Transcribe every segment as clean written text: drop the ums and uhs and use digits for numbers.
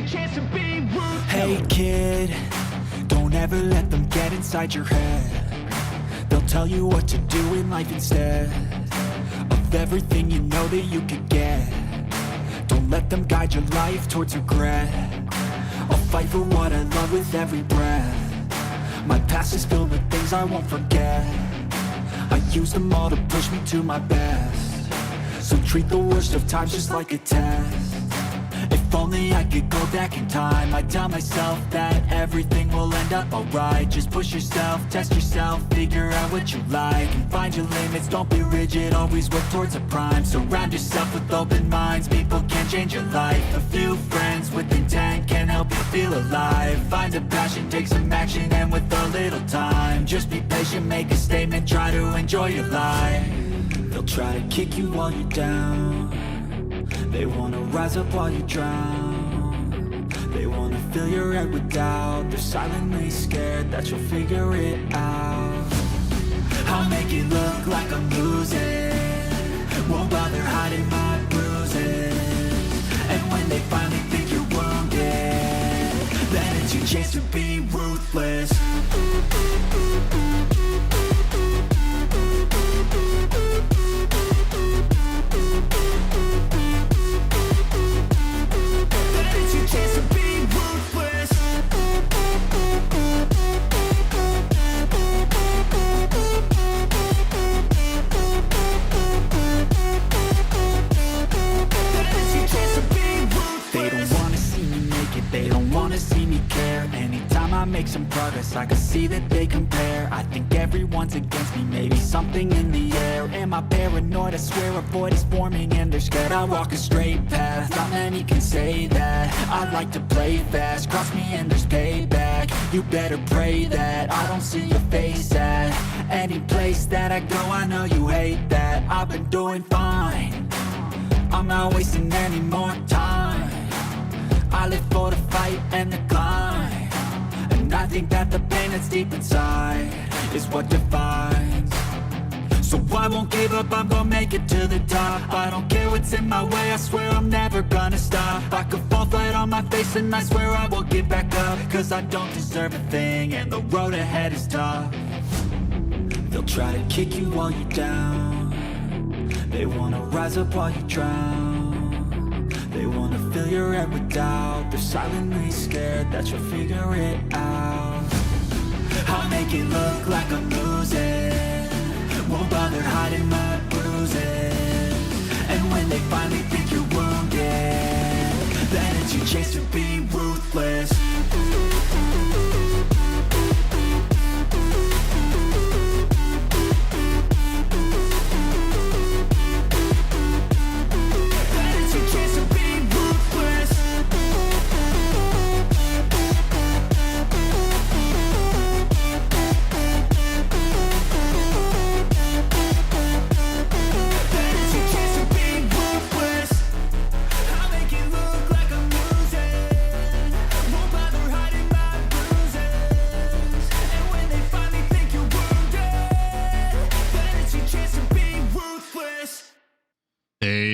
your chance to be ruthless. Hey kid, don't ever let them get inside your head. They'll tell you what to do in life instead of everything you know that you could get. Don't let them guide your life towards regret. I'll fight for what I love with every breath. My past is filled with things I won't forget. I use them all to push me to my best. So treat the worst of times just like a test. If only I could go back in time, I'd tell myself that everything will end up alright. Just push yourself, test yourself, figure out what you like, and find your limits, don't be rigid, always work towards a prime. Surround yourself with open minds, people can change your life. A few friends with intent can help you feel alive. Find a passion, take some action, and with a little time, just be patient, make a statement, try to enjoy your life. They'll try to kick you while you're down. They wanna rise up while you drown. They wanna fill your head with doubt. They're silently scared that you'll figure it out. I'll make it look like I'm losing. Won't bother hiding my bruises. And when they finally think you're wounded, then it's your chance to be ruthless. They don't wanna see me care. Anytime I make some progress, I can see that they compare. I think everyone's against me, maybe something in the air. Am I paranoid? I swear a void is forming and they're scared. I walk a straight path, not many can say that. I like to play fast, cross me and there's payback. You better pray that I don't see your face at any place that I go. I know you hate that. I've been doing fine, I'm not wasting any more time. I live for the fight and the climb, and I think that the pain that's deep inside is what defines. So I won't give up, I'm gonna make it to the top. I don't care what's in my way, I swear I'm never gonna stop. I could fall flat on my face and I swear I won't get back up, cause I don't deserve a thing and the road ahead is tough. They'll try to kick you while you're down. They wanna rise up while you drown. They wanna fill your head with doubt. They're silently scared that you'll figure it out. I'll make it look like I'm losing. Won't bother hiding my bruises. And when they finally think you're wounded, then it's your chance to be ruthless.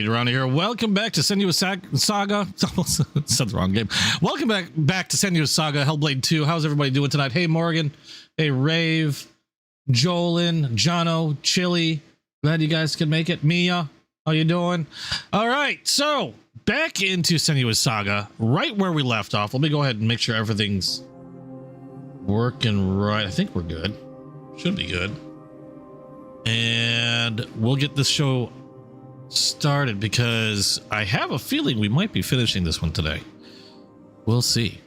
Around here, welcome back to Senua Saga. Said the wrong game. Welcome back to Senua Saga, Hellblade 2. How's everybody doing tonight? Hey Morgan, hey Rave, Jolin, Jono, Chili. Glad you guys could make it. Mia, how you doing? All right, so back into Senua Saga, right where we left off. Let me go ahead and make sure everything's working right. I think we're good. Should be good. And we'll get this show started because I have a feeling we might be finishing this one today. We'll see.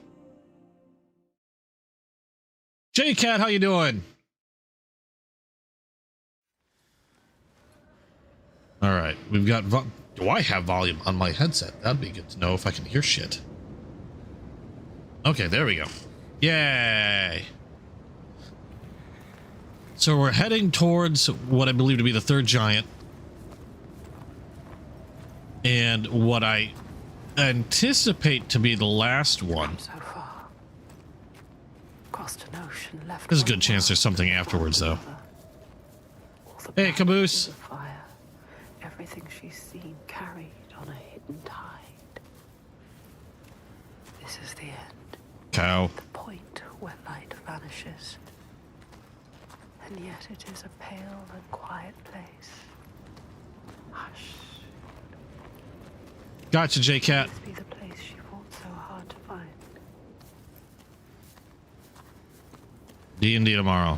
J-Cat, how you doing? All right, we've got do I have volume on my headset? That'd be good to know if I can hear shit. Okay, there we go. Yay. So we're heading towards what I believe to be the third giant. And what I anticipate to be the last one. So far. Crossed an ocean, left. There's a good chance there's something afterwards, though. Hey, Caboose. Fire. Everything she's seen carried on a hidden tide. This is the end. Cow. The point where light vanishes. And yet it is a pale and quiet place. Hush. Gotcha, J-Cat. This be the place she fought so hard to find. D&D tomorrow.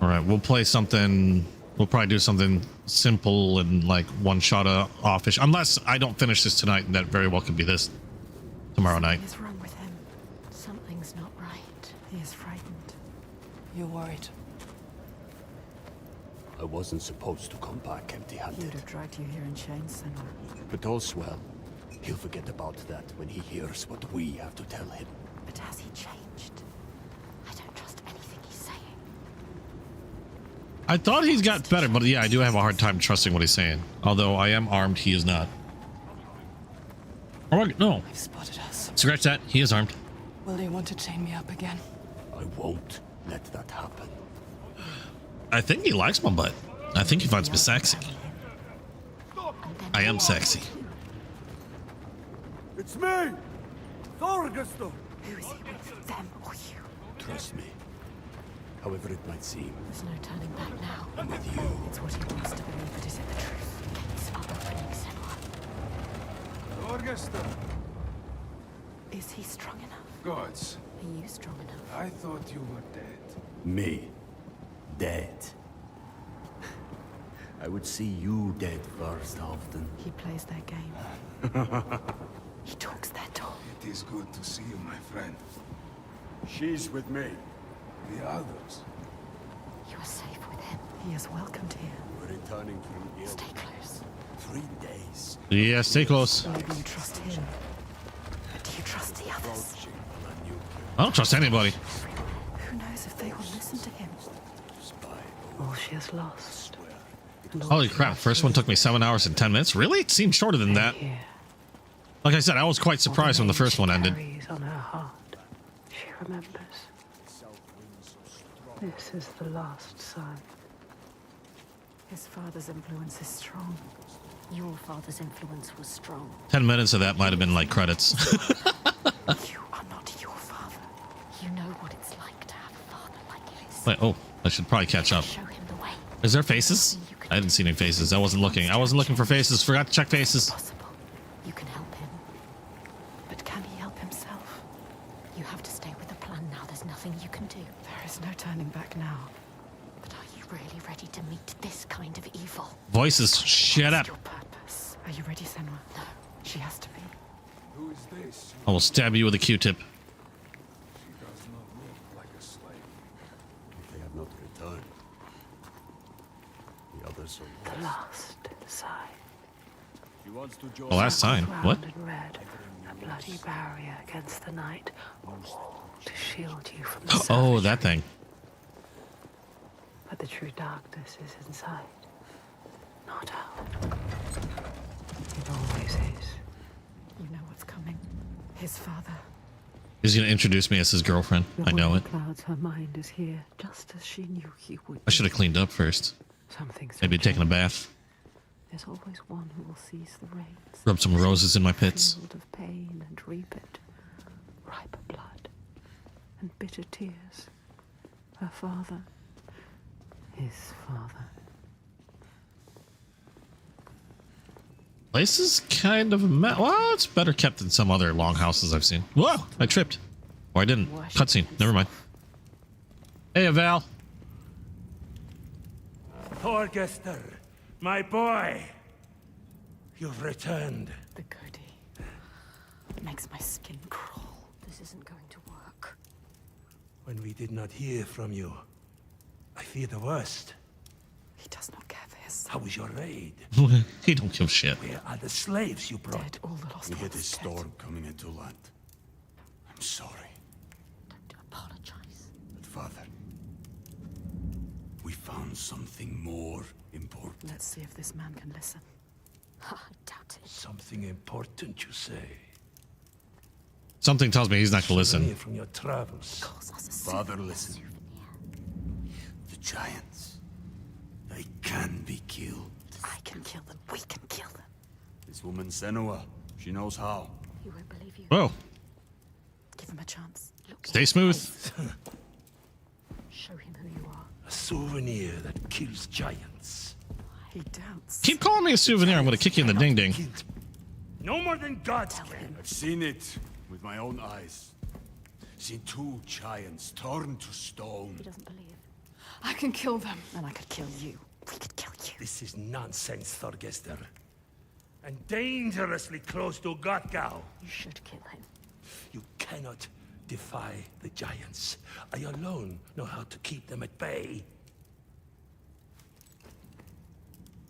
All right, we'll play something. We'll probably do something simple and like one shot offish. Unless I don't finish this tonight, and that very well could be this tomorrow night. What is wrong with him? Something's not right. He is frightened. You're worried. I wasn't supposed to come back He empty-handed. would have dragged you here in chains, Senua. But all's well. He'll forget about that when he hears what we have to tell him. But has he changed? I don't trust anything he's saying. I thought he's got better, but yeah, I do have a hard time trusting what he's saying. Although I am armed, he is not. Oh, no. I've spotted us. Scratch that. He is armed. Will they want to chain me up again? I won't let that happen. I think he likes my butt. I think he finds me sexy. I am sexy. It's me! Thorgestor! Who is he with? Them or you? Trust me. However it might seem, There's no turning back now. I'm with you. It's what he wants to believe, but is it the truth? Gates are opening, Senua. Thorgestor! Is he strong enough? Gods, Are you strong enough? I thought you were dead. Me. Dead. I would see you dead first often. He plays their game. He talks their talk. It is good to see you, my friend. She's with me. The others. You are safe with him. He is welcomed here. We're returning from ill. Stay close. 3 days. Yeah, stay close. Maybe you trust him. But do you trust the others? Approaching on a nuclear I don't trust anybody. Who knows if they will listen to him? spy. All she has lost. Holy crap, first one took me 7 hours and 10 minutes. Really? It seemed shorter than that. Here. Like I said, I was quite surprised when the first one ended. Carries on her heart. She remembers. This is the last son. His father's influence is strong. Your father's influence was strong. 10 minutes of that might have been like credits. You are not your father. You know what it's like to have a father like his. Wait, oh, I should probably catch up. Show him the way. Is there faces? I didn't see any faces. I wasn't looking. I wasn't looking for faces. Forgot to check faces. Possible. You can help him. But can he help himself? You have to stay with the plan now. There's nothing you can do. There is no turning back now. But are you really ready to meet this kind of evil? Voices, shut up. Your purpose. Are you ready, Senua? No. She has to be. Who is this? I will stab you with a Q-tip. She does not look like a slave. They have not returned. The others are The last sign. She wants to join. The last sign. Round What? and red, a bloody barrier against the night, a wall to shield you from the Oh, savage. that thing. But the true darkness is inside, not out. It always is. You know what's coming. His father. He's going to introduce me as his girlfriend. I know it. Clouds her mind is here, just as she knew he would. I should have cleaned up first. Something so Maybe taken a gentle. bath. There's always one who will seize the reins. Rub some roses in my pits. Field of pain and reap it. Ripe blood and bitter tears. Her father. His father. Place is kind of a mess. Well, it's better kept than some other longhouses I've seen. Whoa! I tripped. Or I didn't. Cutscene. Never mind. Hey, Val. Thorgestor, my boy, you've returned. The goatee. Makes my skin crawl. This isn't going to work. When we did not hear from you, I fear the worst. He does not care for his son. How was your raid? He don't give a shit. Where are the slaves you brought? Dead. All the lost We hit a ones dead. storm coming into land. I'm sorry, Don't apologize. but Father, we found something more important. Let's see if this man can listen. I doubt it. Something important, you say? Something tells me he's not going to Souvenir listen. from your travels. Calls us a Father, souvenir. listen. The giants, they can be killed. I can kill them. We can kill them. This woman Senua, she knows how. He won't believe you. Whoa. Give him a chance. Look, Stay smooth. show him who you are. A souvenir that kills giants. He doubts. Keep calling me a souvenir. I'm gonna kick you in the ding ding. Killed. No more than gods can. I've seen it with my own eyes. Seen 2 giants turned to stone. He doesn't believe. I can kill them. And I could kill you. We could kill you. This is nonsense, Thorgester. And dangerously close to Gotgau. You should kill him. You cannot defy the giants. I alone know how to keep them at bay.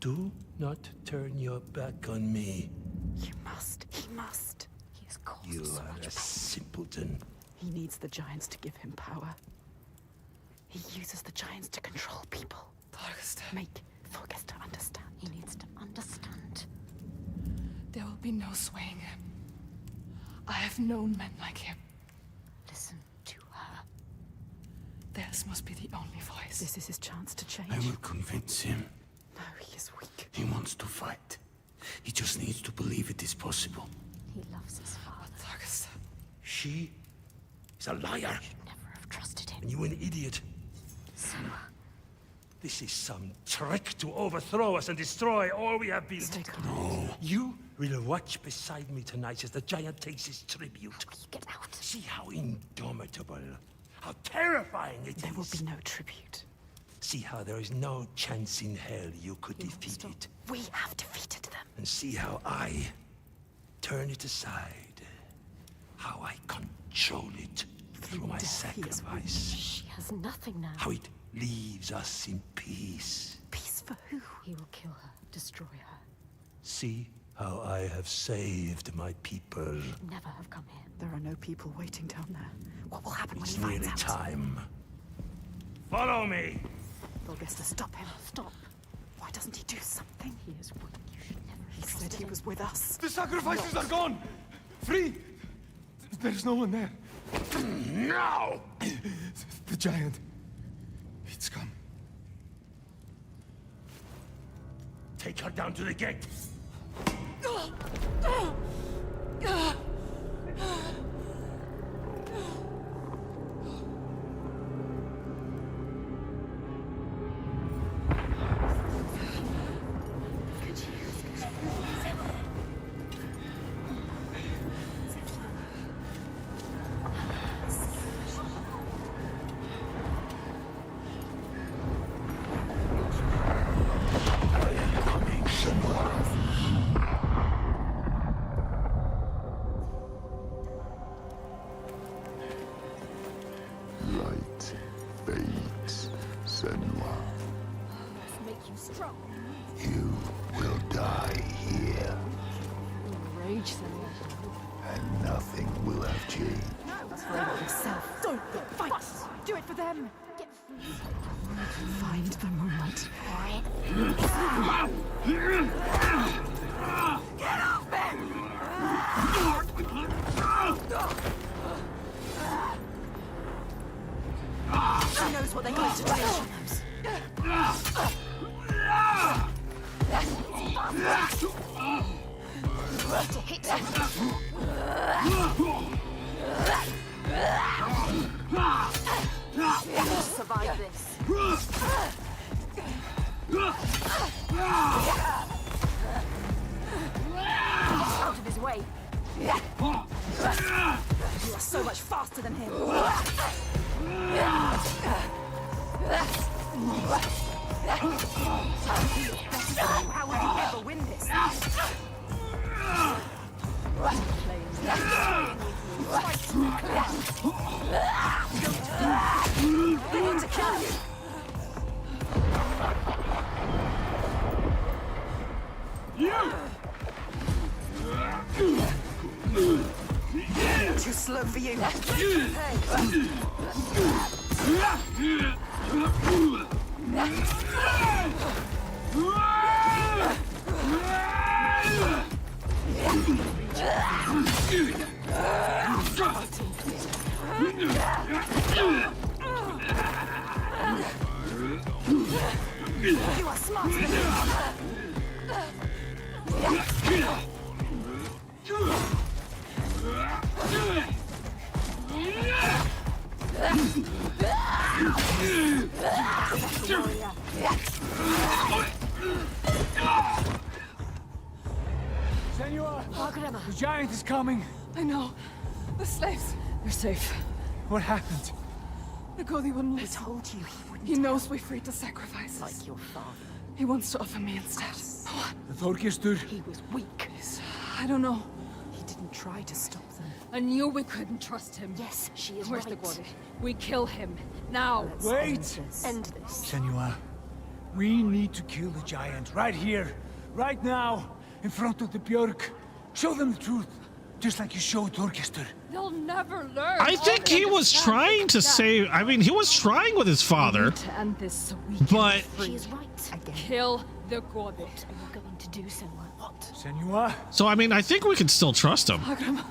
Do not turn your back on me. You must. He must. He has caused You so are much a pain. simpleton. He needs the giants to give him power. He uses the giants to control people. Make Thorgester understand. He needs to understand. There will be no swaying him. I have known men like him. Listen to her. Theirs must be the only voice. This is his chance to change. I will convince him. No, he is weak. He wants to fight. He just needs to believe it is possible. He loves his father. Thorgester. She is a liar. Should never have trusted him. And you an idiot. Senua. This is some trick to overthrow us and destroy all we have been. Stay calm. You will watch beside me tonight as the giant takes his tribute. You get out. See how indomitable, how terrifying it is. There will be no tribute. See how there is no chance in hell you could defeat it. We have defeated them. And see how I turn it aside. How I control it through my death, he is sacrifice. She has nothing now. How it leaves us in peace. Peace for who? He will kill her, destroy her. See how I have saved my people. Never have come here. There are no people waiting down there. What will happen when It's he finds nearly out? time. Follow me! Thorgester, stop him. Stop. Why doesn't he do something? He is weak. You should never have He said trusted he him. was with us. The sacrifices are gone! Free! There's no one there. Now! The giant. It's come. Take her down to the gate. Light fades, Senua. Make you strong. You will die here, Rage, Senua. and nothing will have changed. Afraid of yourself. Don't fight. Do it for them. Get free. Find the moment. She knows what they're going to do. To hit him. You'll survive this. Out of his way. You are so much faster than him. How would he ever win this? They want to kill you. Too slow for you. You are smarter than him. The giant is coming. I know. The slaves. They're safe. What happened? The Godi wouldn't We listen. told you he wouldn't. He knows we freed the sacrifices. Like your father. He wants to offer me instead. The Thorgestur? He was weak. I don't know. He didn't try to stop them. I knew we couldn't trust him. Yes, she is Where's right. the Godi? We kill him. Now. Wait! End this. Senua, we need to kill the giant right here, right now, in front of the Björk. Show them the truth, just like you showed Thorgestur. They'll never learn. I think he was trying to say, I mean, he was trying with his father, To end this so we but She is right. Again. kill the Godi. What are you going to do, Senua? What? Senua? so I mean, I think we can still trust him. Pagram,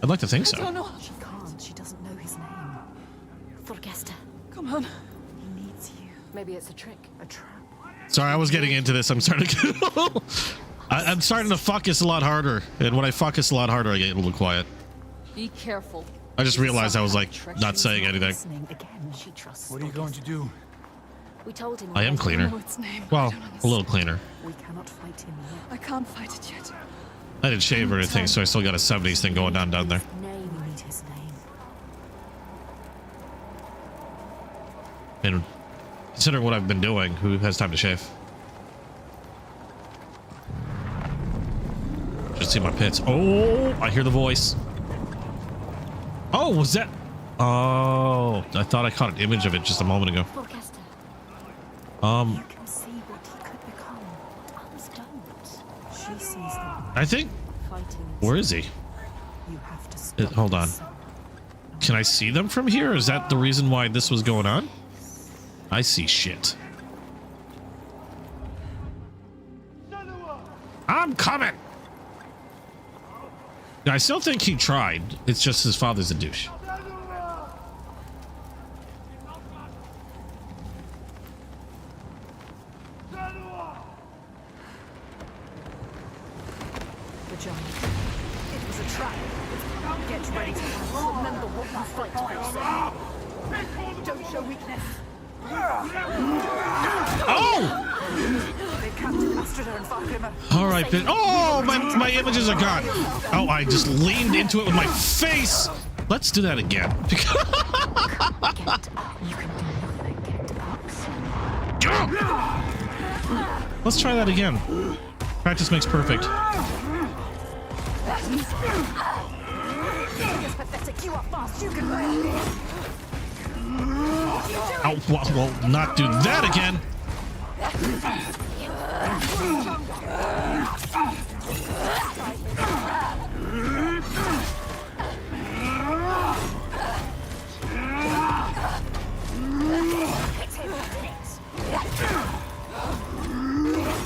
I'd like to think I don't so. know. She can't. She doesn't know his name. Thorgesta. Come on. He needs you. Maybe it's a trick. A trap. Sorry, I was getting into this. I'm starting to I'm starting to focus a lot harder, and when I focus a lot harder, I get a little quiet. Be careful. I just realized I was like not saying anything. Listening again. She trusts. What are you going to do? We told him. I am I cleaner. know its name. Well, a little cleaner. We cannot fight him yet. I can't fight it yet. I didn't shave or anything, so I still got a 70s thing going on down there. Name. We need his name. And considering what I've been doing, who has time to shave? Just see my pits. Oh, I hear the voice. Oh, was that? Oh, I thought I caught an image of it just a moment ago. Thorgesta. Um, You can see what he could become. Others don't. She sees them I think. fighting. Where is he? You have to stop. Hold on. Can I see them from here? Is that the reason why this was going on? I see shit. I'm coming. I still think he tried. It's just his father's a douche. The giant. It was a trap. Get ready to remember what you fight for. Don't show weakness. Oh! They captured Astrida and Fargrimmer. All right, but oh, my images are gone. Oh, I just leaned into it with my face. Let's do that again. Get up. You can do nothing. Get up. Let's try that again. Practice makes perfect. It's pathetic. You are fast. You can run. Oh, well, not do that again.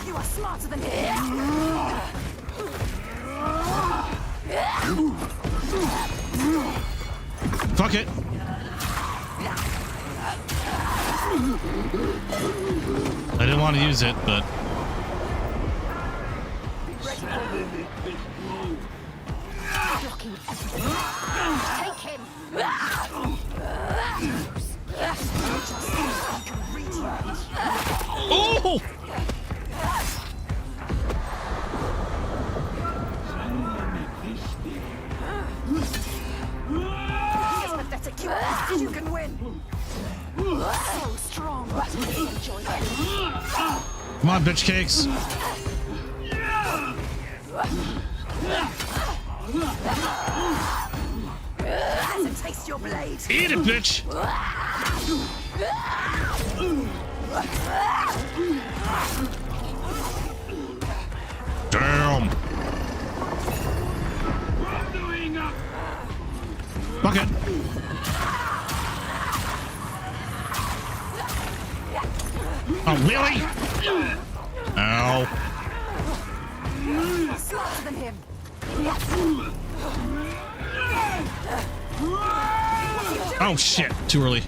You are smarter than him. Fuck it. I didn't want to use it, but Blocking everything. Take him. I can reach you. oh! It's pathetic. You are fast. You can win. So strong. Enjoy it. Come on, bitch cakes. Let him taste your blade. Eat it, bitch. Damn. Fuck it. Oh, really? Ow. Smarter than him. Oh, shit. Too early.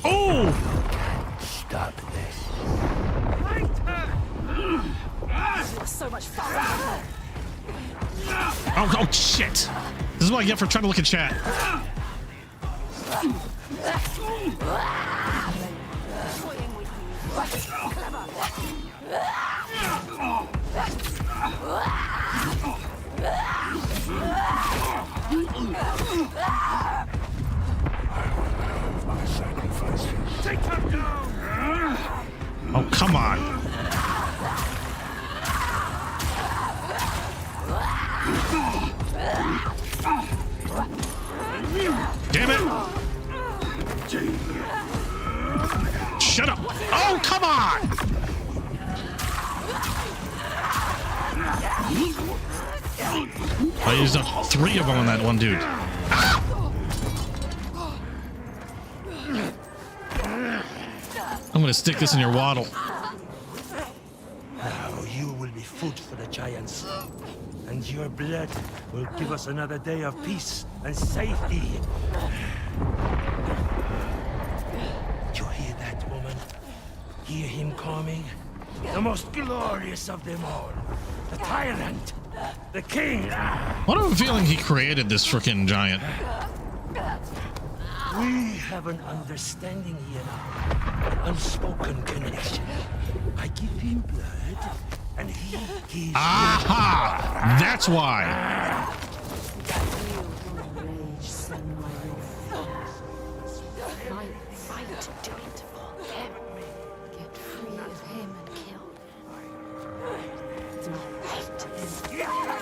Oh! Stop this. You are so much faster. Oh, shit. This is what I get for trying to look at chat. Destroying Take him down! Oh, come on. Damn it. Shut up. Oh, come on. I used up 3 of them on that one dude. I'm gonna stick this in your waddle. Now you will be food for the giants, and your blood will give us another day of peace and safety. You hear that, woman? Hear him coming? The most glorious of them all. The tyrant. The king. What am I feeling he created this freaking giant? We have an understanding here now. An unspoken connection. I give him blood, and he gives Aha! That's why. Fight to do it for them. Get free of him and kill. Do not hate him. We hate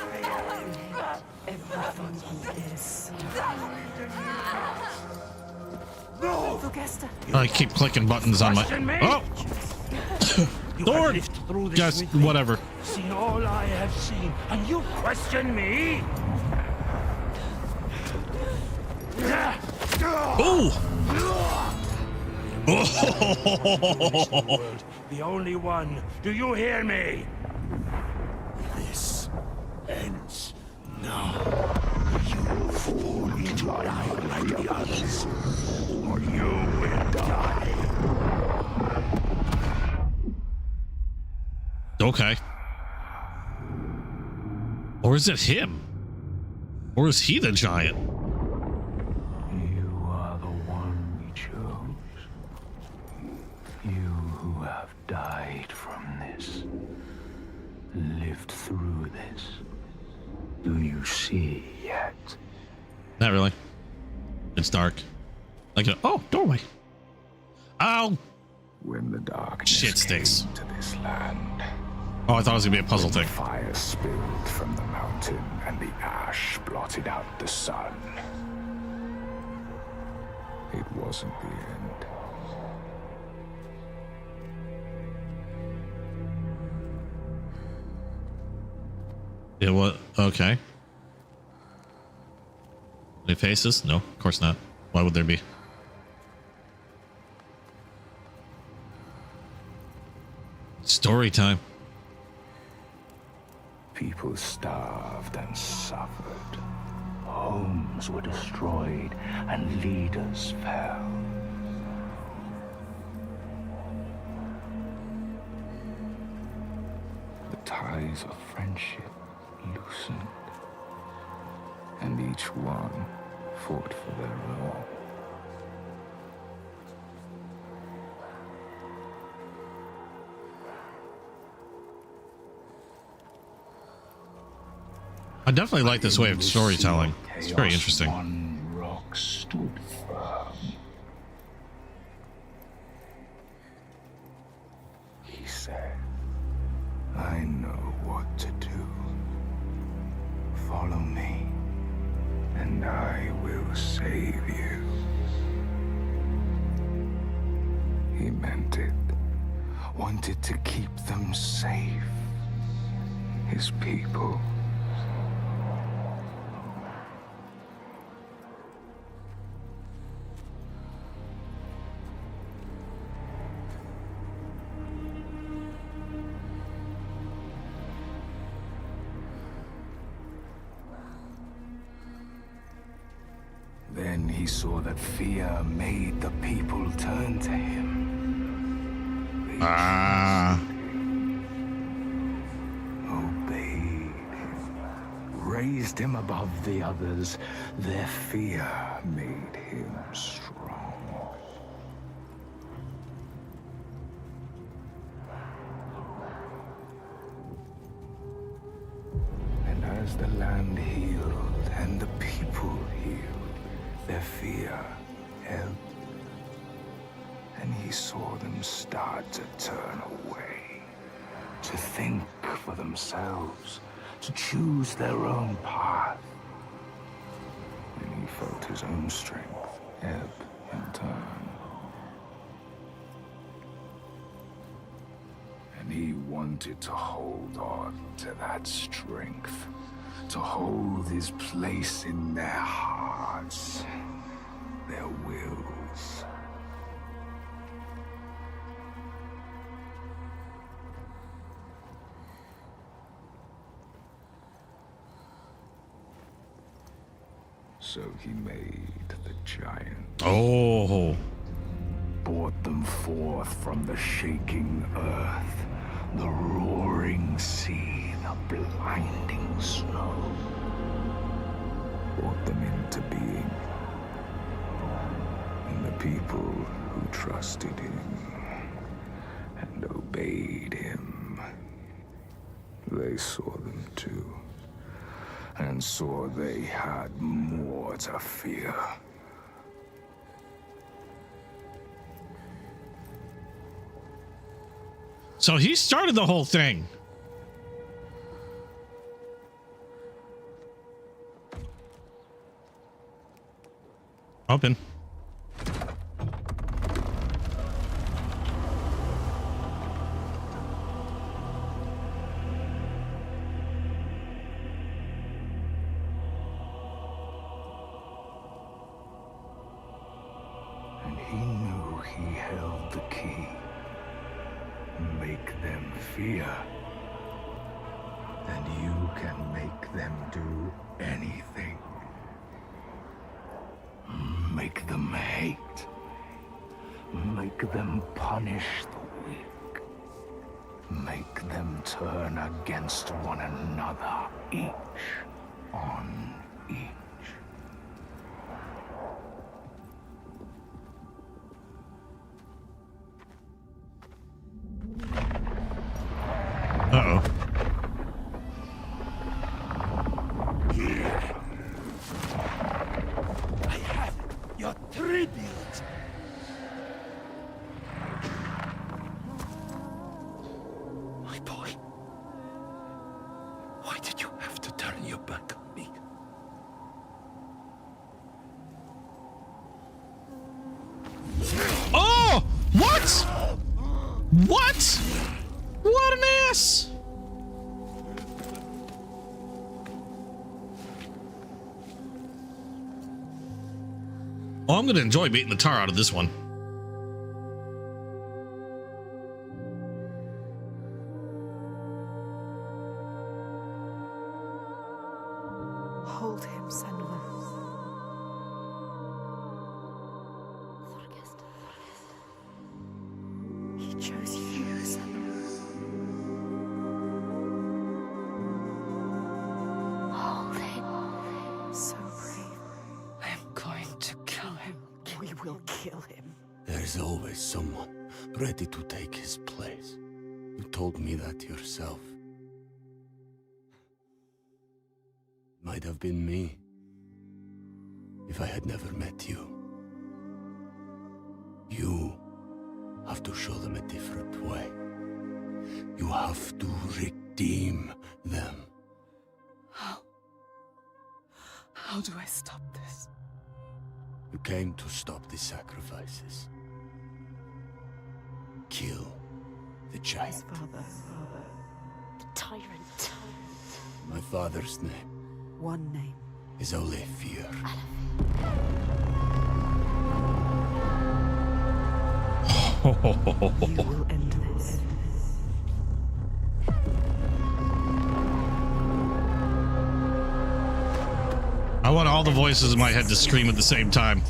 everything he is. Vogesta. I keep clicking buttons on my. Oh! You Lord! have lived through this Guys, with me, whatever. Seen all I have seen, and you question me? Oh! World, the only one. Do you hear me? This ends now. You fall into line like the others, or you will die. Okay. Or is it him? Or is he the giant? You are the one we chose. You who have died from this, lived through this. Do you see yet? Not really. It's dark. Like a doorway. Ow! When the darkness Shit sticks. came to this land, Oh, I thought it was gonna be a puzzle thing. fire spilled from the mountain and the ash blotted out the sun. It wasn't the end. It was okay. Any faces? No, of course not. Why would there be? Story time. People starved and suffered. Homes were destroyed and leaders fell. The ties of friendship loosened, and each one fought for their own. I definitely like this way of storytelling. It's very interesting. One rock stood firm. He said, I know what to do. Follow me, and I will save you. He meant it. Wanted to keep them safe. His people. Then he saw that fear made the people turn to him. They obeyed him, raised him above the others. Their fear made him strong. land healed and the people healed. Their fear ebbed. And he saw them start to turn away, to think for themselves, to choose their own path. And he felt his own strength ebb in turn. And he wanted to hold on to that strength, to hold his place in their hearts, their wills. So he made the giant. Oh. Brought them forth from the shaking earth, the roaring sea, the blinding snow. Brought them into being. And the people who trusted him and obeyed him, they saw them too. And saw they had more to fear. So he started the whole thing. Open. And he knew he held the key. Make them fear. And you can make them do anything. Make them hate. Make them punish the weak. Make them turn against one another, each on each. Uh-oh. I have your tribute. My boy, why did you have to turn your back on me? Oh! What? What? What an ass! Oh, I'm gonna enjoy beating the tar out of this one. Hold him, Senua. He chose you, Senua. Hold him. So brave. I'm going to kill him. We will kill him. There's always someone ready to take his place. You told me that yourself. Might have been me if I had never met you. You have to show them a different way. You have to redeem them. How do I stop this? You came to stop the sacrifices. Kill the giant. His father. The tyrant. My father's name One name. is only fear. You will end this. I want all the voices in my head to scream at the same time.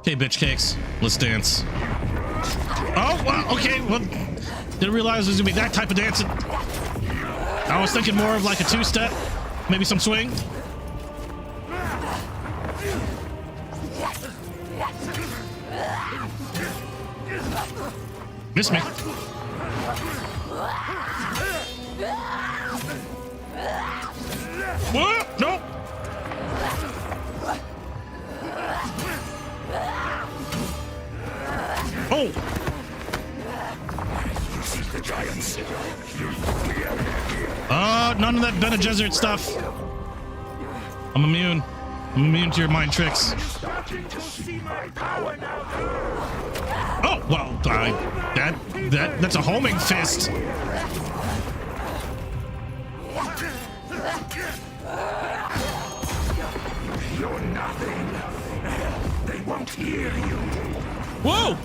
Okay, bitch cakes, let's dance. Oh, well, okay, well, didn't realize it was gonna be that type of dancing. I was thinking more of like a two-step, maybe some swing. Miss me. What? Nope. Oh. None of that Bene Gesserit stuff. I'm immune. I'm immune to your mind tricks. Oh, well, that's a homing fist. You're nothing. They won't hear you. Whoa!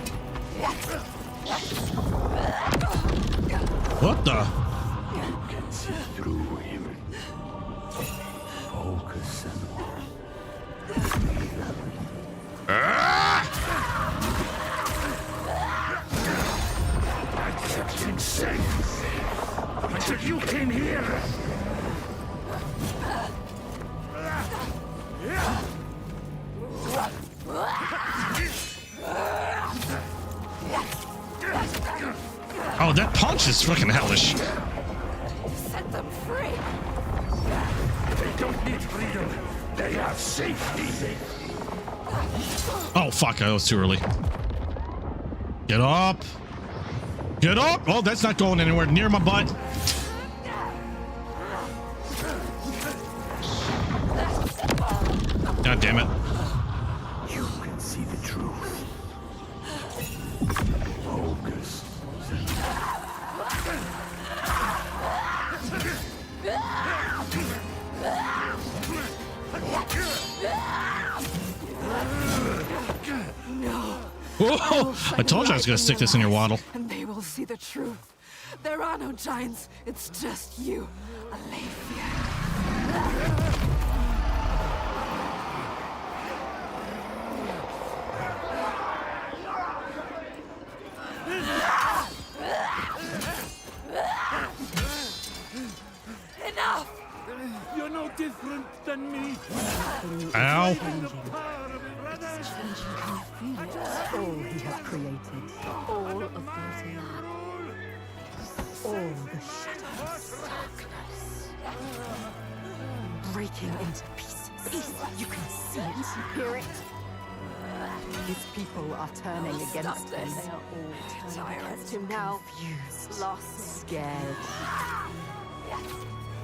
What the? You can see through him. Focus, Senua. I kept him safe until you came here. Oh, that punch is freaking hellish. Set them free. They don't need freedom. They have safety. Oh, fuck. That was too early. Get up. Get up. Oh, that's not going anywhere near my butt. God damn it. You can see the truth. Focus. Whoa! I told you I was gonna stick this in your waddle. And they will see the truth. There are no giants. It's just you, Alethea. Enough! You're no different than me. Ow. All he has created, all of those land, all the shadows, darkness, breaking into pieces. You can see it, hear it. His people are turning against him. They are all turning against him now. Confused, lost, scared.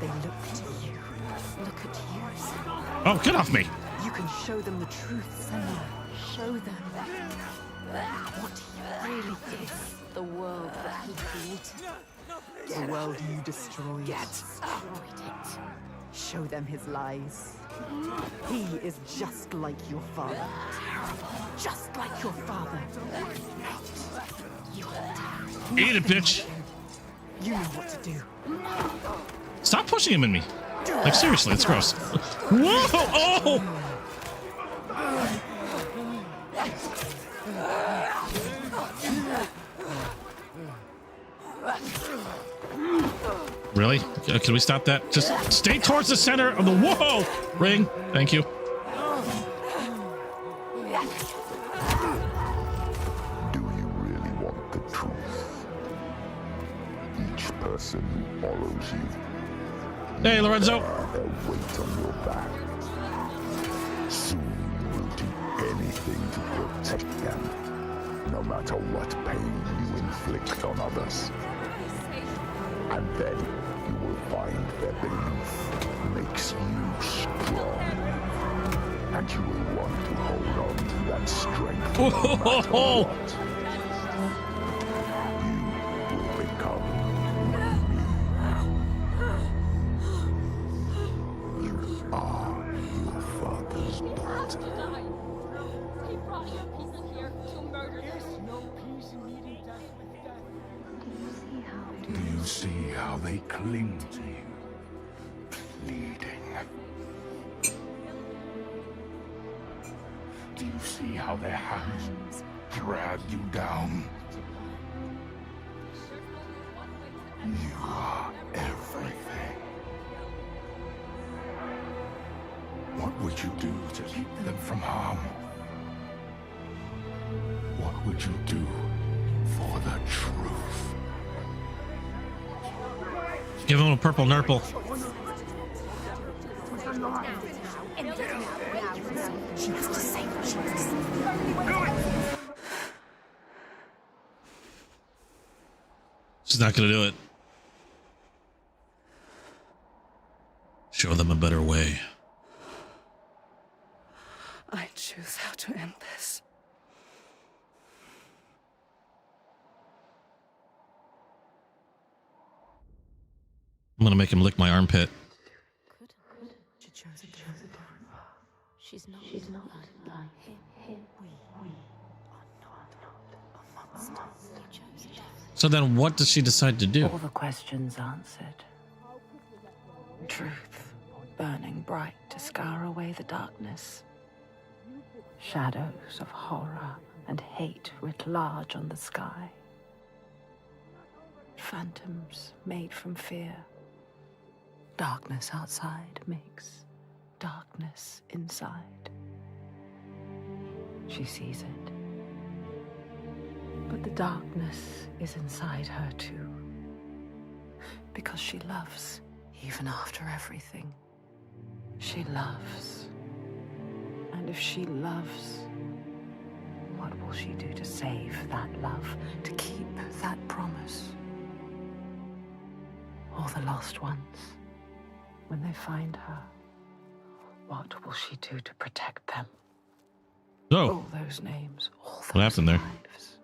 They look to you. Look at you. Oh, get off me. You can show them the truth, Senua. Show them what he really is. The world that he created. The world you destroyed. Destroyed it. Show them his lies. He is just like your father. Terrible. Just like your father. You're terrible. Eat it, bitch. You know what to do. Stop pushing him in me. Like, seriously, it's gross. Whoa! Oh! Really? Can we stop that? Just stay towards the center of the whoa ring. Thank you. Do you really want the truth? Each person who follows you, Hey, Lorenzo. their weight on your back. Soon you will do anything to protect them, no matter what pain you inflict on others. And then you will find their belief makes you strong. And you will want to hold on to that strength no matter what. You will become me. You are your father's daughter. He brought you a piece of here to murder you. Do you see how they cling to you, pleading? Do you see how their hands drag you down? You are everything. What would you do to keep them from harm? What would you do for the truth? Give him a purple nurple. She's not gonna do it. Show them a better way. I choose how to end this. I'm gonna make him lick my armpit. She chose a different path. She's not like him. We are not a monster. She chose a different. So then what does she decide to do? All the questions answered. Truth, burning bright to scour away the darkness. Shadows of horror and hate writ large on the sky. Phantoms made from fear. Darkness outside makes darkness inside. She sees it. But the darkness is inside her too. Because she loves, even after everything. She loves. And if she loves, what will she do to save that love, to keep that promise? All the lost ones, when they find her, what will she do to protect them? Oh, All those names, all those what happened there? lives.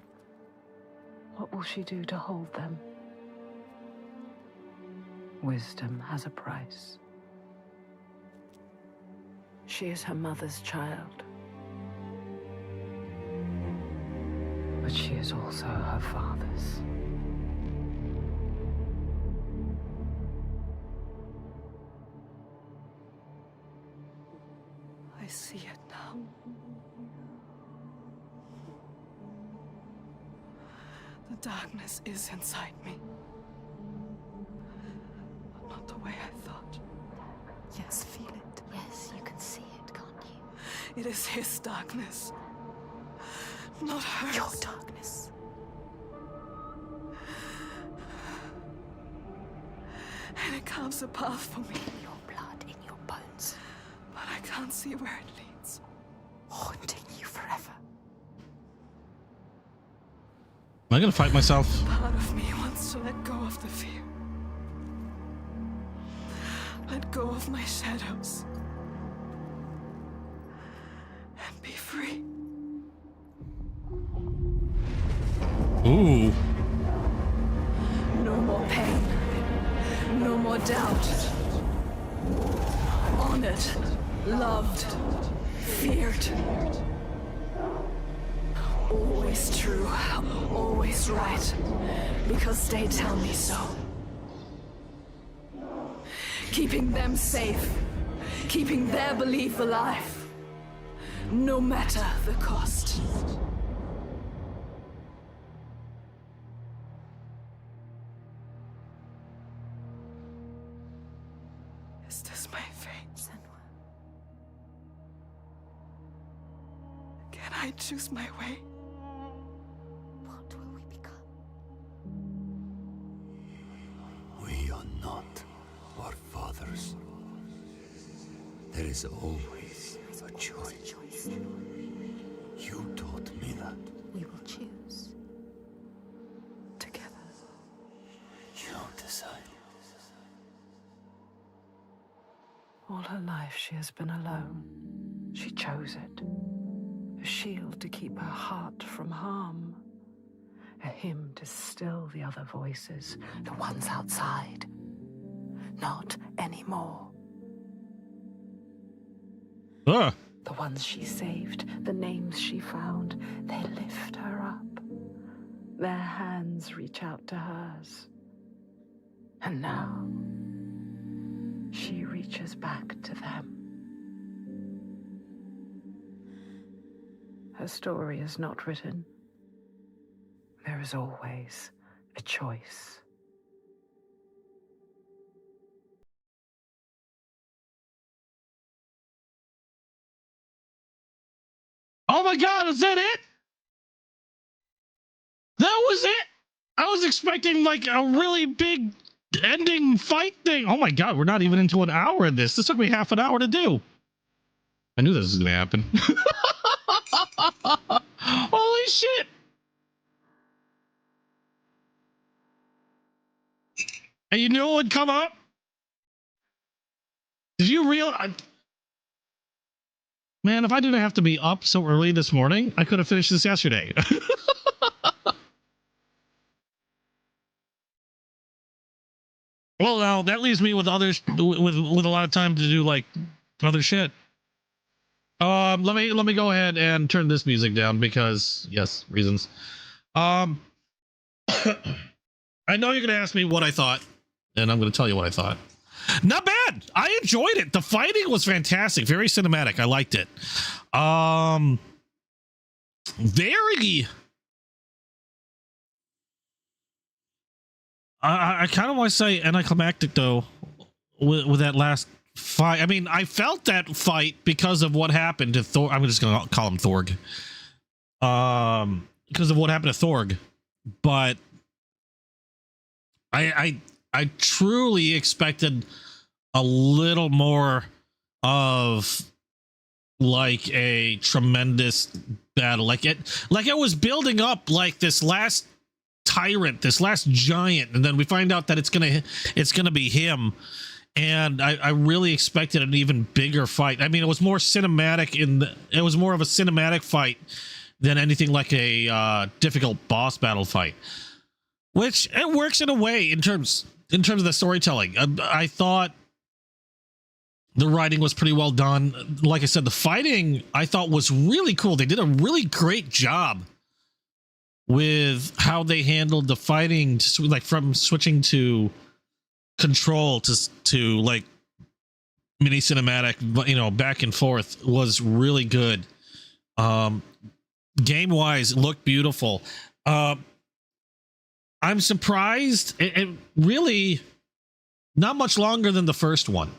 What will she do to hold them? Wisdom has a price. She is her mother's child. But she is also her father's. I see it now. The darkness is inside me. But not the way I thought. Yes, feel it. Yes, you can see it, can't you? It is his darkness. Not hers. Your darkness. And it carves a path for me. In your blood, in your bones. But I can't see where it leads. Haunting you forever. Am I gonna fight myself? Part of me wants to let go of the fear. Let go of my shadows. And be free. Ooh. No more pain. No more doubt. Honored. Loved. Feared. Always true. Always right. Because they tell me so. Keeping them safe. Keeping their belief alive. No matter the cost. Is this my fate? Senua. Can I choose my way? What will we become? We are not our fathers. There is always a choice. You taught me that. We will choose. Together. You decide. All her life she has been alone. She chose it. A shield to keep her heart from harm. A hymn to still the other voices, the ones outside. Not anymore. Ah. The ones she saved, the names she found, they lift her up. Their hands reach out to hers. And now, she reaches back to them. Her story is not written. There is always a choice. Oh my god, is that it? That was it? I was expecting like a really big ending fight thing. Oh my god, we're not even into an hour of this. This took me half an hour to do. I knew this was gonna happen. Holy shit. And you knew it would come up? Did you realize? Man, if I didn't have to be up so early this morning, I could have finished this yesterday. Well, now that leaves me with others with a lot of time to do like other shit. Let me go ahead and turn this music down because yes, reasons. I know you're gonna ask me what I thought, and I'm gonna tell you what I thought. Not bad. I enjoyed it. The fighting was fantastic. Very cinematic. I liked it. Very. I kind of want to say anticlimactic though with that last fight. I mean, I felt that fight because of what happened to Thor. I'm just gonna call him Thorg. Because of what happened to Thorg, but I truly expected a little more of like a tremendous battle, like it was building up like this last tyrant, this last giant, and then we find out that it's gonna be him. And I really expected an even bigger fight. I mean, it was more cinematic it was more of a cinematic fight than anything like a difficult boss battle fight, which it works in a way in terms of the storytelling. I thought the writing was pretty well done. Like I said, the fighting I thought was really cool. They did a really great job with how they handled the fighting, like from switching to control to like mini cinematic, you know, back and forth was really good. Game wise, looked beautiful. I'm surprised it really not much longer than the first one.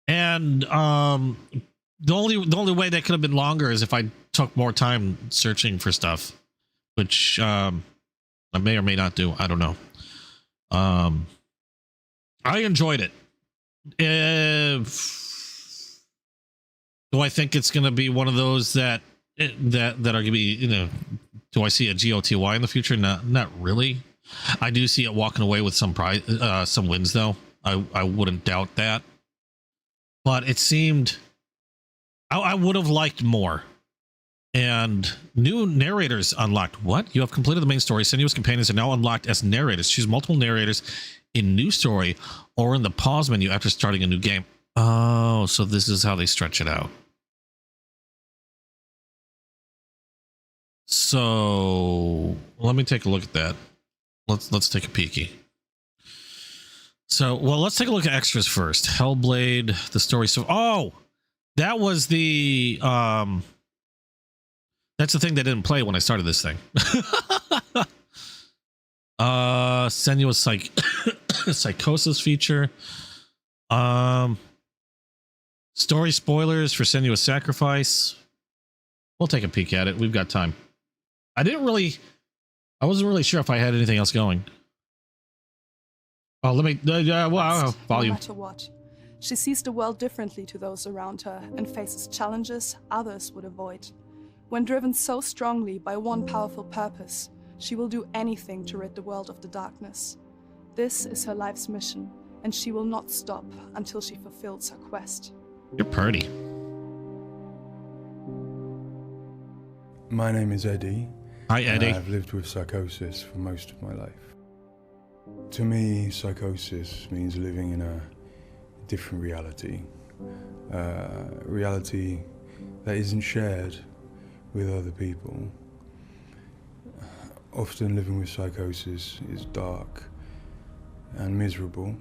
And the only way that could have been longer is if I took more time searching for stuff, which I may or may not do. I don't know. I enjoyed it. Do I think it's going to be one of those that are going to be, you know, do I see a GOTY in the future? Not really. I do see it walking away with some wins though. I wouldn't doubt that. But it seemed I would have liked more. And new narrators unlocked. What? You have completed the main story. Senua's companions are now unlocked as narrators. Choose multiple narrators in new story or in the pause menu after starting a new game. Oh, so this is how they stretch it out. So let me take a look at that. Let's take a peeky. So, well, let's take a look at extras first. Hellblade, the story. So, oh, that was the that's the thing that didn't play when I started this thing. Senua's psychosis feature. Story spoilers for Senua's sacrifice. We'll take a peek at it. We've got time. I wasn't really sure if I had anything else going. Oh, let me volume. No matter what, she sees the world differently to those around her and faces challenges others would avoid. When driven so strongly by one powerful purpose, she will do anything to rid the world of the darkness. This is her life's mission, and she will not stop until she fulfills her quest. You're pretty. My name is Eddie. Hi, Eddie. I've lived with psychosis for most of my life. To me, psychosis means living in a different reality. Reality that isn't shared with other people. Often living with psychosis is dark and miserable.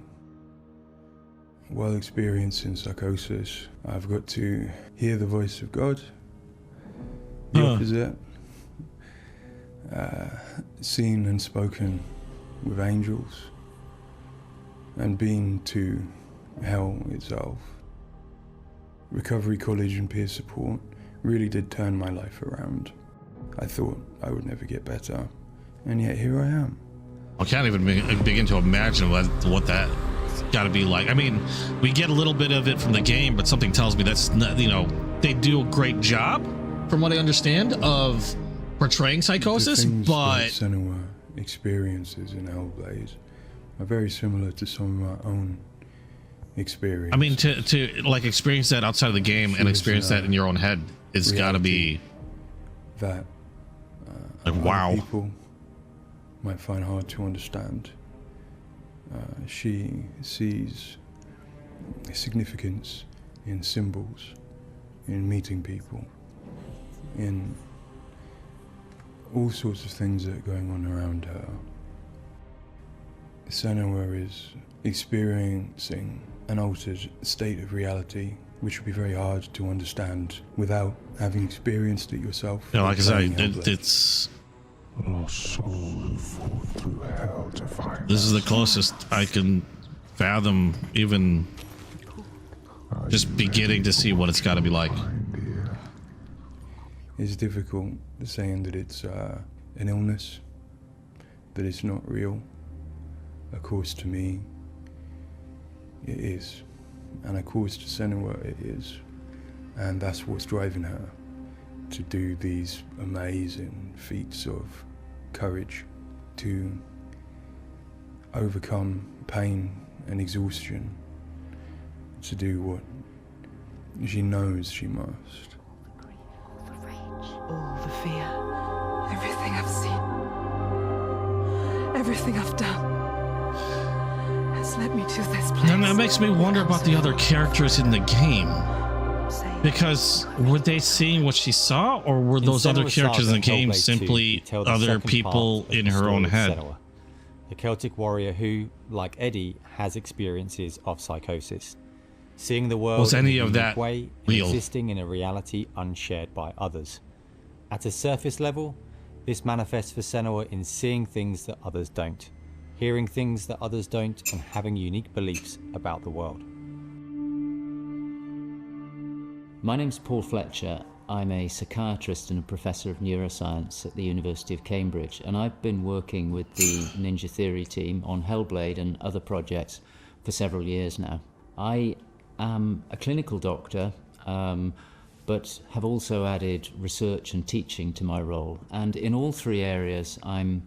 While experiencing psychosis, I've got to hear the voice of God, the opposite, seen and spoken with angels, and been to hell itself. Recovery college and peer support really did turn my life around. I thought I would never get better, and yet here I am, I can't even begin to imagine what that got to be like. I mean, we get a little bit of it from the game, but something tells me that's not, you know, they do a great job, from what I understand, of portraying psychosis, the things but that Senua experiences in Hellblade are very similar to some of my own experience. I mean, to like experience that outside of the game and experience that in your own head, it's got to be that like, wow. People might find hard to understand. She sees significance in symbols, in meeting people, in all sorts of things that are going on around her. Senua is experiencing an altered state of reality, which would be very hard to understand without having experienced it yourself. Yeah, like I said, it's. Lost soul fall through hell to find. This is the closest I can fathom, even just beginning to see what it's got to be like. It's difficult saying that it's an illness, that it's not real. Of course, to me, it is. And of course, to Senua, it is. And that's what's driving her to do these amazing feats of courage, to overcome pain and exhaustion, to do what she knows she must. All the fear, everything I've seen, everything I've done has led me to this place. And that makes me wonder about the other characters in the game. Because were they seeing what she saw, or were those other characters in the game simply other people in her own head? Senua, a Celtic warrior who, like Eddie, has experiences of psychosis. Seeing the world Was any in a of unique that way, real? existing in a reality unshared by others. At a surface level, this manifests for Senua in seeing things that others don't, hearing things that others don't, and having unique beliefs about the world. My name's Paul Fletcher. I'm a psychiatrist and a professor of neuroscience at the University of Cambridge, and I've been working with the Ninja Theory team on Hellblade and other projects for several years now. I am a clinical doctor, but have also added research and teaching to my role. And in all three areas, I'm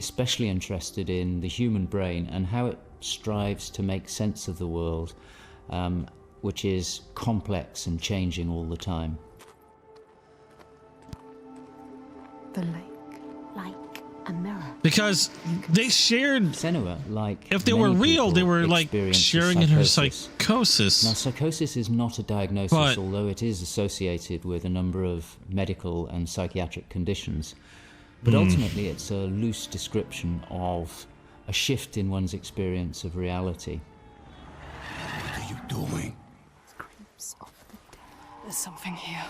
especially interested in the human brain and how it strives to make sense of the world, which is complex and changing all the time. The lake, like a mirror. Because they shared Senua, like if they were many real, they were like experiences sharing in her psychosis. Now, psychosis is not a diagnosis, But- although it is associated with a number of medical and psychiatric conditions. But ultimately, it's a loose description of a shift in one's experience of reality. What are you doing? There's something here.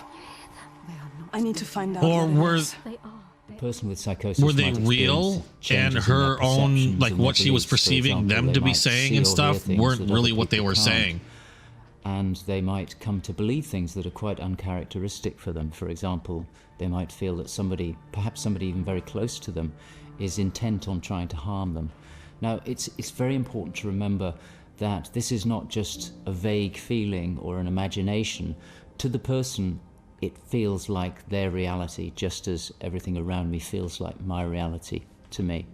I need to find out. Or what it were is. A person with psychosis were they might real, experience and changes in their her own, perceptions like and what their she was beliefs. For perceiving example, them they to be might saying see and or hear stuff things weren't that other really what they people were can't. saying. And they might come to believe things that are quite uncharacteristic for them. For example, they might feel that somebody, perhaps somebody even very close to them, is intent on trying to harm them. Now, it's very important to remember that this is not just a vague feeling or an imagination. To the person, it feels like their reality, just as everything around me feels like my reality to me.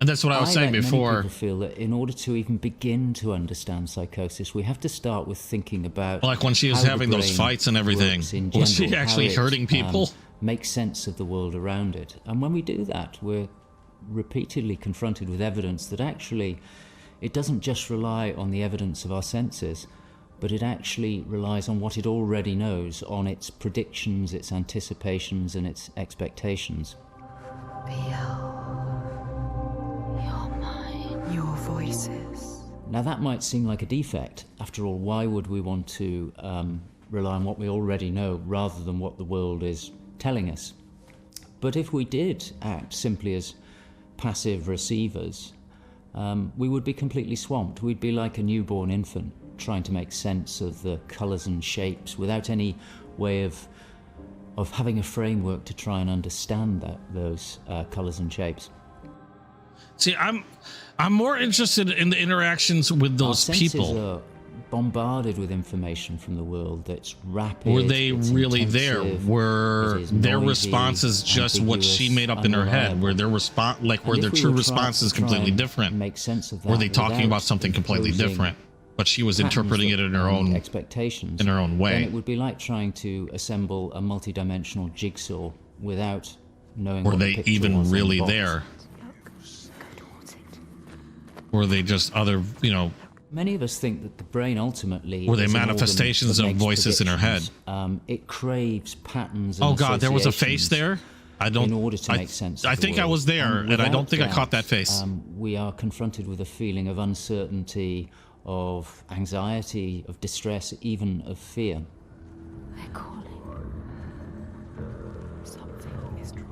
And that's what I was saying like before. Many people feel that in order to even begin to understand psychosis, we have to start with thinking about Like when she was how the having those brain fights and everything. works in Was she general, actually how it, hurting people? Makes sense of the world around it. And when we do that, we're repeatedly confronted with evidence that actually it doesn't just rely on the evidence of our senses, but it actually relies on what it already knows, on its predictions, its anticipations, and its expectations. Your voices. Now that might seem like a defect. After all, why would we want to rely on what we already know rather than what the world is telling us? But if we did act simply as passive receivers, we would be completely swamped. We'd be like a newborn infant trying to make sense of the colours and shapes without any way of having a framework to try and understand those colours and shapes. See, I'm more interested in the interactions with those Our senses people. are bombarded with information from the world that's rapid. Were they it's really there? intensive, Were it is their noisy, responses just what she ambiguous, made up in her head? Were their were their true responses completely different? Make sense of that. Were they talking about something completely different? But she was interpreting it in her own expectations. in her own way. Then it would be like trying to assemble a multi-dimensional jigsaw without knowing. Were what they the picture even was on really the box. there? Were they just other, Many of us think that the brain ultimately were they is an organ manifestations that of makes voices in her head? predictions. It craves patterns. And Oh God, there was a face associations there. I don't. In order to make sense of I the think I world. was there, and I don't without think I caught doubt, that face. We are confronted with a feeling of uncertainty, of anxiety, of distress, even of fear. They're calling. Something is drawing.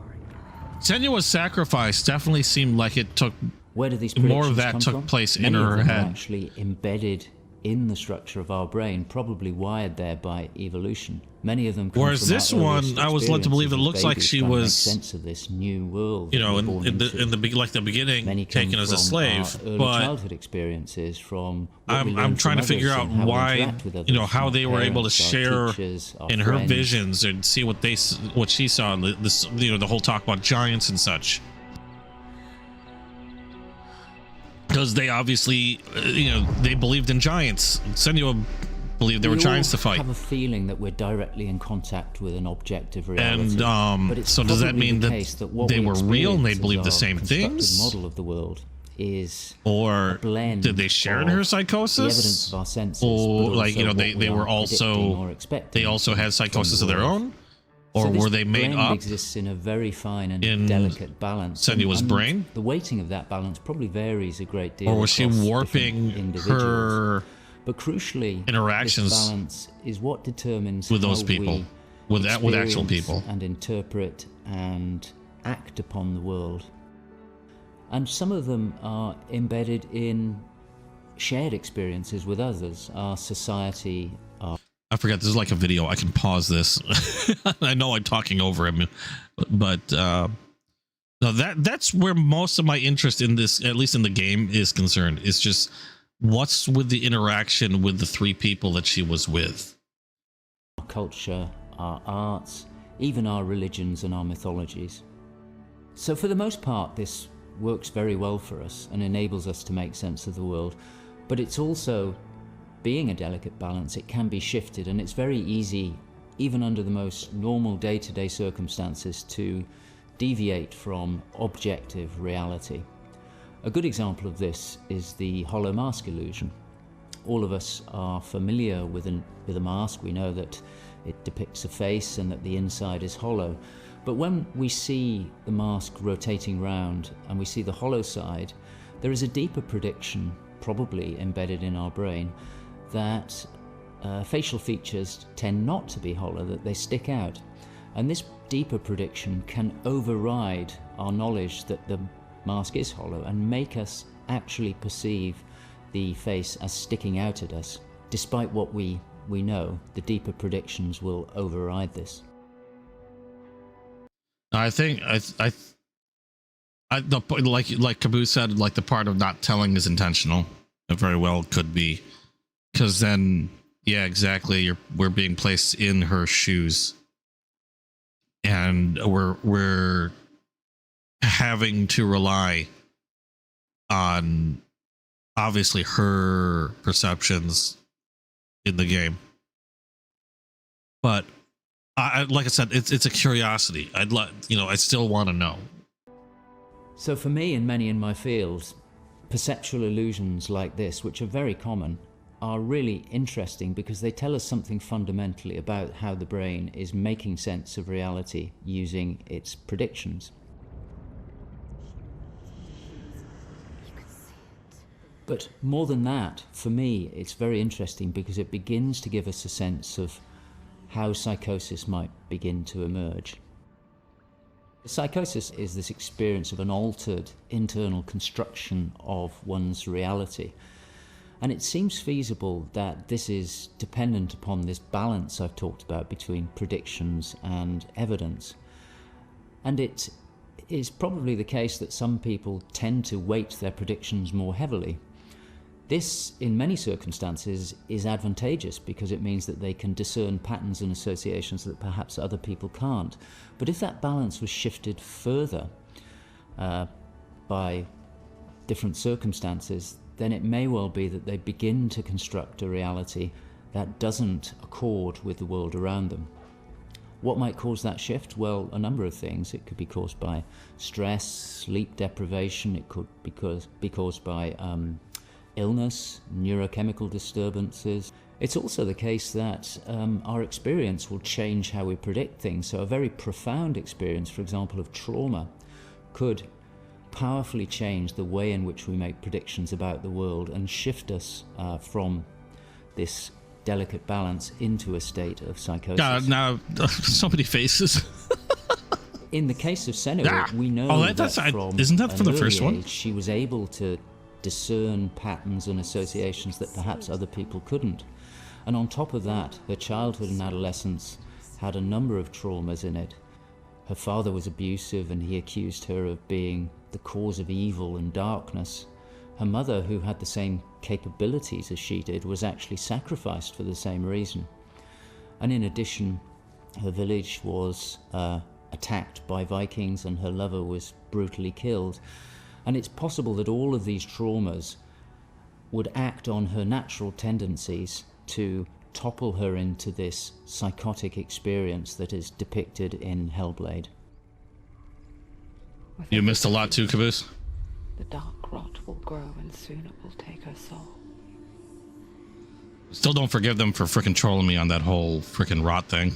Senua's sacrifice definitely seemed like it took. Where do these more of predictions that come took from? place in Many of her them are head. actually embedded in the structure of our brain, probably wired there by evolution. Many of them come Whereas from this our one, earliest I was led to believe it experiences looks as like babies she trying to make was, sense of this new world. in into. the beginning, Many come taken as a from slave. our early But childhood experiences from what we I'm learn trying to from figure others out and how we why, interact with others, how from they our were able to parents, our share teachers, our in her friends. visions and see what she saw. This, the whole talk about giants and such. Because they obviously, they believed in giants. Senua believed there were giants to fight. We have a feeling that we're directly in contact with an objective reality. And but it's so does that probably mean the that case that what they we were real and they experience believed as the our same constructed things? model of the world is Or a blend did they share in of her psychosis? The evidence of our senses, Or but like also what they we were are predicting or also expecting they also had psychosis from of the their world. own, or So this were they made blend up? exists in a very fine and in delicate balance. Senua's And brain? The weighting of that balance probably varies a great deal. Or was she across warping different individuals. her But crucially, interactions this balance is what determines with those how people, we with actual experience people? and interpret and act upon the world. And some of them are embedded in shared experiences with others, our society, our... I forgot. This is like a video. I can pause this. I know I'm talking over him, but no, that's where most of my interest in this, at least in the game, is concerned. It's just what's with the interaction with the three people that she was with. Our culture, our arts, even our religions and our mythologies. So for the most part, this works very well for us and enables us to make sense of the world. But it's also, being a delicate balance, it can be shifted, and it's very easy, even under the most normal day-to-day circumstances, to deviate from objective reality. A good example of this is the hollow mask illusion. All of us are familiar with a mask. We know that it depicts a face and that the inside is hollow. But when we see the mask rotating round and we see the hollow side, there is a deeper prediction, probably embedded in our brain, that facial features tend not to be hollow, that they stick out. And this deeper prediction can override our knowledge that the mask is hollow and make us actually perceive the face as sticking out at us. Despite what we know, the deeper predictions will override this. I think like Caboose said, like the part of not telling is intentional. It very well could be, because then, yeah, exactly. We're being placed in her shoes, and we're having to rely on obviously her perceptions in the game. But like I said, it's a curiosity. I still want to know. So for me and many in my field, perceptual illusions like this, which are very common, are really interesting because they tell us something fundamentally about how the brain is making sense of reality using its predictions. But more than that, for me, it's very interesting because it begins to give us a sense of how psychosis might begin to emerge. Psychosis is this experience of an altered internal construction of one's reality. And it seems feasible that this is dependent upon this balance I've talked about between predictions and evidence. And it is probably the case that some people tend to weight their predictions more heavily. This, in many circumstances, is advantageous because it means that they can discern patterns and associations that perhaps other people can't. But if that balance was shifted further by different circumstances, then it may well be that they begin to construct a reality that doesn't accord with the world around them. What might cause that shift? Well, a number of things. It could be caused by stress, sleep deprivation. It could be caused by illness, neurochemical disturbances. It's also the case that our experience will change how we predict things. So a very profound experience, for example, of trauma, could powerfully change the way in which we make predictions about the world and shift us from this delicate balance into a state of psychosis. Now, so many faces. In the case of Senua, we know isn't that from the first one? Age, she was able to discern patterns and associations that perhaps other people couldn't. And on top of that, her childhood and adolescence had a number of traumas in it. Her father was abusive and he accused her of being the cause of evil and darkness. Her mother, who had the same capabilities as she did, was actually sacrificed for the same reason. And in addition, her village was attacked by Vikings and her lover was brutally killed. And it's possible that all of these traumas would act on her natural tendencies to topple her into this psychotic experience that is depicted in Hellblade. You missed a lot too, Caboose. The dark rot will grow and soon it will take her soul. Still don't forgive them for frickin' trolling me on that whole frickin' rot thing.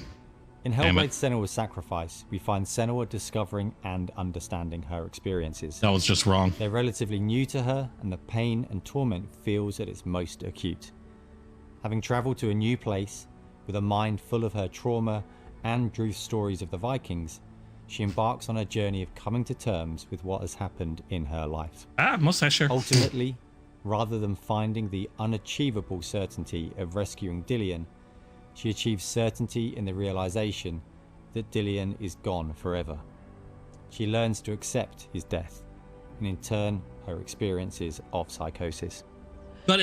In Hellblade Senua's Sacrifice, we find Senua discovering and understanding her experiences. That was just wrong. They're relatively new to her, and the pain and torment feels at its most acute. Having travelled to a new place, with a mind full of her trauma and truth stories of the Vikings, she embarks on a journey of coming to terms with what has happened in her life. Mustache. Ultimately, rather than finding the unachievable certainty of rescuing Dillion, she achieves certainty in the realization that Dillion is gone forever. She learns to accept his death, and in turn, her experiences of psychosis. But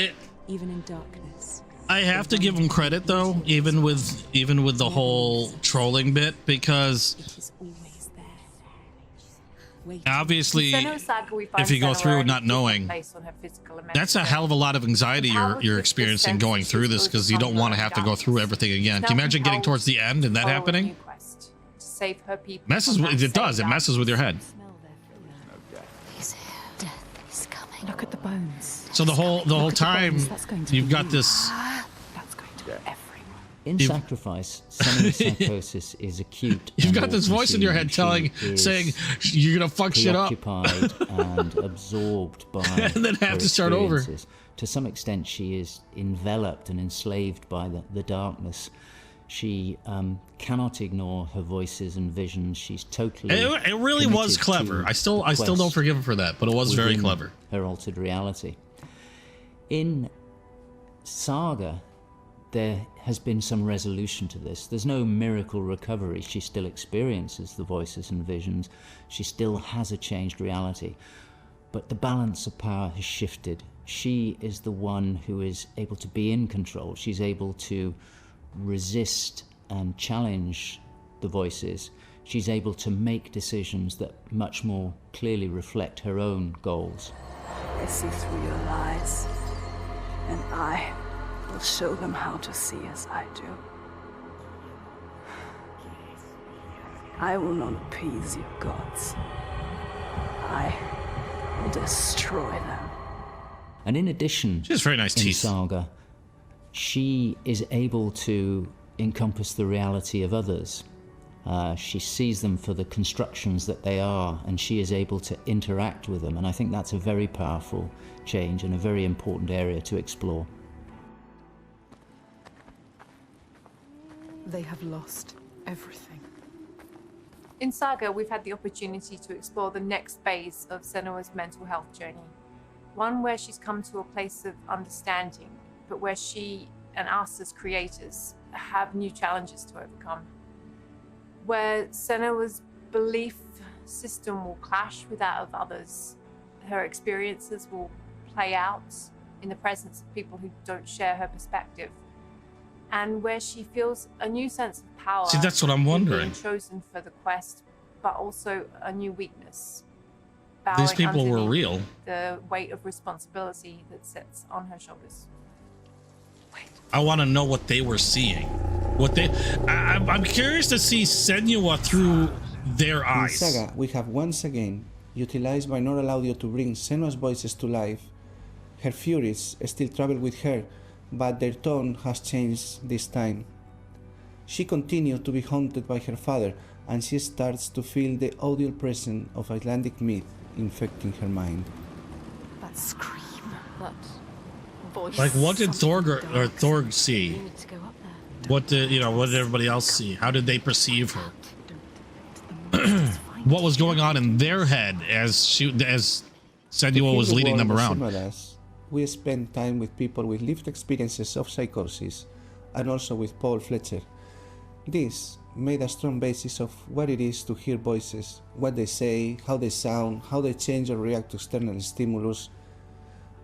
even in darkness, I have to give him credit though, even with the whole trolling bit, because it is always there. obviously, Saga, we find if you go Senua through in a not knowing, different place on her physical and that's a mental hell of a lot of anxiety you're experiencing going through this, because you don't want to have to go through everything again. Can you imagine getting towards the end and that happening? to save her people. Messes with it does. It messes with your head. He's here. Death is coming. Look at the bones. So the whole time you've got this. That's going to be everyone. In Sacrifice, Senua's psychosis is acute. You've got this voice in your head saying you're gonna fuck shit up, preoccupied and absorbed by, and then have to start over. To some extent, she is enveloped and enslaved by the darkness. She cannot ignore her voices and visions. She's totally. It really was clever. I still don't forgive her for that, but it was very clever. Her altered reality. In Saga, there has been some resolution to this. There's no miracle recovery. She still experiences the voices and visions. She still has a changed reality. But the balance of power has shifted. She is the one who is able to be in control. She's able to resist and challenge the voices. She's able to make decisions that much more clearly reflect her own goals. They see through your lies, and I will show them how to see as I do. I will not appease your gods. I will destroy them. And in addition, she has very nice teeth. In Saga, she is able to encompass the reality of others. She sees them for the constructions that they are, and she is able to interact with them. And I think that's a very powerful change and a very important area to explore. They have lost everything. In Saga, we've had the opportunity to explore the next phase of Senua's mental health journey. One where she's come to a place of understanding, but where she and us as creators have new challenges to overcome. Where Senua's belief system will clash with that of others. Her experiences will play out in the presence of people who don't share her perspective. And where she feels a new sense of power. See, that's what I'm in wondering. being chosen for the quest, but also a new weakness. These Bowing people were underneath real. The weight of responsibility that sits on her shoulders. I want to know what they were seeing. I'm curious to see Senua through their eyes. In Saga, we have once again utilized binaural audio to bring Senua's voices to life. Her furies still travel with her, but their tone has changed this time. She continues to be haunted by her father, and she starts to feel the audio presence of Icelandic myth infecting her mind. That scream, that voice. Like, what did Thorg see? What did everybody else see? How did they perceive her? What was going on in their head as Senua was leading them around? We spent time with people with lived experiences of psychosis, and also with Paul Fletcher. This made a strong basis of what it is to hear voices, what they say, how they sound, how they change or react to external stimulus.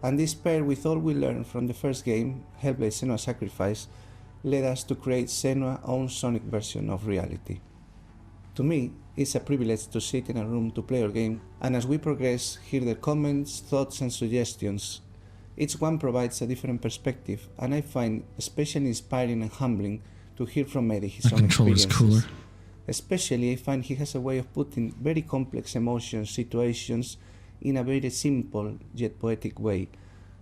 And this paired with all we learned from the first game, Hellblade: Senua's Sacrifice, led us to create Senua's own sonic version of reality. To me, it's a privilege to sit in a room to play our game, and as we progress, hear their comments, thoughts and suggestions. Each one provides a different perspective, and I find especially inspiring and humbling to hear from Eddie his own experiences. Cooler. Especially, I find he has a way of putting very complex emotions, situations, in a very simple yet poetic way,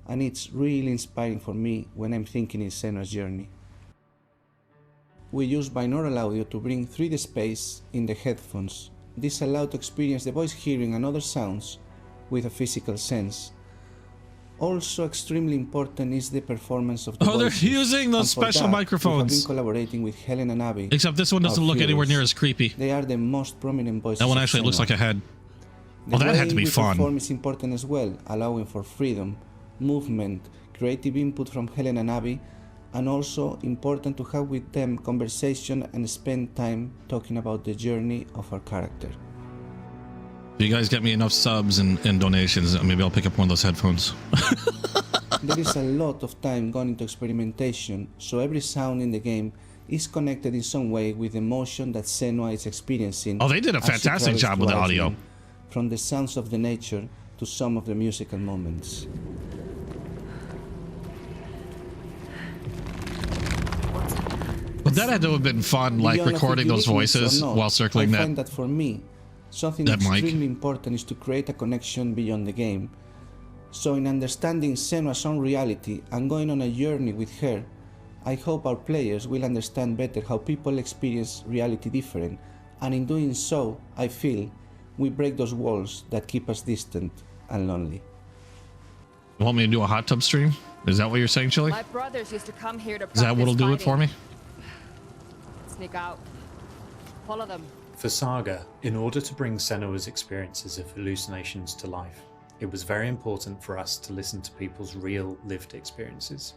and it's really inspiring for me when I'm thinking in Senua's journey. We use binaural audio to bring 3D space in the headphones. This allows to experience the voice hearing and other sounds with a physical sense. Also extremely important is the performance of the voices. They're using those special microphones. We have been collaborating with Helen and Abby. Except this one doesn't look anywhere near as creepy. They are the most prominent voices. That one actually looks like a head. Well, that had to be fun. The perform is important as well, allowing for freedom, movement, creative input from Helen and Abby, and also important to have with them conversation and spend time talking about the journey of our character. If you guys get me enough subs and donations, maybe I'll pick up one of those headphones. There is a lot of time gone into experimentation, so every sound in the game is connected in some way with the emotion that Senua is experiencing. Oh, they did a fantastic job with the audio. From the sounds of the nature to some of the musical moments. But that had to have been fun, like recording those voices while circling that. I find that for me, something extremely important is to create a connection beyond the game. So in understanding Senua's own reality and going on a journey with her, I hope our players will understand better how people experience reality different, and in doing so, I feel we break those walls that keep us distant and lonely. You want me to do a hot tub stream? Is that what you're saying, Chili? My brothers used to come here to Is that what'll do it for me? Sneak out. Follow them. For Saga, in order to bring Senua's experiences of hallucinations to life, it was very important for us to listen to people's real lived experiences.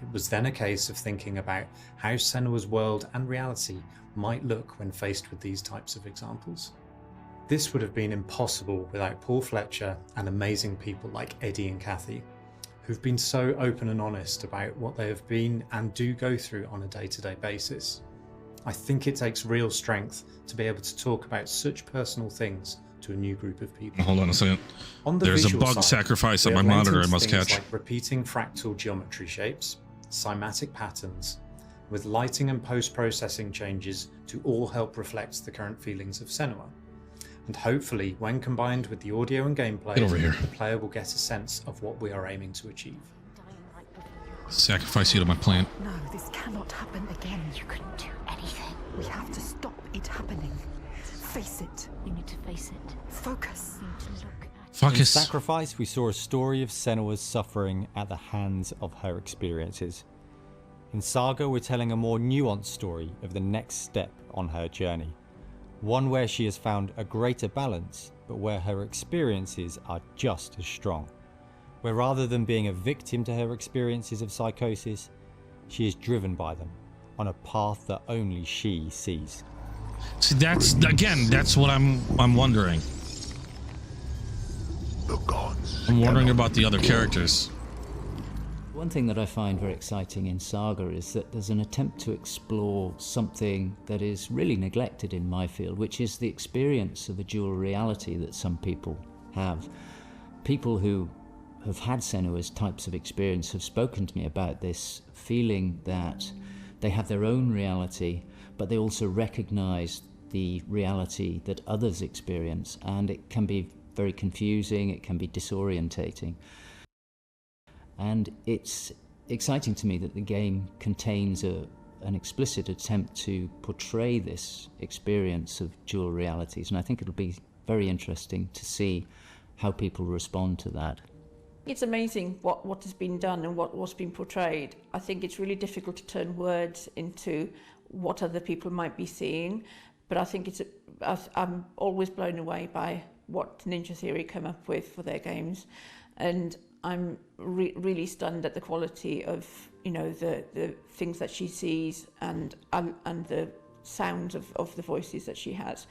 It was then a case of thinking about how Senua's world and reality might look when faced with these types of examples. This would have been impossible without Paul Fletcher and amazing people like Eddie and Kathy, who've been so open and honest about what they have been and do go through on a day-to-day basis. I think it takes real strength to be able to talk about such personal things to a new group of people. Hold on a second. On the There's a visual bug side, sacrifice we on my have monitor lent I must into things catch. like repeating fractal geometry shapes, cymatic patterns, with lighting and post-processing changes to all help reflect the current feelings of Senua. And hopefully, when combined with the audio and gameplay, Get over here. the player will get a sense of what we are aiming to achieve. Sacrifice you to my plant. No, this cannot happen again. You couldn't do anything. We have to stop it happening. Face it. You need to face it. Focus. You need to look at Focus. In Sacrifice, we saw a story of Senua's suffering at the hands of her experiences. In Saga, we're telling a more nuanced story of the next step on her journey. One where she has found a greater balance, but where her experiences are just as strong. Where rather than being a victim to her experiences of psychosis, she is driven by them on a path that only she sees. See, that's what I'm wondering. I'm wondering about the other characters. One thing that I find very exciting in Saga is that there's an attempt to explore something that is really neglected in my field, which is the experience of a dual reality that some people have. People who have had Senua's types of experience have spoken to me about this feeling that they have their own reality, but they also recognize the reality that others experience, and it can be very confusing, it can be disorientating. And it's exciting to me that the game contains an explicit attempt to portray this experience of dual realities, and I think it'll be very interesting to see how people respond to that. It's amazing what has been done and what's been portrayed. I think it's really difficult to turn words into what other people might be seeing, but I think I'm always blown away by what Ninja Theory come up with for their games, and I'm really stunned at the quality of, you know, the things that she sees and the sounds of the voices that she has.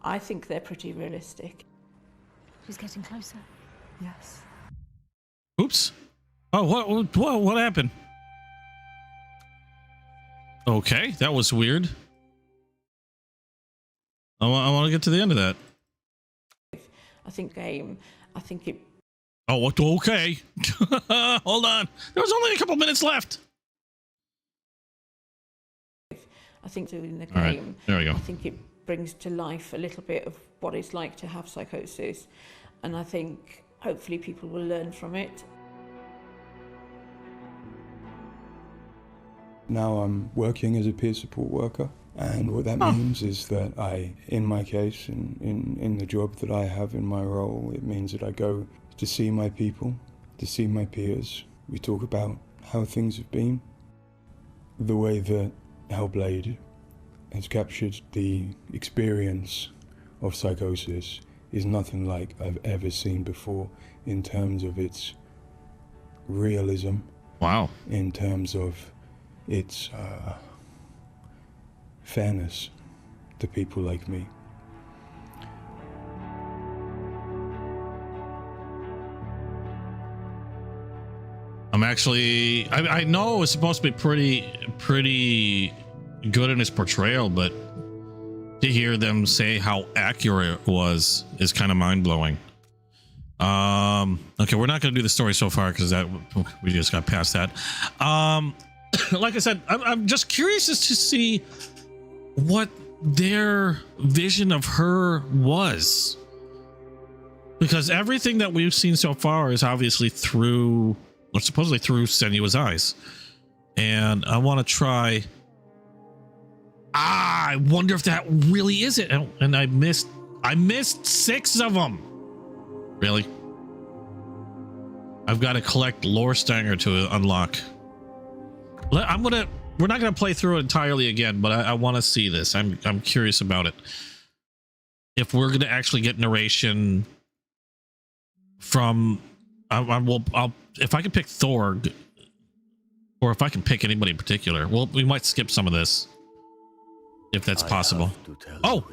I think they're pretty realistic. She's getting closer. Yes. Oops. Oh, what happened? Okay, that was weird. I want to get to the end of that. I think it. Oh, okay. Hold on. There was only a couple minutes left. I think in the game, all right, there we go. I think it brings to life a little bit of what it's like to have psychosis, and I think hopefully people will learn from it. Now I'm working as a peer support worker, and what that means is that in my case, in the job that I have in my role, it means that I go to see my people, to see my peers. We talk about how things have been. The way that Hellblade has captured the experience of psychosis is nothing like I've ever seen before in terms of its realism. Wow. In terms of its fairness to people like me. I'm actually, I know it was supposed to be pretty good in his portrayal, but to hear them say how accurate it was is kind of mind-blowing. Okay, we're not going to do the story so far because that we just got past that. Like I said, I'm just curious as to see what their vision of her was, because everything that we've seen so far is obviously through, or supposedly through, Senua's eyes, and I want to try. I wonder if that really is it, and I missed 6 of them. Really? I've got to collect Lore Stanger to unlock. We're not gonna play through it entirely again, but I want to see this. I'm curious about it. If we're gonna actually get narration from, I'll if I can pick Thorg, or if I can pick anybody in particular. Well, we might skip some of this if that's possible. Oh,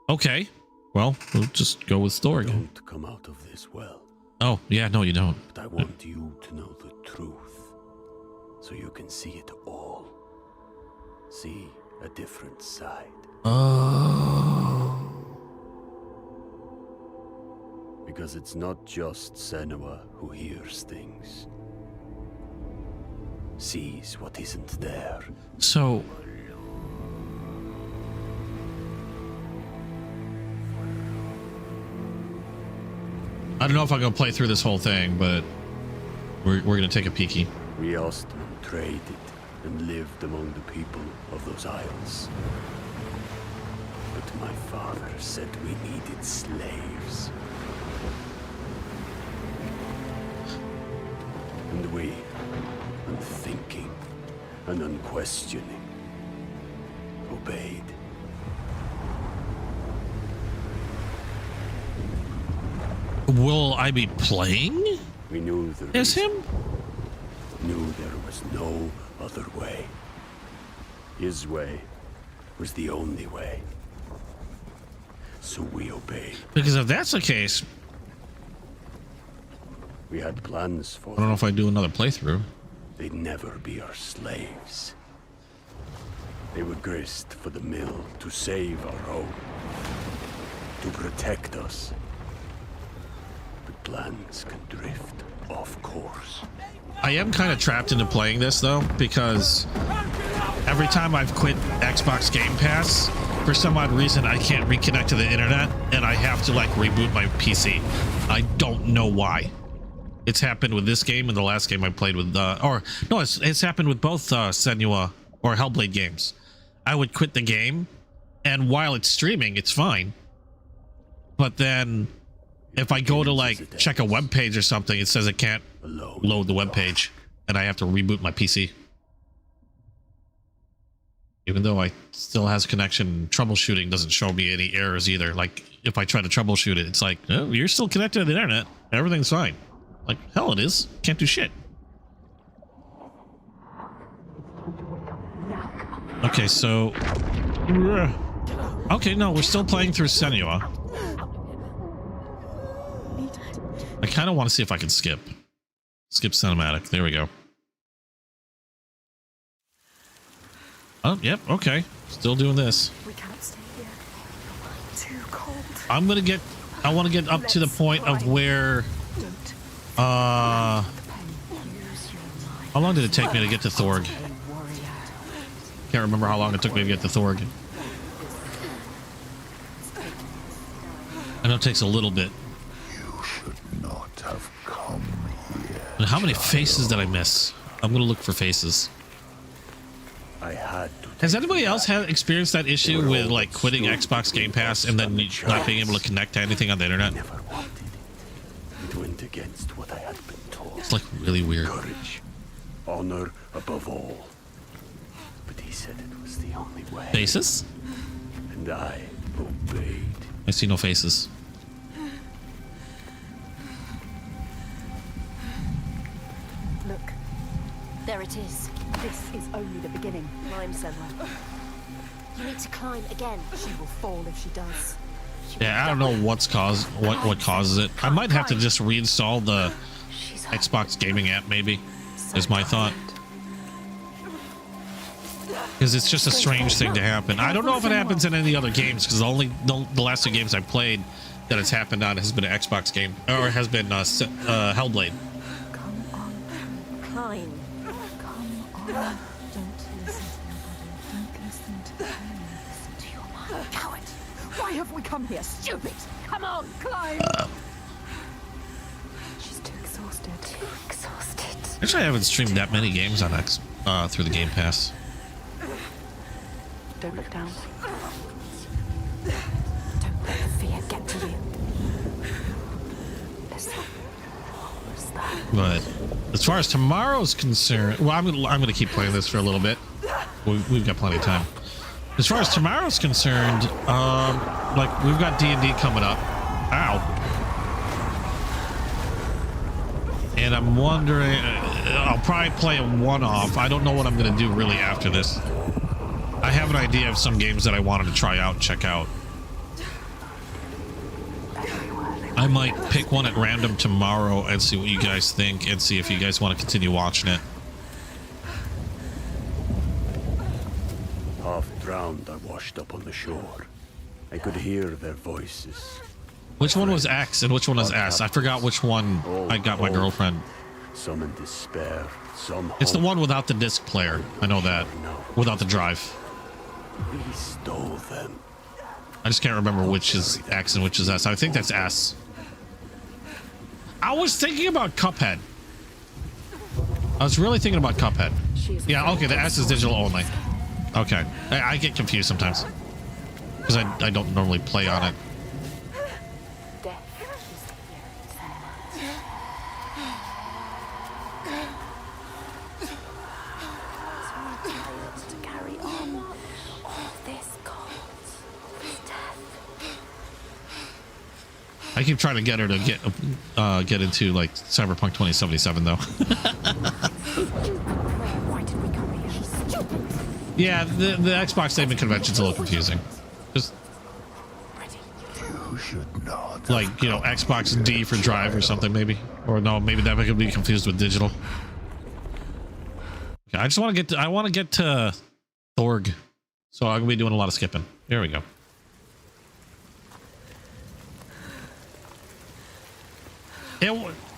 okay. Well, we'll just go with Thorg. Don't come out of this well. Oh yeah, no, you don't. But I want you to know the truth, so you can see it all. See a different side. Oh. Because it's not just Senua who hears things. Sees what isn't there. So I don't know if I'm gonna play through this whole thing, but we're gonna take a peeky. We Ostmen traded and lived among the people of those isles. But my father said we needed slaves. And we, unthinking and unquestioning, obeyed. Will I be playing? We knew as him? Knew there was no other way. His way was the only way. So we obeyed. Because if that's the case, We had plans for I don't know if I do another playthrough. They'd never be our slaves. They were grist for the mill to save our home, to protect us. But plans can drift off course. I am kind of trapped into playing this though, because every time I've quit Xbox Game Pass, for some odd reason I can't reconnect to the internet and I have to like reboot my PC. I don't know why. It's happened with this game and the last game I played with, it's happened with both Senua or Hellblade games. I would quit the game, and while it's streaming, it's fine. But then, if I go to like check a web page or something, it says it can't load the web page, and I have to reboot my PC. Even though I still has connection, troubleshooting doesn't show me any errors either. Like if I try to troubleshoot it, it's like, oh, you're still connected to the internet. Everything's fine. Like, hell it is. Can't do shit. Okay, so... Okay, no, we're still playing through Senua. I kind of want to see if I can skip. Skip cinematic. There we go. Oh, yep, okay. Still doing this. We can't stay here. Too cold. I want to get up to the point of where... how long did it take me to get to Thorg? Can't remember how long it took me to get to Thorg. I know it takes a little bit. You should not have come here. And how many faces did I miss? I'm gonna look for faces. I had to. Has anybody else experienced that issue with like quitting Xbox Game Pass and then not being able to connect to anything on the internet? It went against what I had been taught. It's like really weird. Courage, honor above all. But he said it was the only way. Faces? And I obeyed. I see no faces. Look, there it is. This is only the beginning. Climb, Senua. You need to climb again. She will fall if she does. Yeah, I don't know what causes it. I might have to just reinstall the Xbox gaming app, maybe, is my thought. Because it's just a strange thing to happen. I don't know if it happens in any other games, because the last two games I played that it's happened on has been an Xbox game, or has been Hellblade. Come on. Climb. Come on. Don't listen to nobody. Don't listen to pain. Listen to your mind. Coward! Why have we come here? Stupid! Come on, climb! She's too exhausted. Too exhausted. Actually, I haven't streamed that many games on through the Game Pass. Don't look down. Don't let the fear get to you. Listen. What was that? But as far as tomorrow's concerned, well, I'm gonna keep playing this for a little bit. We've got plenty of time. As far as tomorrow's concerned, like we've got D&D coming up. Ow. And I'm wondering, I'll probably play a one-off. I don't know what I'm gonna do really after this. I have an idea of some games that I wanted to try out and check out. I might pick one at random tomorrow and see what you guys think and see if you guys want to continue watching it. Half drowned, I washed up on the shore. I could hear their voices. Which one was X and which one was S? I forgot which one I got my girlfriend. Some in despair, some It's the one without the disc player. I know that. Without the drive. We stole them. I just can't remember which is X and which is S. I think that's S. I was thinking about Cuphead. I was really thinking about Cuphead. Yeah, okay, the S is digital only. Okay. I get confused sometimes. Because I don't normally play on it. I keep trying to get her to get into like Cyberpunk 2077 though. Yeah, the Xbox naming convention's a little confusing. Just You should not. like, you know, Xbox D for drive or something, maybe. Or no, maybe that could be confused with digital. Okay, I just want to get to, I want to get to Thorg. So I'm gonna be doing a lot of skipping. Here we go.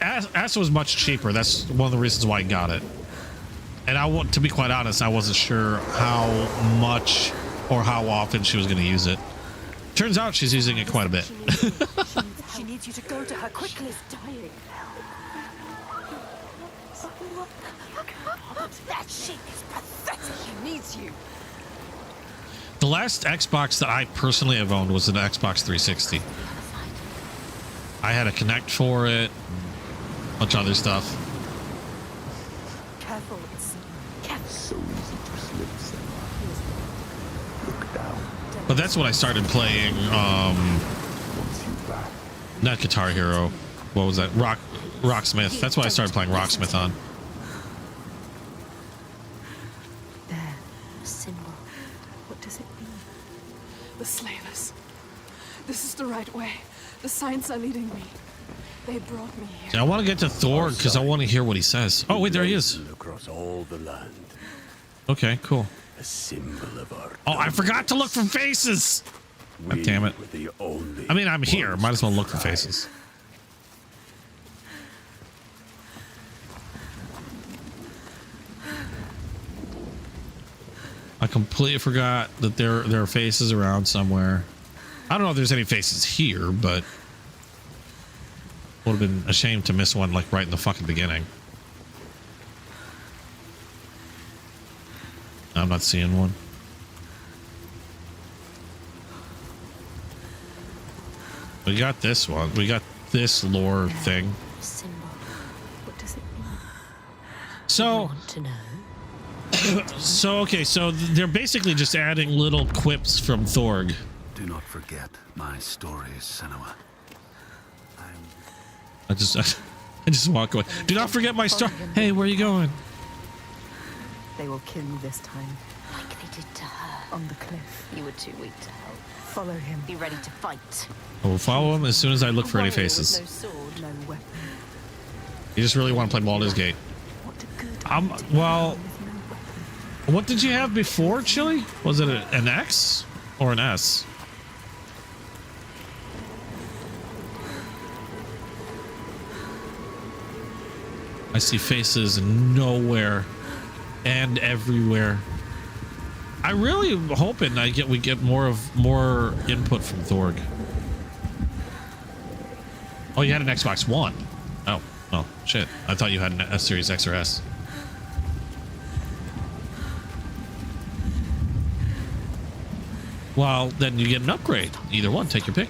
Asa was much cheaper. That's one of the reasons why I got it. And I want to be quite honest, I wasn't sure how much or how often she was going to use it. Turns out she's using it quite a bit. She needs you to go to her quickly. She's dying. That shit is pathetic. She needs you. The last Xbox that I personally have owned was an Xbox 360. I had a Kinect for it, a bunch of other stuff. Careful, it's so easy to slip, Senua. Look down. But that's when I started playing, not Guitar Hero. What was that? Rocksmith. That's what I started playing Rocksmith on. there. A symbol. What does it mean? The slavers. This is the right way. The signs are leading me. They brought me here. See, I want to get to Thor because I want to hear what he says. Oh, wait, there he is. Across all the land. Okay, cool. A symbol of our. Oh, I forgot to look for faces. God damn it. I mean, I'm here. Might as well look for faces. I completely forgot that there are faces around somewhere. I don't know if there's any faces here, but would have been a shame to miss one like right in the fucking beginning. I'm not seeing one. We got this one. We got this lore thing. Symbol. What does it mean? So, Want to know? okay, so they're basically just adding little quips from Thorg. Do not forget my stories, Senua. I just walk away. Do not forget my story. Hey, where are you going? They will kill you this time. Like they did to her. On the cliff. You were too weak to help. Follow him. Be ready to fight. I will follow him as soon as I look for any faces. No sword, no weapon. You just really want to play Baldur's Gate. Well, what did you have before, Chili? Was it an X or an S? I see faces nowhere and everywhere. I really am hoping we get more input from Thorg. Oh, you had an Xbox One. Oh, well, shit. I thought you had a Series X or S. Well, then you get an upgrade. Either one, take your pick.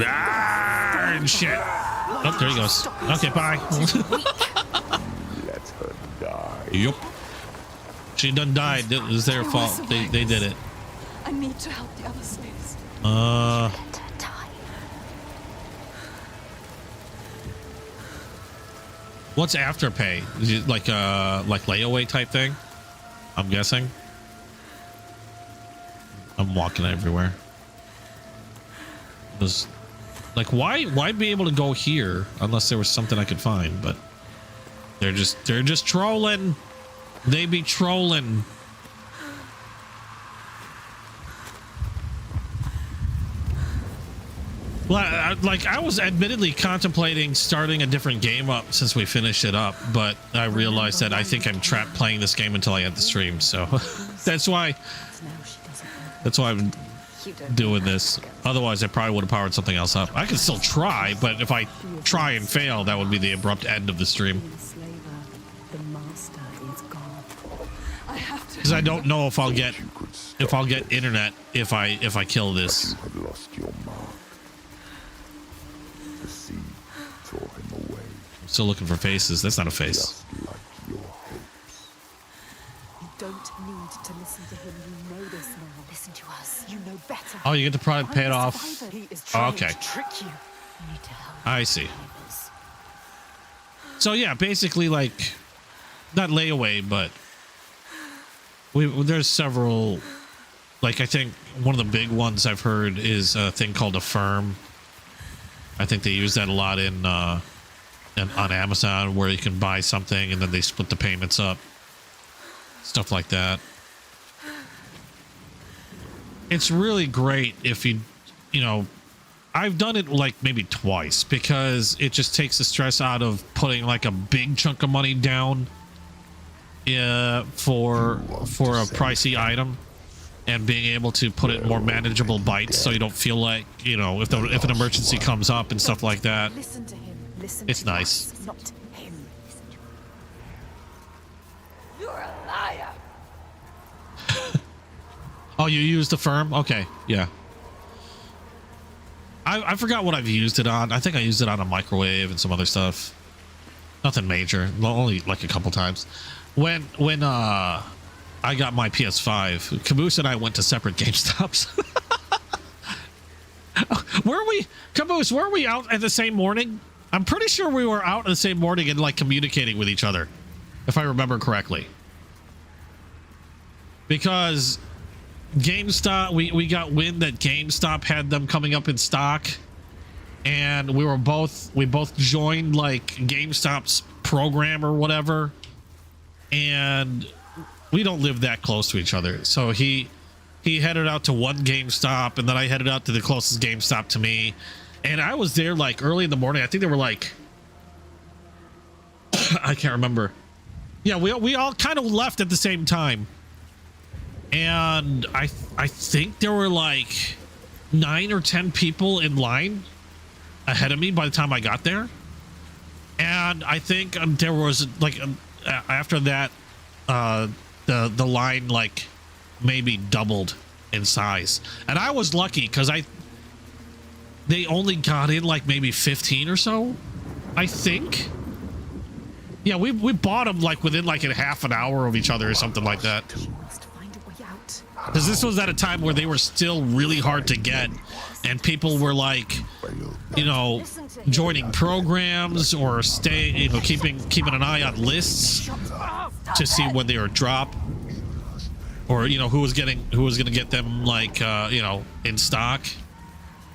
Ah, and shit. Oh, there he goes. Okay, bye. Let her die. Yup. She done died. It was their fault. They did it. I need to help the other slaves. What's Afterpay? Is it like layaway type thing? I'm guessing. I'm walking everywhere. There's like why be able to go here unless there was something I could find, but they're just trolling. They be trolling. Well, I was admittedly contemplating starting a different game up since we finished it up, but I realized that I think I'm trapped playing this game until I end the stream, so that's why I'm doing this. Otherwise, I probably would have powered something else up. I could still try, but if I try and fail, that would be the abrupt end of the stream. Because I don't know if I'll get internet if I kill this. You have lost your mark. The sea tore him away. I'm still looking for faces. That's not a face. Just like your hopes. You don't need to listen to him. him. You know this now. Listen to us. You know better. Oh, you get to probably pay it off. He is Oh, trying okay. to trick you. You need to help. I see. So yeah, basically like not layaway, but there's several. Like I think one of the big ones I've heard is a thing called Affirm. I think they use that a lot in on Amazon, where you can buy something and then they split the payments up, stuff like that. It's really great if you know. I've done it like maybe twice because it just takes the stress out of putting like a big chunk of money down for a pricey item, and being able to put it in more manageable bites, so you don't feel like, you know, if an emergency comes up and stuff like that. Listen to him. Listen it's to nice. us, not him. You're a liar. Oh, you used the firm? Okay, yeah. I forgot what I've used it on. I think I used it on a microwave and some other stuff. Nothing major. Only like a couple times. When I got my PS5, Caboose and I went to separate GameStops. Caboose, were we out at the same morning? I'm pretty sure we were out at the same morning and like communicating with each other, if I remember correctly. Because GameStop, we got wind that GameStop had them coming up in stock, and we both joined like GameStop's program or whatever, and we don't live that close to each other. So he headed out to one GameStop, and then I headed out to the closest GameStop to me, and I was there like early in the morning. I think they were like I can't remember. Yeah, we all kind of left at the same time. And I think there were like 9 or 10 people in line ahead of me by the time I got there. And I think there was like after that the line like maybe doubled in size. And I was lucky because they only got in like maybe 15 or so, I think. Yeah, we bought them like within like a half an hour of each other or something like that. Because this was at a time where they were still really hard to get, and people were like, you know, joining programs or keeping an eye on lists to see when they were dropped, or you know who was going to get them like you know, in stock,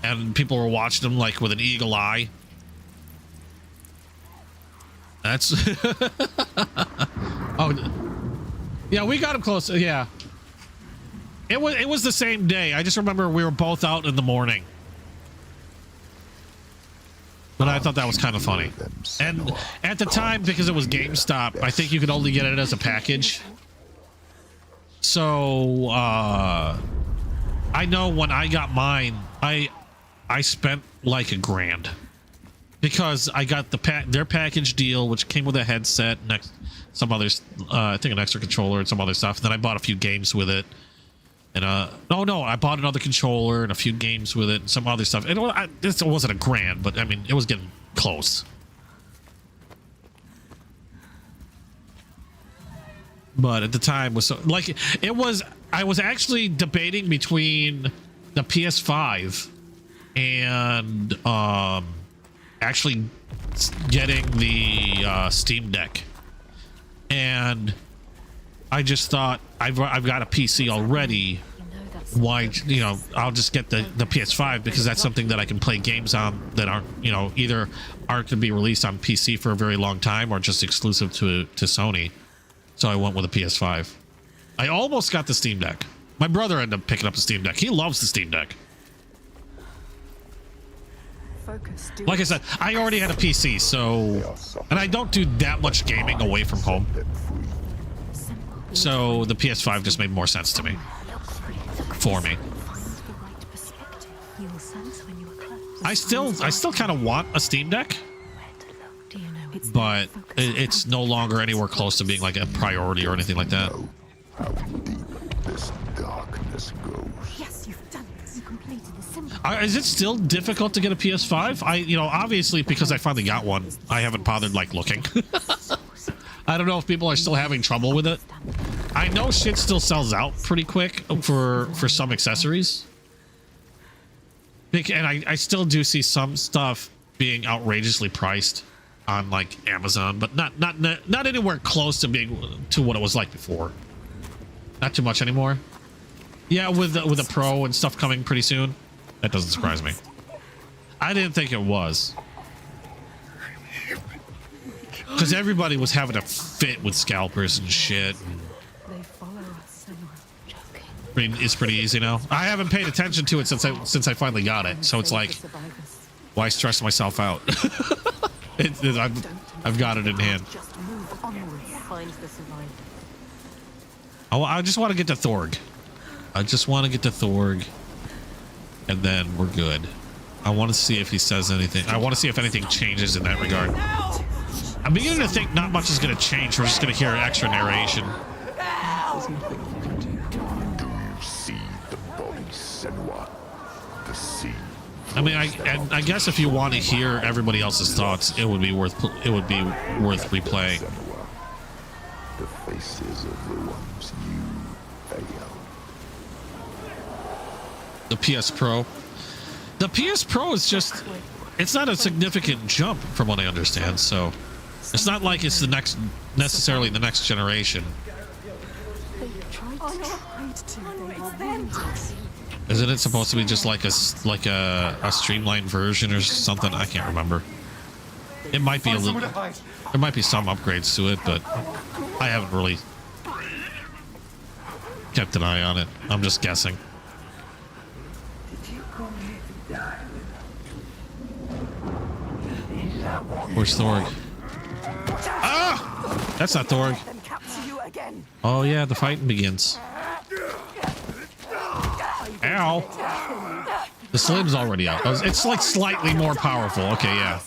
and people were watching them like with an eagle eye. That's oh yeah, we got him close. Yeah. It was the same day. I just remember we were both out in the morning. But I thought that was kind of funny. And at the time, because it was GameStop, I think you could only get it as a package. So I know when I got mine, I spent like $1,000 because I got their package deal, which came with a headset, some others, I think an extra controller and some other stuff. And then I bought a few games with it. And no, I bought another controller and a few games with it and some other stuff. This wasn't $1,000, but I mean, it was getting close. But at the time was like it was. I was actually debating between the PS5 and actually getting the Steam Deck, and I just thought I've got a PC already. Why, you know, I'll just get the PS5 because that's something that I can play games on that aren't, you know, either aren't going to be released on PC for a very long time or just exclusive to Sony. So I went with a PS5. I almost got the Steam Deck. My brother ended up picking up the Steam Deck. He loves the Steam Deck. Like I said, I already had a PC, so, and I don't do that much gaming away from home. So the PS5 just made more sense to me. For me. I still kind of want a Steam Deck, but it's no longer anywhere close to being like a priority or anything like that. How deep this darkness goes. Yes, you've done it. You completed the symbol. Is it still difficult to get a PS5? You know, obviously because I finally got one, I haven't bothered like looking. I don't know if people are still having trouble with it. I know shit still sells out pretty quick for some accessories. And I still do see some stuff being outrageously priced on like Amazon, but not anywhere close to being to what it was like before. Not too much anymore. Yeah, with a Pro and stuff coming pretty soon, that doesn't surprise me. I didn't think it was, because everybody was having a fit with scalpers and shit. They follow us, Senua. I mean, it's pretty easy now. I haven't paid attention to it since I finally got it, so it's like, why stress myself out? I've got it in hand. Just move onwards. Find the survivor. I just want to get to Thorg. I just want to get to Thorg, and then we're good. I want to see if he says anything. I want to see if anything changes in that regard. I'm beginning to think not much is going to change. We're just going to hear extra narration. Do you see the body, Senua? The sea. I mean, I guess if you want to hear everybody else's thoughts, it would be worth replaying. The faces of the ones you failed. The PS Pro. The PS Pro is just, it's not a significant jump from what I understand, so it's not like it's necessarily the next generation. Isn't it supposed to be just like a streamlined version or something? I can't remember. It might be a little, there might be some upgrades to it, but I haven't really kept an eye on it. I'm just guessing. Where's Thorg? Ah! That's not Thorg. Oh yeah, the fighting begins. Ow! The slim's already out. It's like slightly more powerful. Okay, yeah.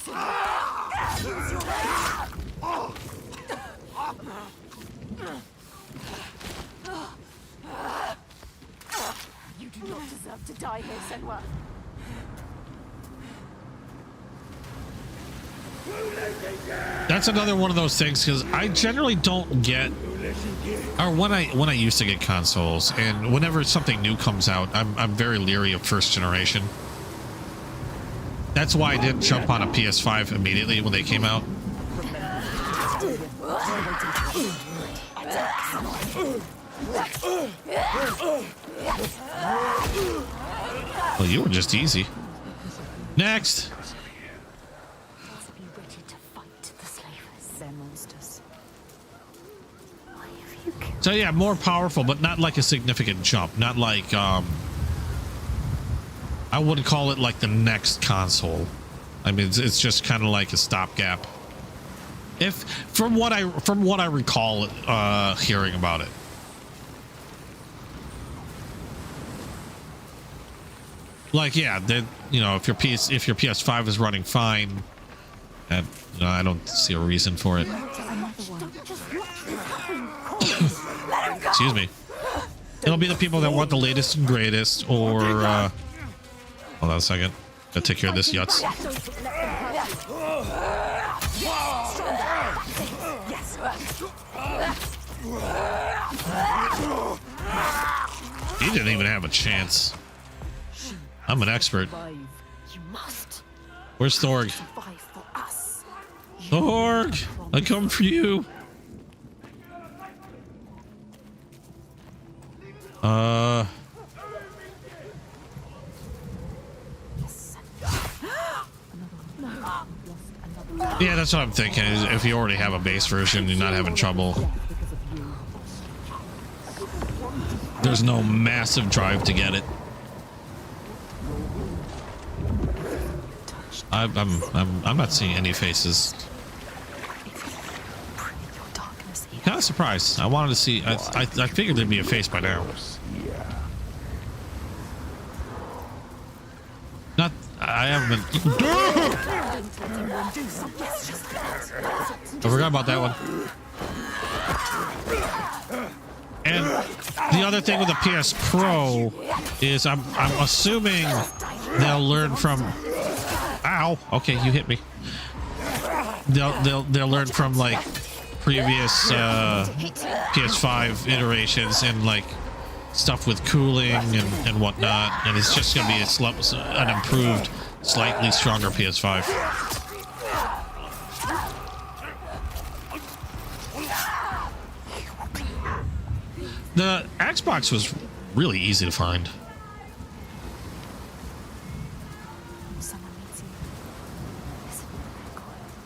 You do not deserve to die here, Senua. That's another one of those things, because I generally don't get, or when I used to get consoles, and whenever something new comes out, I'm very leery of first generation. That's why I didn't jump on a PS5 immediately when they came out. Well, you were just easy. Next. So yeah, more powerful, but not like a significant jump. Not like I wouldn't call it like the next console. I mean, it's just kind of like a stopgap. If from what I recall hearing about it. Like, yeah, you know, if your PS5 is running fine, and I don't see a reason for it. Excuse me. It'll be the people that want the latest and greatest, or hold on a second. Gotta take care of this yutz. He didn't even have a chance. I'm an expert. Where's Thorg? Thorg, I come for you. Yeah, that's what I'm thinking. Is if you already have a base version, you're not having trouble. There's no massive drive to get it. I'm not seeing any faces. Kind of surprised. I wanted to see. I figured there'd be a face by now. Not. I haven't been. I forgot about that one. And the other thing with the PS Pro is I'm assuming they'll learn from. Ow. Okay, you hit me. They'll learn from like previous PS5 iterations and like stuff with cooling and whatnot, and it's just gonna be an improved, slightly stronger PS5. The Xbox was really easy to find.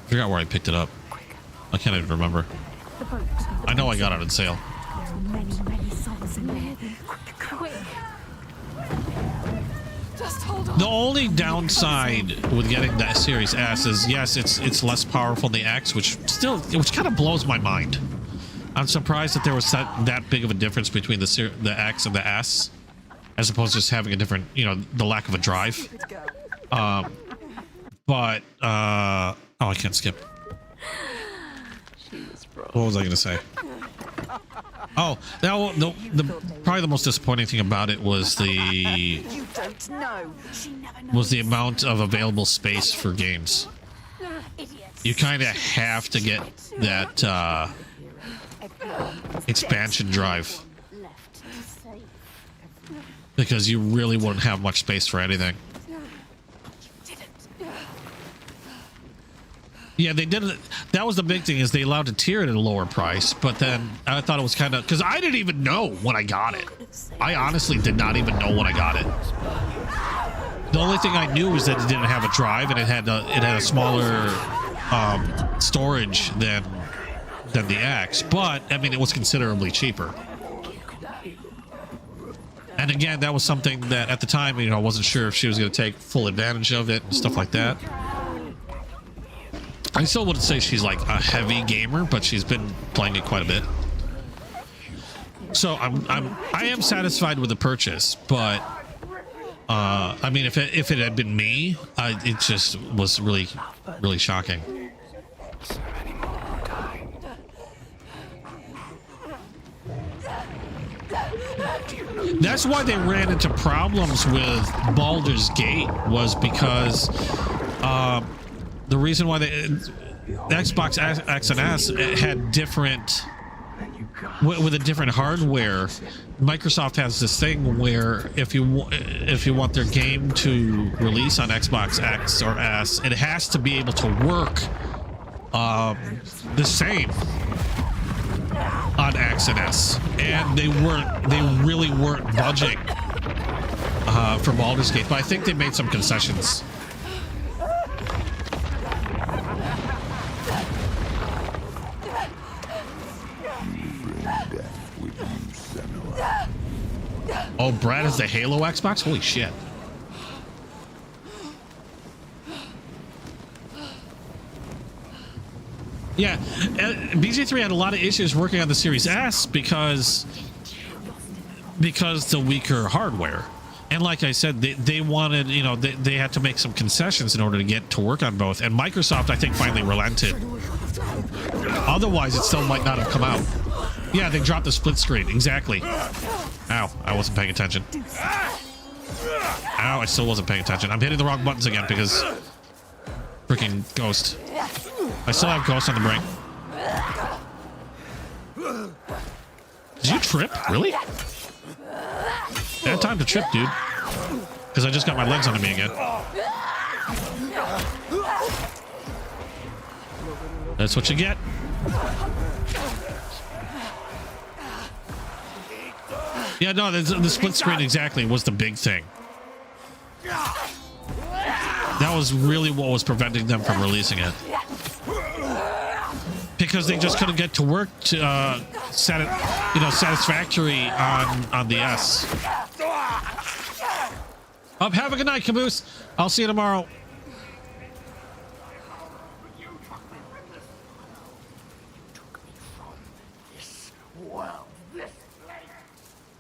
I forgot where I picked it up. I can't even remember. I know I got it on sale. Many souls in there. Quick. Just hold on. The only downside with getting that Series S is, yes, it's less powerful than the X, which kind of blows my mind. I'm surprised that there was that big of a difference between the X and the S, as opposed to just having a different, the lack of a drive. Oh, I can't skip. What was I going to say? Oh, probably the most disappointing thing about it was the amount of available space for games. You kind of have to get that expansion drive because you really wouldn't have much space for anything. Yeah, they did it. That was the big thing, is they allowed to tier it at a lower price, but then I thought it was kind of, because I didn't even know when I got it. I honestly did not even know when I got it. The only thing I knew was that it didn't have a drive, and it had a smaller storage than the X, but I mean, it was considerably cheaper. And again, that was something that at the time, I wasn't sure if she was going to take full advantage of it and stuff like that. I still wouldn't say she's like a heavy gamer, but she's been playing it quite a bit. So I am satisfied with the purchase, but I mean, if it had been me, it just was really, really shocking. That's why they ran into problems with Baldur's Gate, was because the reason why the Xbox X and S had different, with a different hardware. Microsoft has this thing where if you want their game to release on Xbox X or S, it has to be able to work the same on X and S, and they really weren't budging for Baldur's Gate, but I think they made some concessions. Oh, Brad has the Halo Xbox? Holy shit. Yeah, BJ3 had a lot of issues working on the Series S because the weaker hardware. And like I said, they wanted, they had to make some concessions in order to get to work on both. And Microsoft, I think, finally relented. Otherwise, it still might not have come out. Yeah, they dropped the split screen. Exactly. Ow, I wasn't paying attention. Ow, I still wasn't paying attention. I'm hitting the wrong buttons again because freaking Ghost. I still have Ghost on the brain. Did you trip? Really? I had time to trip, dude. Because I just got my legs under me again. That's what you get. Yeah, no, the split screen exactly was the big thing. That was really what was preventing them from releasing it. Because they just couldn't get to work to satisfactory on the S. Have a good night, Caboose. I'll see you tomorrow.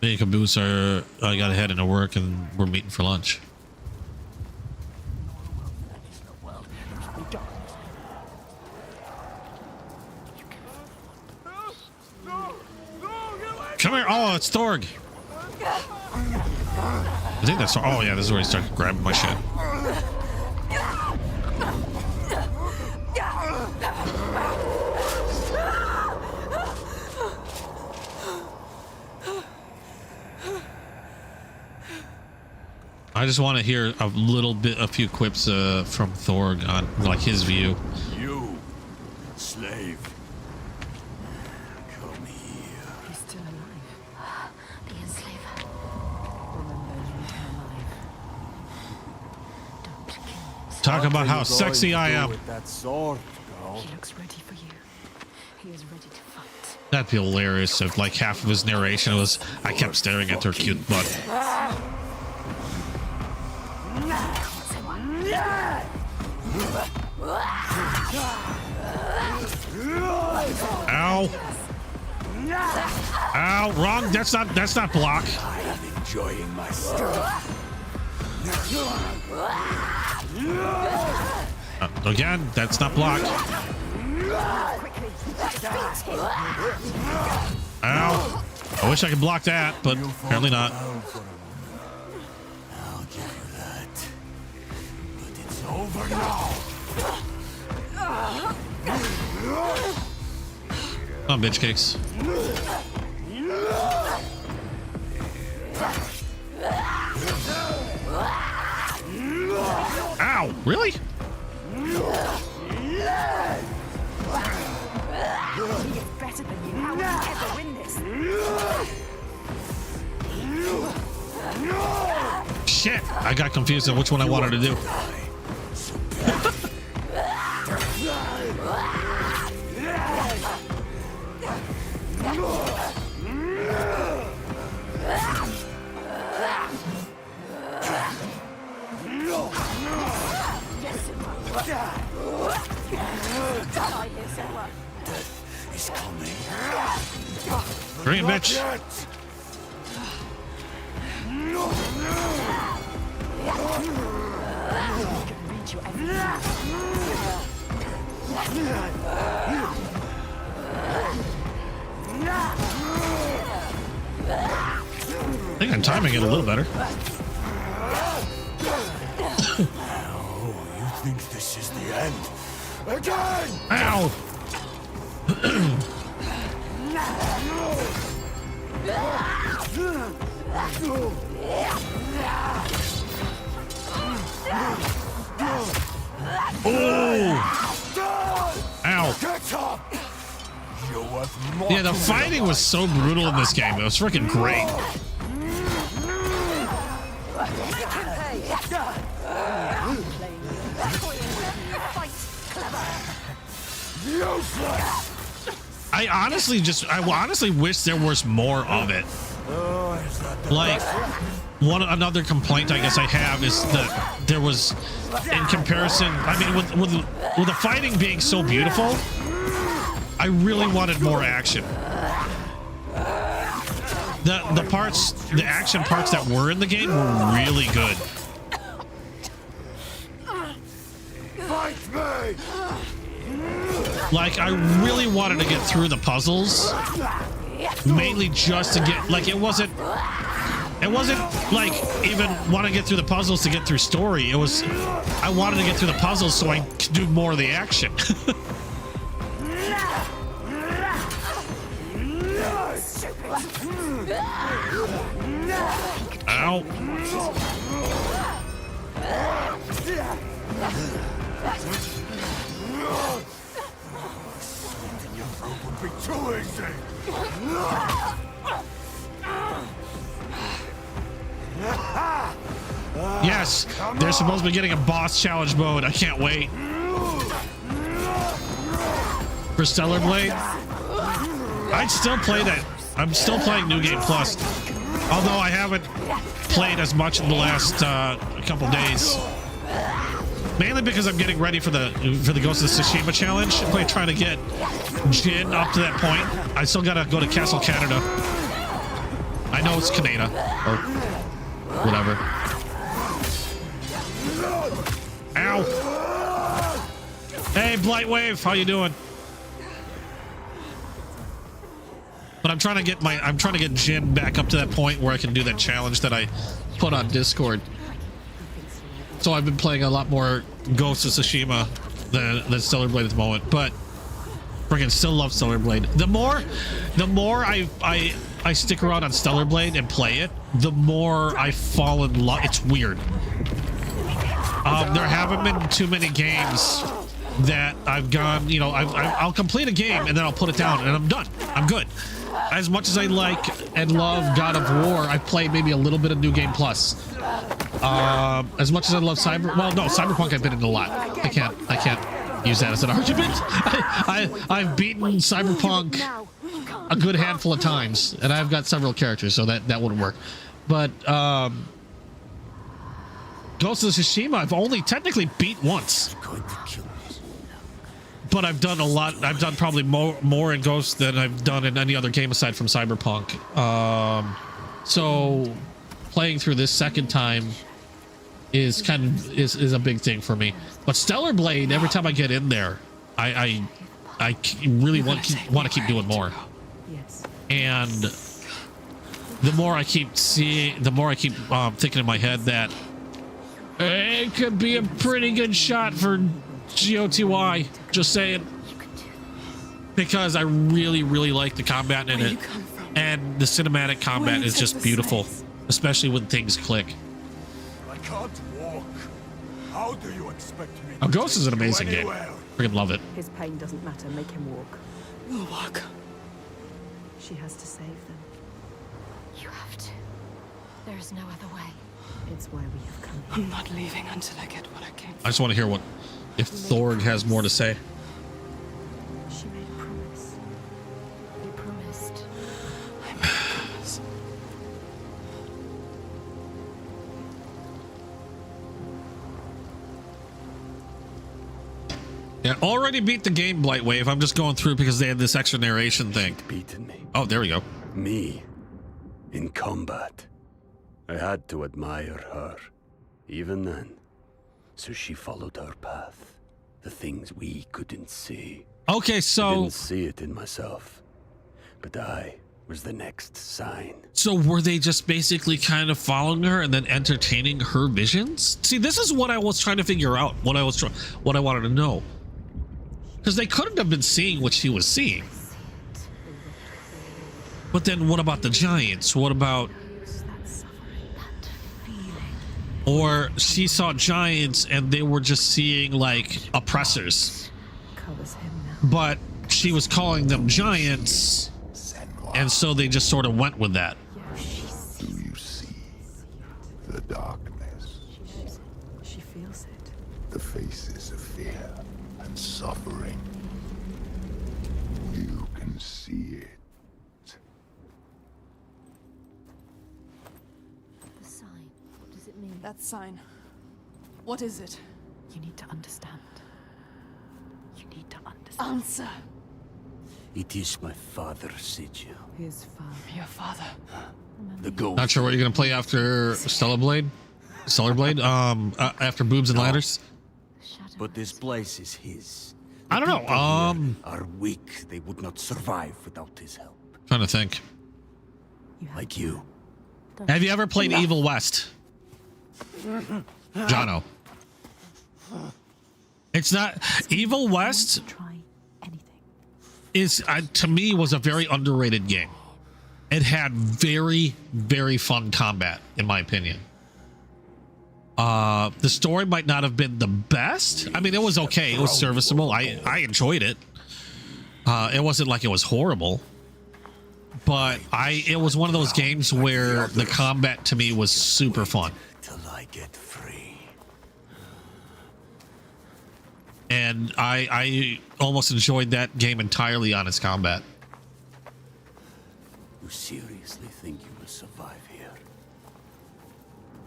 Me and Caboose I gotta head into work and we're meeting for lunch. Come here. Oh, it's Thorg. I think that's... Oh, yeah, this is where he started grabbing my shit. I just want to hear a few quips from Thorg on like his view. You, slave. Come here. He's still alive. The enslaver. Remember, you are alive. Don't kill me. Talk about how sexy I am. With that sword, girl. He looks ready for you. He is ready to fight. That'd be hilarious if like half of his narration was I kept staring at her cute butt. Ow. Ow, wrong. That's not block. I'm enjoying myself. Again, that's not block. Ow. I wish I could block that, but apparently not. I'll give you that. But it's over now. Oh, bitch cakes. Ow, really? He is better than you. How will you ever win this? Shit, I got confused on which one I wanted to do. He's coming. Bring it, bitch. I think I'm timing it a little better. Oh, you think this is the end? Again! Ow! Oh! Ow! Yeah, the fighting was so brutal in this game. It was freaking great. I honestly wish there was more of it. Like, another complaint I guess I have is that there was, in comparison, I mean, with the fighting being so beautiful, I really wanted more action. The action parts that were in the game were really good. Fight me! Like, I really wanted to get through the puzzles, mainly just to get, like, it wasn't like even want to get through the puzzles to get through story. It was, I wanted to get through the puzzles so I could do more of the action. Ow. Your rope would be too easy. Yes, they're supposed to be getting a boss challenge mode. I can't wait. For Stellar Blade, I'd still play that. I'm still playing New Game Plus, although I haven't played as much in the last couple days. Mainly because I'm getting ready for the Ghost of Tsushima challenge. I'm trying to get Jin up to that point. I still gotta go to Castle Canada. I know it's Canada or whatever. Ow! Hey, Blightwave, how you doing? But I'm trying to get Jin back up to that point where I can do that challenge that I put on Discord. So I've been playing a lot more Ghost of Tsushima than Stellar Blade at the moment, but freaking still love Stellar Blade. The more I stick around on Stellar Blade and play it, the more I fall in love. It's weird. There haven't been too many games that I've gone, you know, I'll complete a game and then I'll put it down and I'm done. I'm good. As much as I like and love God of War, I've played maybe a little bit of New Game Plus. As much as I love Cyberpunk I've been in a lot. I can't use that as an argument. I've beaten Cyberpunk a good handful of times, and I've got several characters, so that wouldn't work. But Ghost of Tsushima, I've only technically beat once. But I've done a lot. I've done probably more in Ghost than I've done in any other game aside from Cyberpunk. So playing through this second time is is a big thing for me. But Stellar Blade, every time I get in there, I really want to keep doing more. And the more I keep seeing, the more I keep thinking in my head that it could be a pretty good shot for GOTY. Just saying, because I really like the combat in it, and the cinematic combat is just beautiful, especially when things click. I can't walk. How do you expect me? Oh, Ghost is an amazing game. Freaking love it. His pain doesn't matter. Make him walk. We'll walk. She has to save them. You have to. There is no other way. It's why we have come. I'm not leaving until I get what I came for. I just want to hear if Thorg has more to say. She made a promise. You promised. I made a promise. Yeah, already beat the game, Blightwave. I'm just going through because they had this extra narration thing. Beaten me. Oh, there we go. Me. In combat. I had to admire her. Even then. So she followed her path. The things we couldn't see. Okay, so... I didn't see it in myself. But I was the next sign. So were they just basically kind of following her and then entertaining her visions? See, this is what I was trying to figure out. What I wanted to know. Because they couldn't have been seeing what she was seeing. But then what about the giants? What about... Or she saw giants and they were just seeing like oppressors. But she was calling them giants. And so they just sort of went with that. Do you see the darkness? She feels it. The faces of fear and suffering. You can see it. The sign. What does it mean? That sign. What is it? You need to understand. You need to understand. Answer. It is my father's sigil. His father. Your father. The ghost. Not sure what you're going to play after Stellar Blade? After Boobs and Ladders? But this place is his. I don't know. Are weak. They would not survive without his help. Trying to think. Like you. Have you ever played Evil West? Jono. It's not... Evil West is, to me, was a very underrated game. It had very fun combat, in my opinion. The story might not have been the best. I mean, it was okay. It was serviceable. I enjoyed it. It wasn't like it was horrible. But it was one of those games where the combat to me was super fun. Till I get free. And I almost enjoyed that game entirely on its combat. You seriously think you will survive here?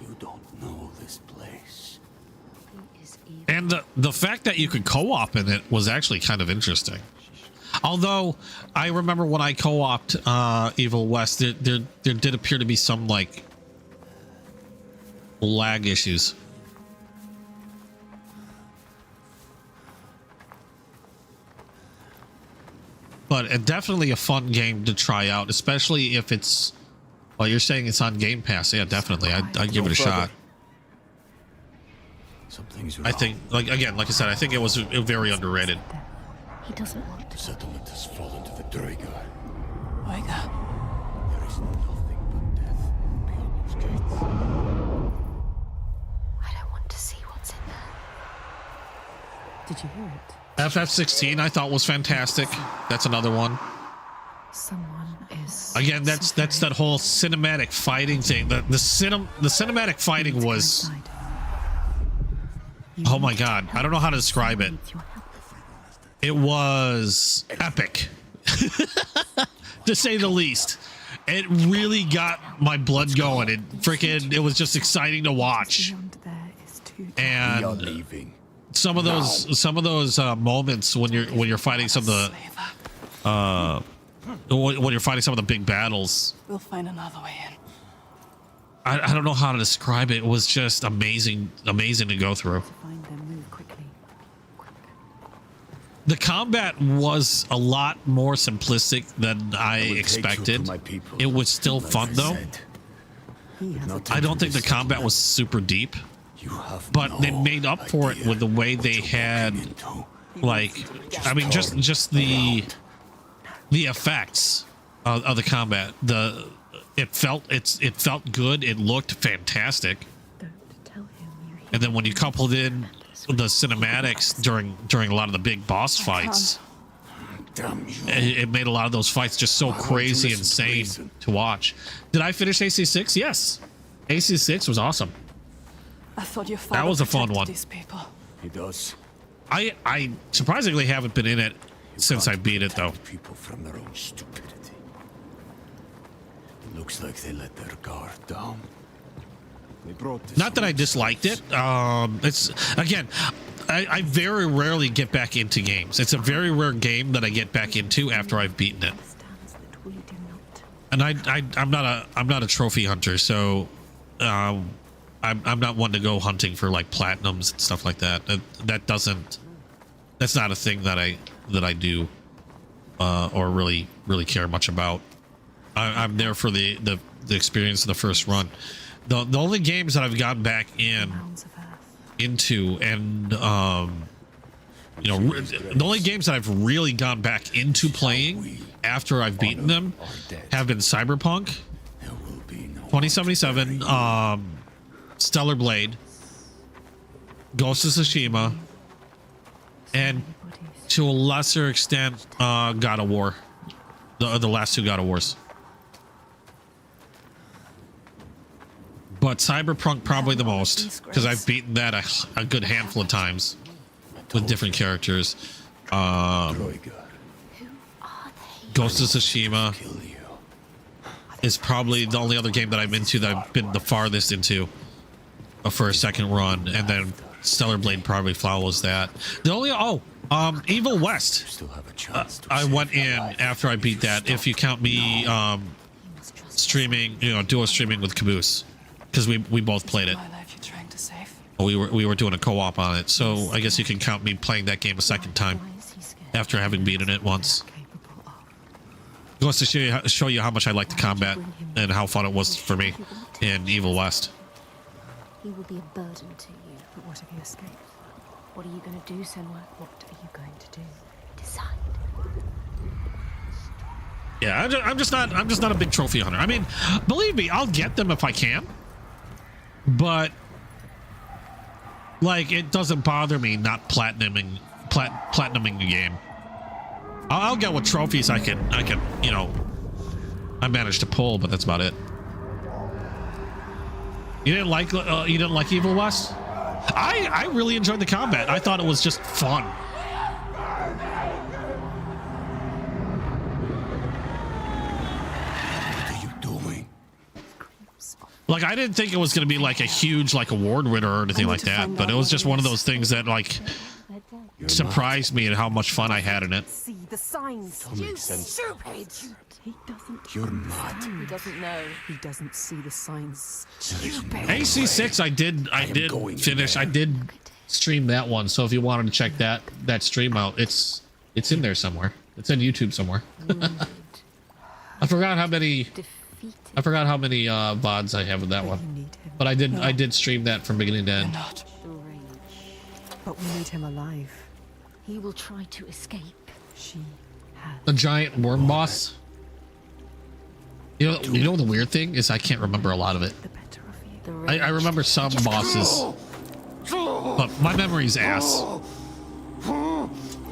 You don't know this place. And the fact that you could co-op in it was actually kind of interesting. Although I remember when I co-opted Evil West, there did appear to be some like lag issues. But definitely a fun game to try out, especially if it's... Well, you're saying it's on Game Pass. Yeah, definitely. I'd give it a shot. Something's wrong. I think, like I said, I think it was very underrated. He doesn't want The settlement has fallen to the Draenei. Oiga. There is nothing but death beyond I don't want to see what's in there. Did you hear it? FF16 I thought was fantastic. That's another one. Someone is Again, that's that whole cinematic fighting thing. The cinematic fighting was, oh my god, I don't know how to describe it. It was epic, to say the least. It really got my blood going. It was just exciting to watch. And some of those moments when you're fighting some of the when you're fighting some of the big battles, We'll find another way in. I don't know how to describe it. It was just amazing to go through. Find them, move quickly. The combat was a lot more simplistic than I expected. It was still fun though. I don't think the combat was super deep, but they made up for it with the way they had, like, I mean, just the effects of the combat. It felt good. It looked fantastic. And then when you coupled in the cinematics during a lot of the big boss fights, it made a lot of those fights just so crazy insane to watch. Did I finish AC6? Yes. AC6 was awesome. I thought your father That was a fun protected one. these people. He does. I surprisingly haven't been in it since I beat it though. People from their own stupidity. Looks like they let their guard down. They brought this. Not that I disliked it. It's again, I very rarely get back into games. It's a very rare game that I get back into after I've beaten it. And I'm not a trophy hunter, so I'm not one to go hunting for like platinums and stuff like that. That's not a thing that I do or really care much about. I'm there for the experience of the first run. The only games that I've gotten back into and the only games that I've really gone back into playing after I've beaten them have been Cyberpunk 2077, Stellar Blade, Ghost of Tsushima, and to a lesser extent God of War, the last two God of Wars. But Cyberpunk probably the most, because I've beaten that a good handful of times with different characters. Ghost of Tsushima is probably the only other game that I'm into that I've been the farthest into for a second run, and then Stellar Blade probably follows that. The only Evil West. I went in after I beat that. If you count me streaming, duo streaming with Caboose. Because we both played it. We were doing a co-op on it, so I guess you can count me playing that game a second time after having beaten it once. It wants to show you how much I like the combat and how fun it was for me in Evil West. He will be a burden to you. But what if you escape? What are you going to do, Senua? What are you going to do? Decide. Yeah, I'm just not a big trophy hunter. I mean, believe me, I'll get them if I can. But like, it doesn't bother me not platinuming the game. I'll get what trophies I can I managed to pull, but that's about it. You didn't like Evil West? I really enjoyed the combat. I thought it was just fun. Like, I didn't think it was going to be like a huge award winner or anything like that, but it was just one of those things that surprised me at how much fun I had in it. See the signs. You stupid. He doesn't. You're mad. He doesn't know. He doesn't see the signs. Stupid. AC6 I did finish. I did stream that one, so if you wanted to check that stream out, it's in there somewhere. It's on YouTube somewhere. I forgot how many VODs I have with that one, but I did stream that from beginning to end. But we need him alive. He will try to escape. She has. The giant worm boss. You know the weird thing is I can't remember a lot of it. The better I remember some bosses, but my memory's ass.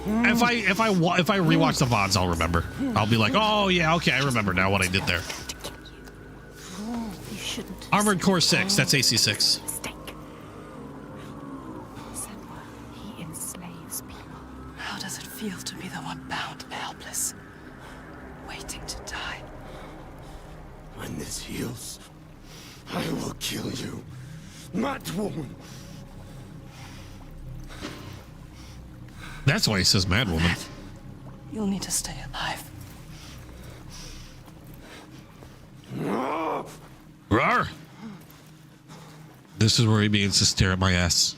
If I rewatch the VODs, I'll remember. I'll be like, oh yeah, okay, I remember now what I did there. Armored Core 6, that's AC 6. He enslaves people. How does it feel to be the one bound and helpless, waiting to die? When this heals, I will kill you, mad woman. That's why he says mad woman. You'll need to stay alive. Rawr! This is where he begins to stare at my ass.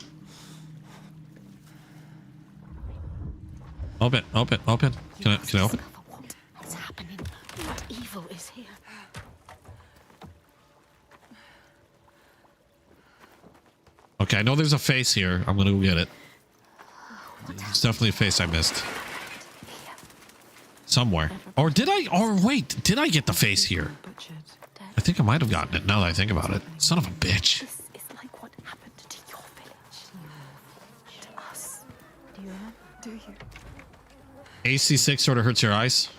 Open. Can I open? What's happening? What evil is here? Okay, I know there's a face here. I'm gonna go get it. It's definitely a face I missed. Somewhere. Or did I? Or wait, did I get the face here? I think I might have gotten it now that I think about it. Son of a bitch. This is like what happened to your village. To us. Do you remember? Do you? AC 6 sort of hurts your eyes.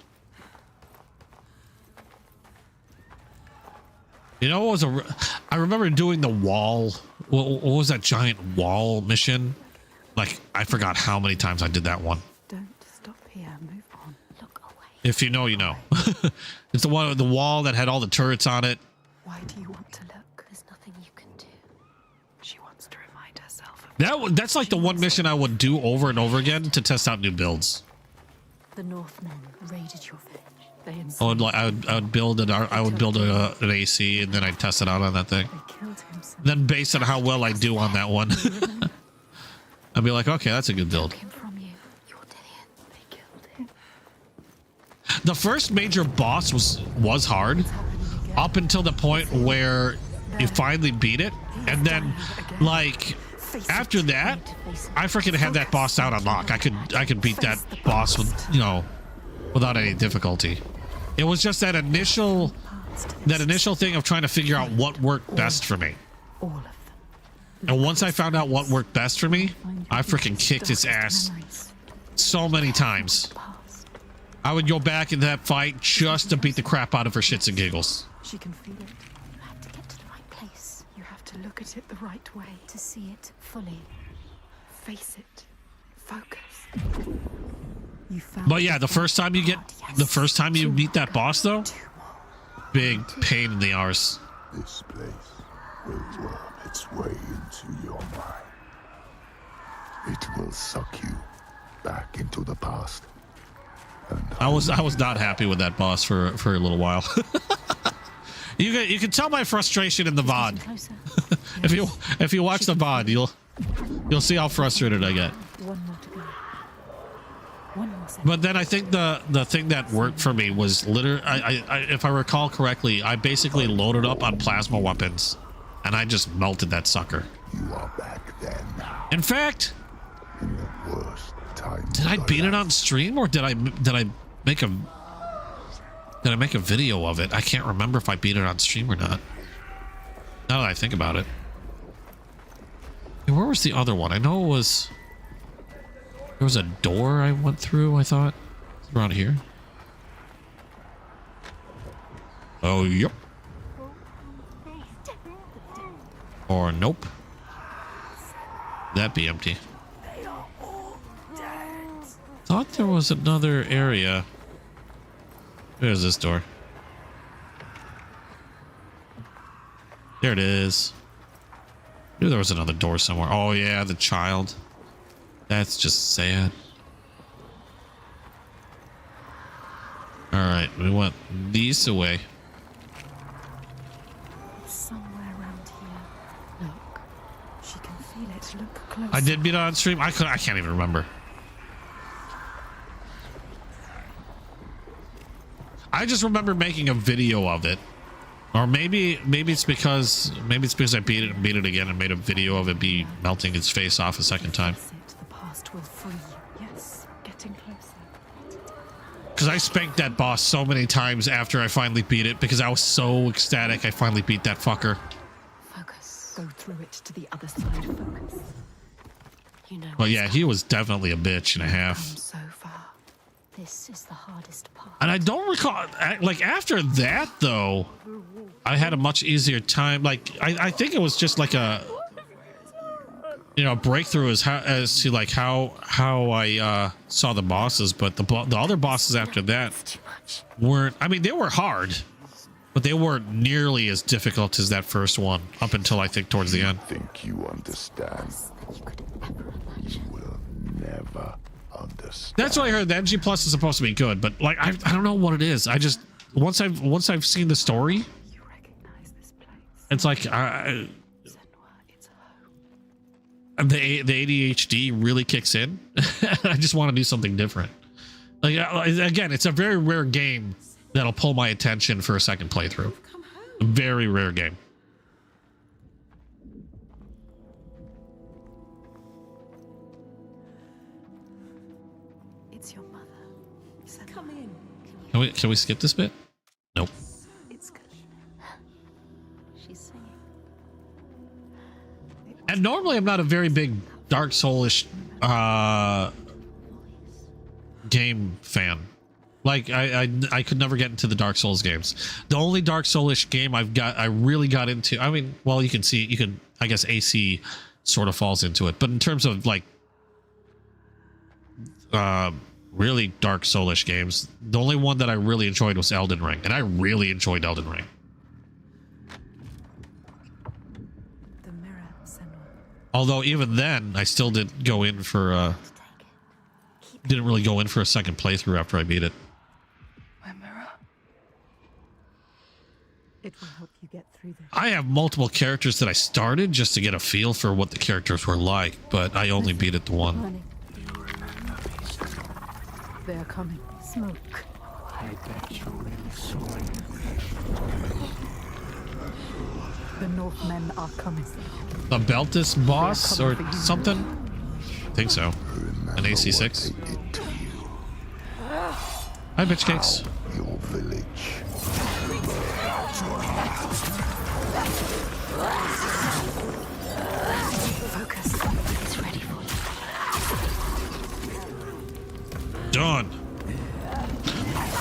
You know what was I remember doing the wall. What was that giant wall mission? Like, I forgot how many times I did that one. Don't stop here. Move on. Look away. If you know, you know. It's the one with the wall that had all the turrets on it. Why do you want to look? There's nothing you can do. She wants to remind herself of That's like the one mission I would do over and over again to test out new builds. The Northmen raided your village. They I would build an AC and then I'd test it out on that thing. Then based on how well I do on that one, I'd be like, okay, that's a good build. The first major boss was hard up until the point where you finally beat it, and then like after that, I freaking had that boss down on lock. I could beat that boss with, you know, without any difficulty. It was just that initial thing of trying to figure out what worked best for me. And once I found out what worked best for me, I freaking kicked its ass so many times. I would go back in that fight just to beat the crap out of her shits and giggles. She can feel it. You have to get to the right place. You have to look at it the right way. To see it fully. Face it. Focus. But yeah, the first time you meet that boss though, big pain in the arse. This place will worm its way into your mind. It will suck you back into the past. I was not happy with that boss for a little while. You can tell my frustration in the VOD. if you watch the VOD, you'll see how frustrated I get. One more to go. One more second. But then I think the thing that worked for me was literally, if I recall correctly, I basically loaded up on plasma weapons, and I just melted that sucker. You are back then now. In fact, in the worst time. Did I beat it on stream, or did I make a video of it? I can't remember if I beat it on stream or not. Now that I think about it. Hey, where was the other one? I know there was a door I went through, I thought. Around here. Oh, yep. Or nope. That'd be empty. Thought there was another area. There's this door. There it is. Knew there was another door somewhere. Oh yeah, the child. That's just sad. All right, we want these away. Somewhere around here. Look. She can feel it. Look close. I did beat it on stream. I can't even remember. I just remember making a video of it, or maybe it's because I beat it again and made a video of it be melting its face off a second time. The past will free you. Yes, getting closer. Because I spanked that boss so many times after I finally beat it, because I was so ecstatic I finally beat that fucker. Focus. Go through it to the other side. Focus. You know. But yeah, he was definitely a bitch and a half. So far. This is the hardest part. And I don't recall, like, after that, though, I had a much easier time. Like, I think it was just like a, you know, breakthrough as to like how I saw the bosses. But the other bosses after that weren't, I mean, they were hard, but they weren't nearly as difficult as that first one up until I think towards the end. Think you understand? You will never understand. That's what I heard. The MG Plus is supposed to be good, but like I don't know what it is. I just once I've seen the story, it's like the ADHD really kicks in. I just want to do something different. Like again, it's a very rare game that'll pull my attention for a second playthrough. A very rare game. It's your mother. Come in. Can we skip this bit? Nope. It's good. She's singing. And normally I'm not a very big Dark Souls-ish game fan. Like I could never get into the Dark Souls games. The only Dark Souls-ish game I really got into, I mean, well, I guess AC sort of falls into it, but in terms of like really Dark Souls-ish games, the only one that I really enjoyed was Elden Ring, and I really enjoyed Elden Ring. The mirror, Senua. Although even then, I still didn't go in for didn't really go in for a second playthrough after I beat it. My mirror. It will help you get through this. I have multiple characters that I started just to get a feel for what the characters were like, but I only beat it to one. They are coming. Smoke. I bet you really saw it. The Northmen are coming. A Beltis boss or something? I think so. An AC6. Hi, bitch cakes. Your village. Focus. It's ready for you. Done.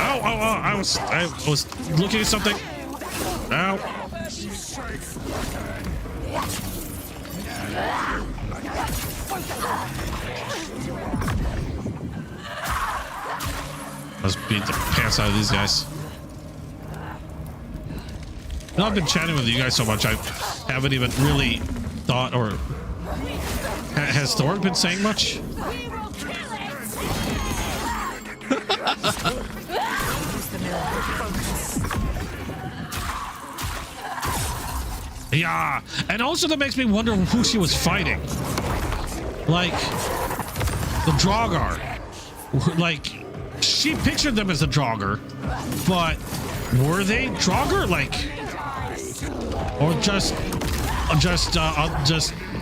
Oh, I was looking at something. Ow. Let's beat the pants out of these guys. You know, I've been chatting with you guys so much, I haven't even really thought, or has Thor been saying much? Yeah, and also that makes me wonder who she was fighting. Like the Draugr. Like she pictured them as a Draugr, but were they Draugr? Like, or just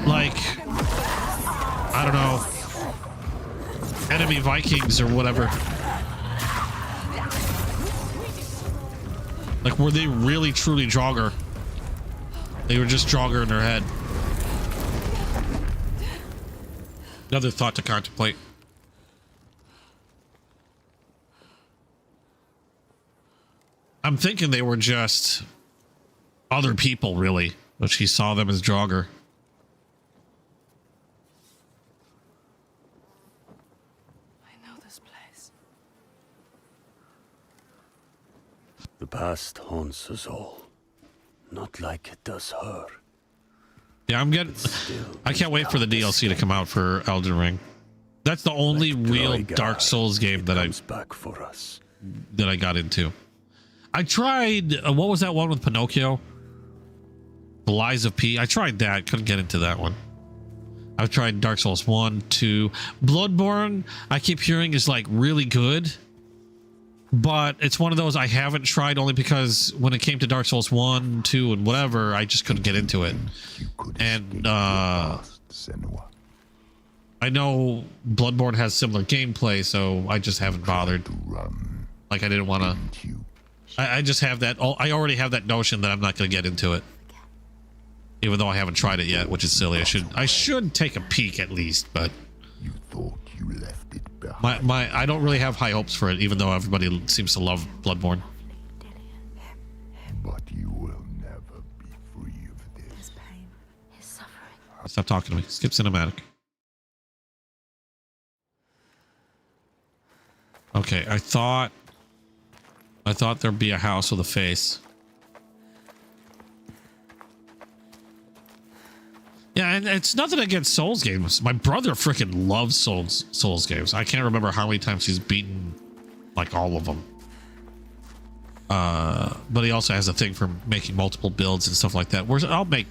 like, I don't know, enemy Vikings or whatever. Like, were they really truly Draugr? They were just Draugr in their head. Another thought to contemplate. I'm thinking they were just other people, really, but she saw them as Draugr. I know this place. The past haunts us all, not like it does her. Yeah, I can't wait for the DLC to come out for Elden Ring. That's the only real Dark Souls game that I got into. I tried, what was that one with Pinocchio? The Lies of P. I tried that, couldn't get into that one. I've tried Dark Souls 1, 2. Bloodborne, I keep hearing is like really good. But it's one of those I haven't tried only because when it came to Dark Souls 1, 2, and whatever, I just couldn't get into it. And I know Bloodborne has similar gameplay, so I just haven't bothered. Like I didn't want to. I just have that. I already have that notion that I'm not going to get into it. even though I haven't tried it yet, which is silly. I should take a peek at least, but You thought you left it behind. I don't really have high hopes for it, even though everybody seems to love Bloodborne. But you will never be free of this. His pain, his suffering. Stop talking to me. Skip cinematic. Okay, I thought there'd be a house with a face. Yeah, and it's nothing against Souls games. My brother freaking loves Souls games. I can't remember how many times he's beaten like all of them. But he also has a thing for making multiple builds and stuff like that. Whereas I'll make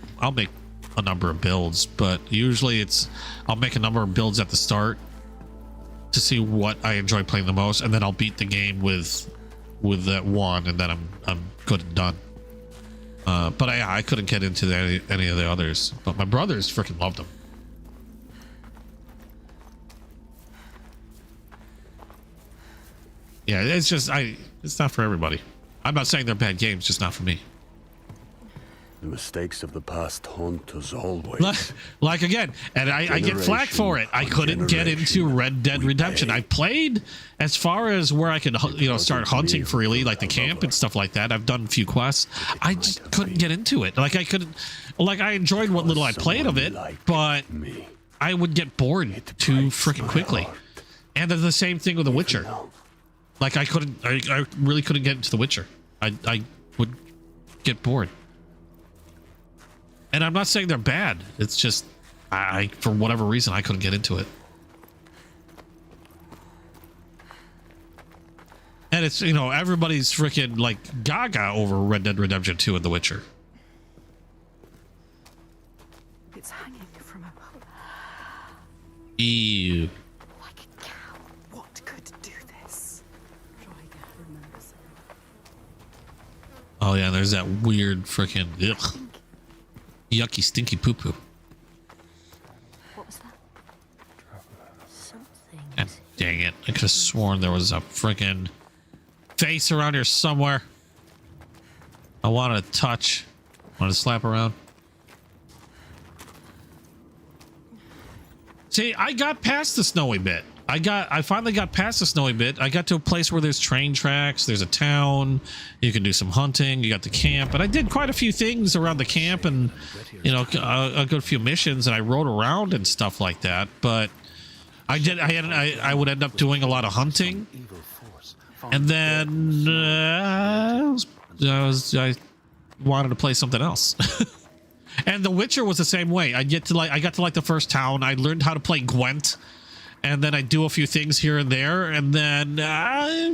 a number of builds, but usually I'll make a number of builds at the start to see what I enjoy playing the most, and then I'll beat the game with that one, and then I'm good and done. But I couldn't get into any of the others. But my brothers freaking loved them. Yeah, it's just it's not for everybody. I'm not saying they're bad games, just not for me. The mistakes of the past haunt us always. Like again, and I get flack for it. I couldn't get into Red Dead Redemption. I played as far as where I could, start hunting freely, like the camp and stuff like that. I've done a few quests. I just couldn't get into it. Like I enjoyed what little I played of it, but I would get bored too freaking quickly. And then the same thing with The Witcher. Like I really couldn't get into The Witcher. I would get bored. And I'm not saying they're bad. It's just, for whatever reason, I couldn't get into it. And it's, everybody's freaking like gaga over Red Dead Redemption 2 and The Witcher. It's hanging from a pole. Ew. Like a cow. What could do this? Draga remembers. Oh yeah, there's that weird freaking yucky, stinky poo-poo. What was that? Something. God dang it. I could have sworn there was a freaking face around here somewhere. I wanted to touch. Want to slap around. See, I got past the snowy bit. I finally got past the snowy bit. I got to a place where there's train tracks, there's a town, you can do some hunting, you got the camp, and I did quite a few things around the camp and, a good few missions, and I rode around and stuff like that, but I would end up doing a lot of hunting, and then I wanted to play something else. And The Witcher was the same way. I got to the first town, I learned how to play Gwent, and then I do a few things here and there, and then I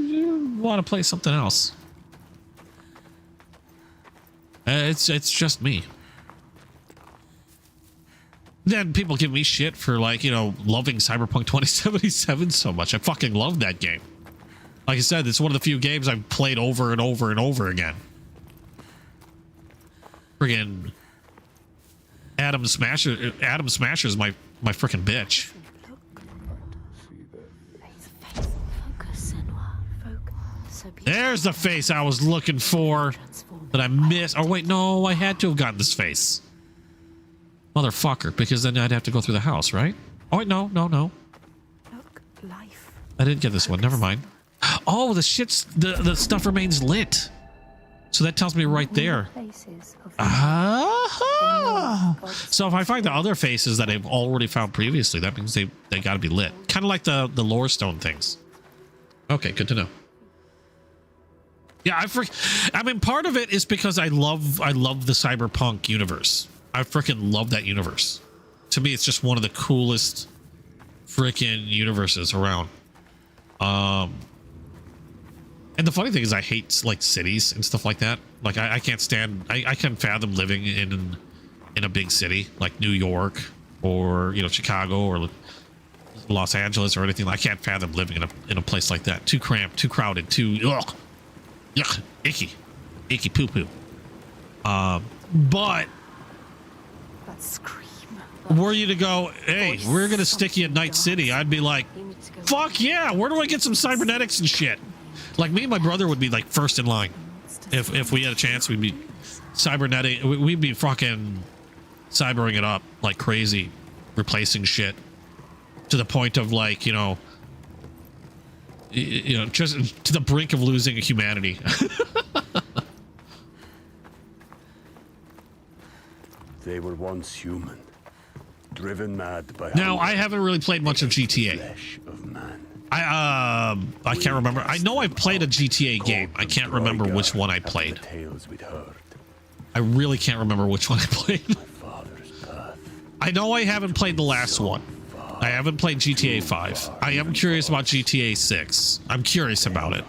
want to play something else. It's just me. Then people give me shit for loving Cyberpunk 2077 so much. I fucking love that game. Like I said, it's one of the few games I've played over and over and over again. Friggin' Adam Smasher's my freaking bitch. There's the face I was looking for that I missed. Oh, wait, no, I had to have gotten this face. Motherfucker, because then I'd have to go through the house, right? Oh, wait, no. Look, life. I didn't get this one. Never mind. Oh, the stuff remains lit. So that tells me right there. So if I find the other faces that I've already found previously, that means they got to be lit. Kind of like the lore stone things. Okay, good to know. Yeah, I mean, part of it is because I love the cyberpunk universe. I freaking love that universe. To me, it's just one of the coolest freaking universes around. And the funny thing is, I hate cities and stuff like that. Like I can't stand. I can't fathom living in a big city like New York or Chicago or Los Angeles or anything. I can't fathom living in a place like that. Too cramped, too crowded, too ugh. Yuck, icky poo poo. But That scream. were you to go, hey, we're gonna stick you at Night City, I'd be like, fuck yeah, where do I get some cybernetics and shit? Like me and my brother would be like first in line. If we had a chance, we'd be cybernetic. We'd be fucking cybering it up like crazy, replacing shit to the point of like, you know, just to the brink of losing humanity. They were once human, driven mad by now I haven't really played much of GTA. I can't remember. I know I played a GTA game. I can't remember which one I played. I really can't remember which one I played. I know I haven't played the last one. I haven't played GTA 5. I am curious about GTA 6. I'm curious about it.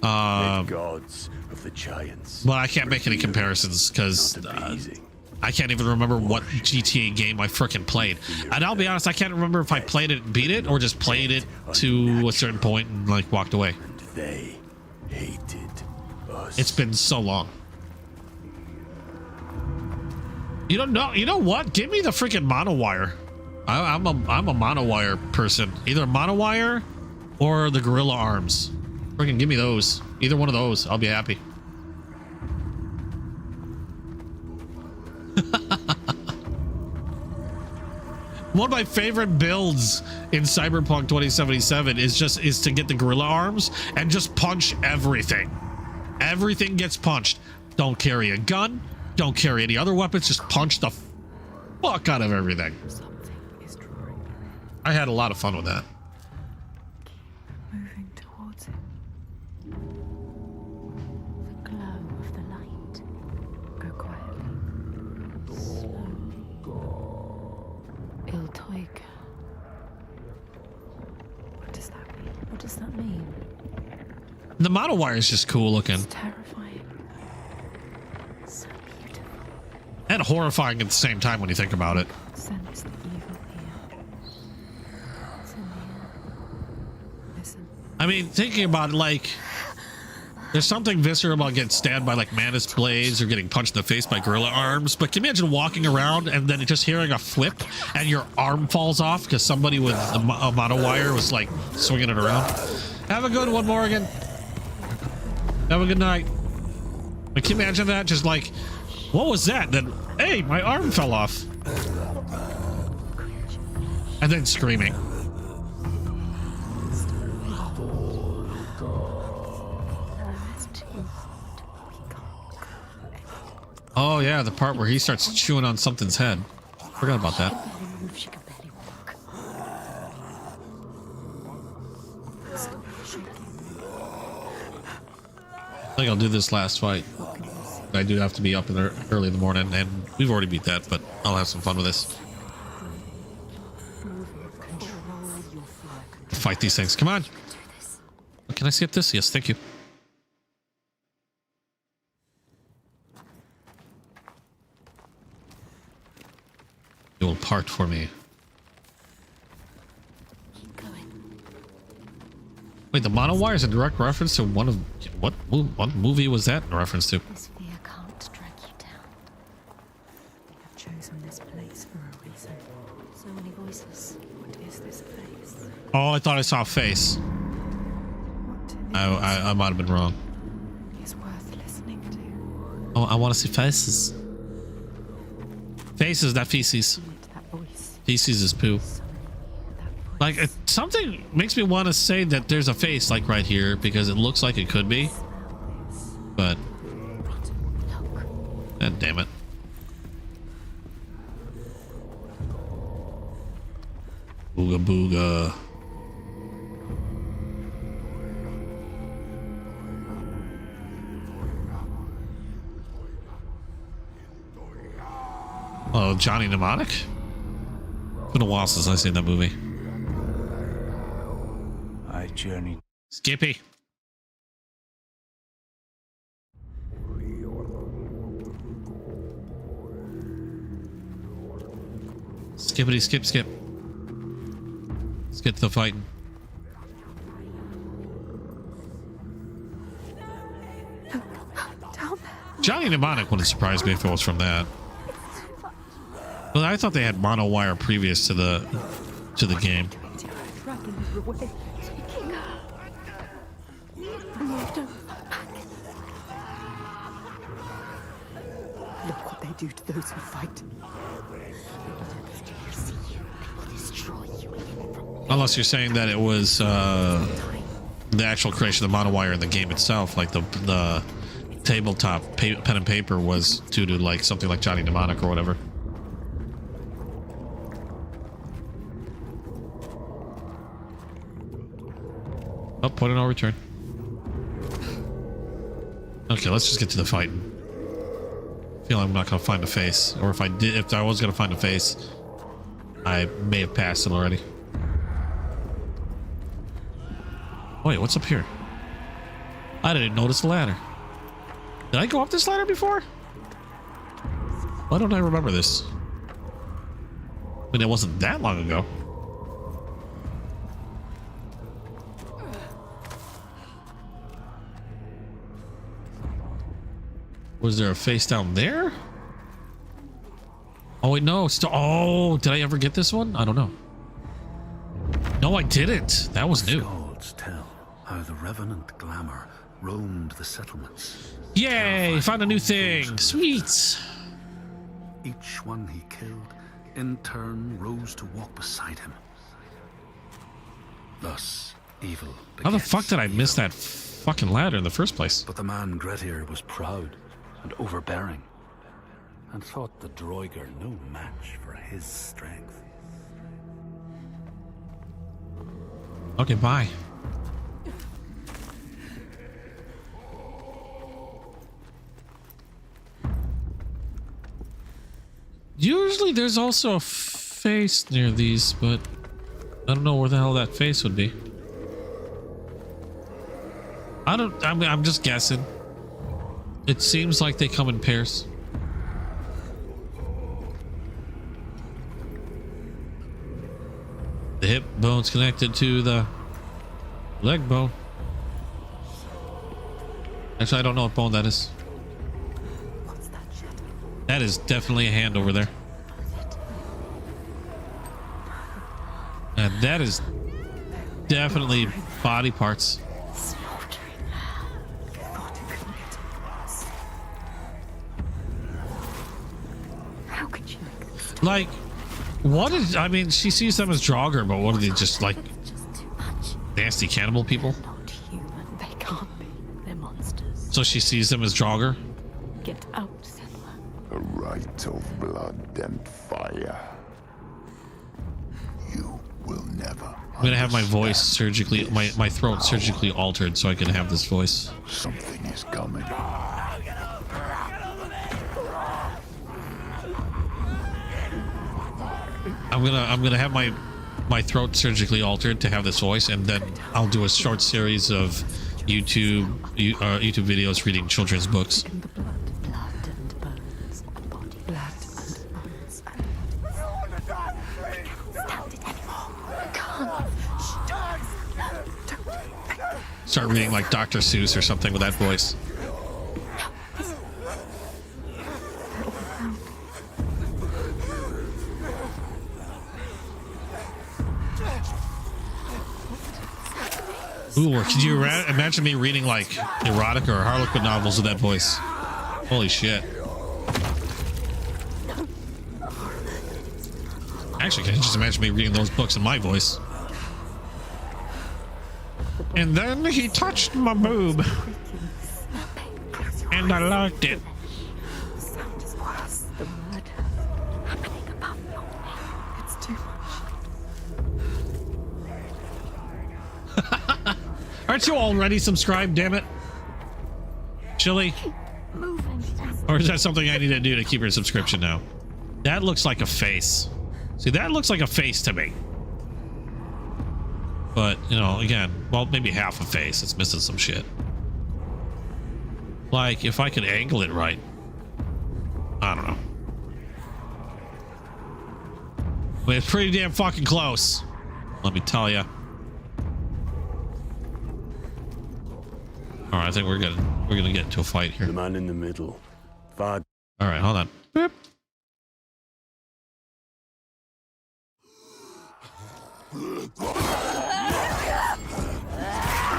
Gods of the giants. But I can't make any comparisons because I can't even remember what GTA game I frickin' played. And I'll be honest, I can't remember if I played it and beat it or just played it to a certain point and like walked away. They hated us. It's been so long. You don't know. You know what? Give me the freaking monowire. I'm a monowire person. Either monowire or the gorilla arms. Freaking give me those. Either one of those. I'll be happy. One of my favorite builds in Cyberpunk 2077 is to get the gorilla arms and just punch everything. Everything gets punched. Don't carry a gun. Don't carry any other weapons. Just punch the fuck out of everything. I had a lot of fun with that. Moving towards it. The glow of the light. Go quietly. Slowly. Il Toiga. What does that mean? What does that mean? The monowire is just cool looking. It's terrifying. So beautiful. And horrifying at the same time when you think about it. Sense the evil here. It's in the air. Listen. I mean, thinking about it, like, there's something visceral about getting stabbed by like mantis blades or getting punched in the face by gorilla arms. But can you imagine walking around and then just hearing a flip and your arm falls off because somebody with a monowire was like swinging it around? Have a good one, Morgan. Have a good night. But can you imagine that? Just like, what was that? Then, hey, my arm fell off. And then screaming. Oh yeah, the part where he starts chewing on something's head. Forgot about that. I think I'll do this last fight. I do have to be up in there early in the morning, and we've already beat that, but I'll have some fun with this. Fight these things. Come on. Can I skip this? Yes, thank you. You will part for me. Wait, the monowire is a direct reference to one of what movie was that in reference to? This fear can't drag you down. You have chosen this place for a reason. So many voices. What is this place? Oh, I thought I saw a face. I might have been wrong. It's worth listening to. Oh, I want to see faces. Faces, not feces. Feces is poo. Like, something makes me want to say that there's a face, like, right here, because it looks like it could be. But... God damn it. Booga booga. Oh, Johnny Mnemonic? It's been a while since I've seen that movie. I journeyed. Skippy. Skippity skip skip. Let's get to the fighting. Johnny Mnemonic wouldn't surprise me if it was from that. Well, I thought they had monowire previous to the game. Look what they do to those who fight. Unless you're saying that it was the actual creation of the monowire in the game itself, like the tabletop pen and paper was due to like something like Johnny Mnemonic or whatever. Oh, point of no return. Okay, let's just get to the fight. I feel like I'm not gonna find a face, or if I was gonna find a face, I may have passed it already. Wait, what's up here? I didn't notice the ladder. Did I go up this ladder before? Why don't I remember this? I mean, it wasn't that long ago. Was there a face down there? Oh wait, no. Oh, did I ever get this one? I don't know. No, I didn't. That was new. Scalds tell how the revenant glamour roamed the settlements. Yay! Found a new thing. Sweet. Each one he killed, in turn, rose to walk beside him. Thus, evil. How the fuck did I miss that fucking ladder in the first place? But the man Grettir was proud and overbearing, and thought the Droiger no match for his strength. Okay, bye. Usually there's also a face near these, but I don't know where the hell that face would be. I'm just guessing. It seems like they come in pairs. The hip bone's connected to the leg bone. Actually, I don't know what bone that is. That is definitely a hand over there. And that is definitely body parts. Like, what is, I mean, she sees them as Draugr, but what are they, just like nasty cannibal people? Not human. They can't be. They're monsters. So she sees them as Draugr? Get out, Senua. A rite of blood and fire. You will never. I'm gonna have my voice surgically, my throat surgically altered so I can have this voice. Something is coming. I'm gonna have my throat surgically altered to have this voice, and then I'll do a short series of YouTube videos reading children's books. Start reading like Dr. Seuss or something with that voice. Ooh, could you imagine me reading like erotica or Harlequin novels with that voice? Holy shit. Actually, can you just imagine me reading those books in my voice? And then he touched my boob. And I liked it. It's too much. Aren't you already subscribed, damn it? Chili? Or is that something I need to do to keep your subscription now? That looks like a face. See, that looks like a face to me. But, you know, again, well, maybe half a face. It's missing some shit. Like, if I could angle it right. I don't know. But it's pretty damn fucking close. Let me tell you. All right, I think we're gonna get into a fight here. The man in the middle. Vad. All right, hold on. Boop.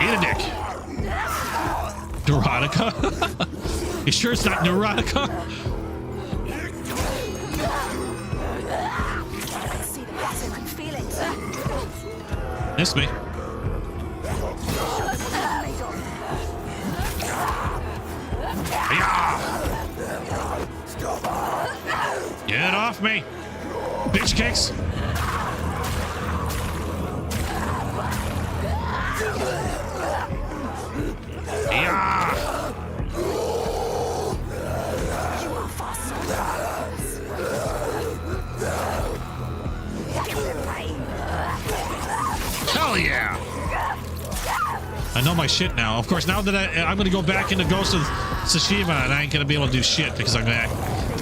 Eat a dick. Neurotica? You sure it's not Neurotica? Missed me. Get off me, bitch cakes. Yeah. Hell yeah. I know my shit now. Of course, now that I'm going to go back into Ghost of Tsushima, and I ain't going to be able to do shit because I'm going to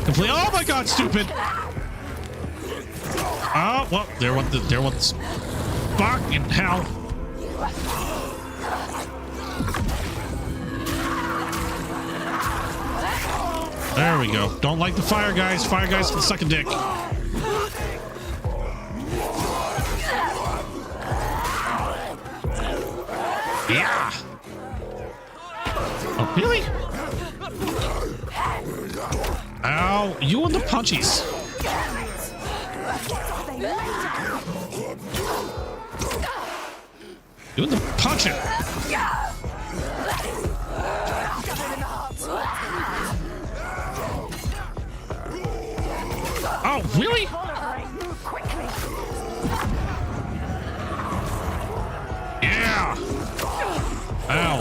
complete. Oh my god, stupid. Oh, well, there went fucking hell. There we go. Don't like the fire guys. Fire guys can suck a dick. Yeah. Oh, really? Ow. You and the punchies. You and the punching. Oh, really? Yeah. Ow.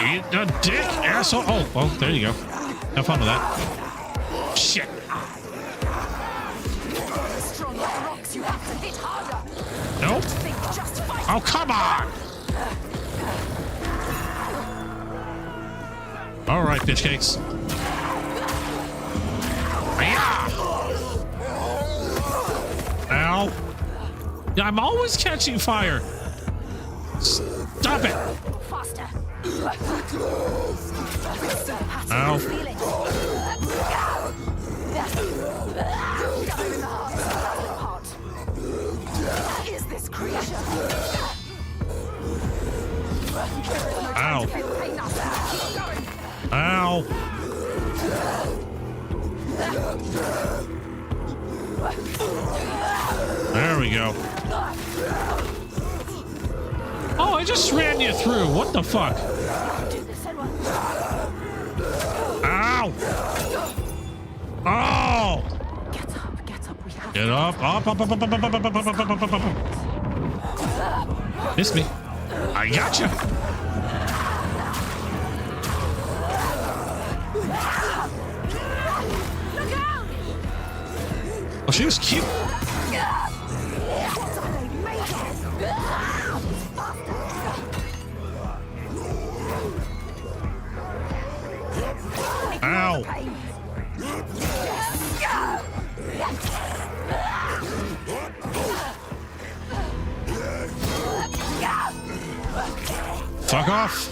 Eat the dick, asshole. Oh, well, there you go. Have fun with that. Shit. Nope. Oh, come on. All right, bitch cakes. Ow. Yeah, I'm always catching fire. Stop it. Ow. Is this creature? Ow. Ow. There we go. Oh, I just ran you through. What the fuck? Ow. Oh. Get up. Up, up, up, up, up, up, up, up, up, up, up, up, up. Miss me. I gotcha. Oh, she was cute. Ow. Fuck off.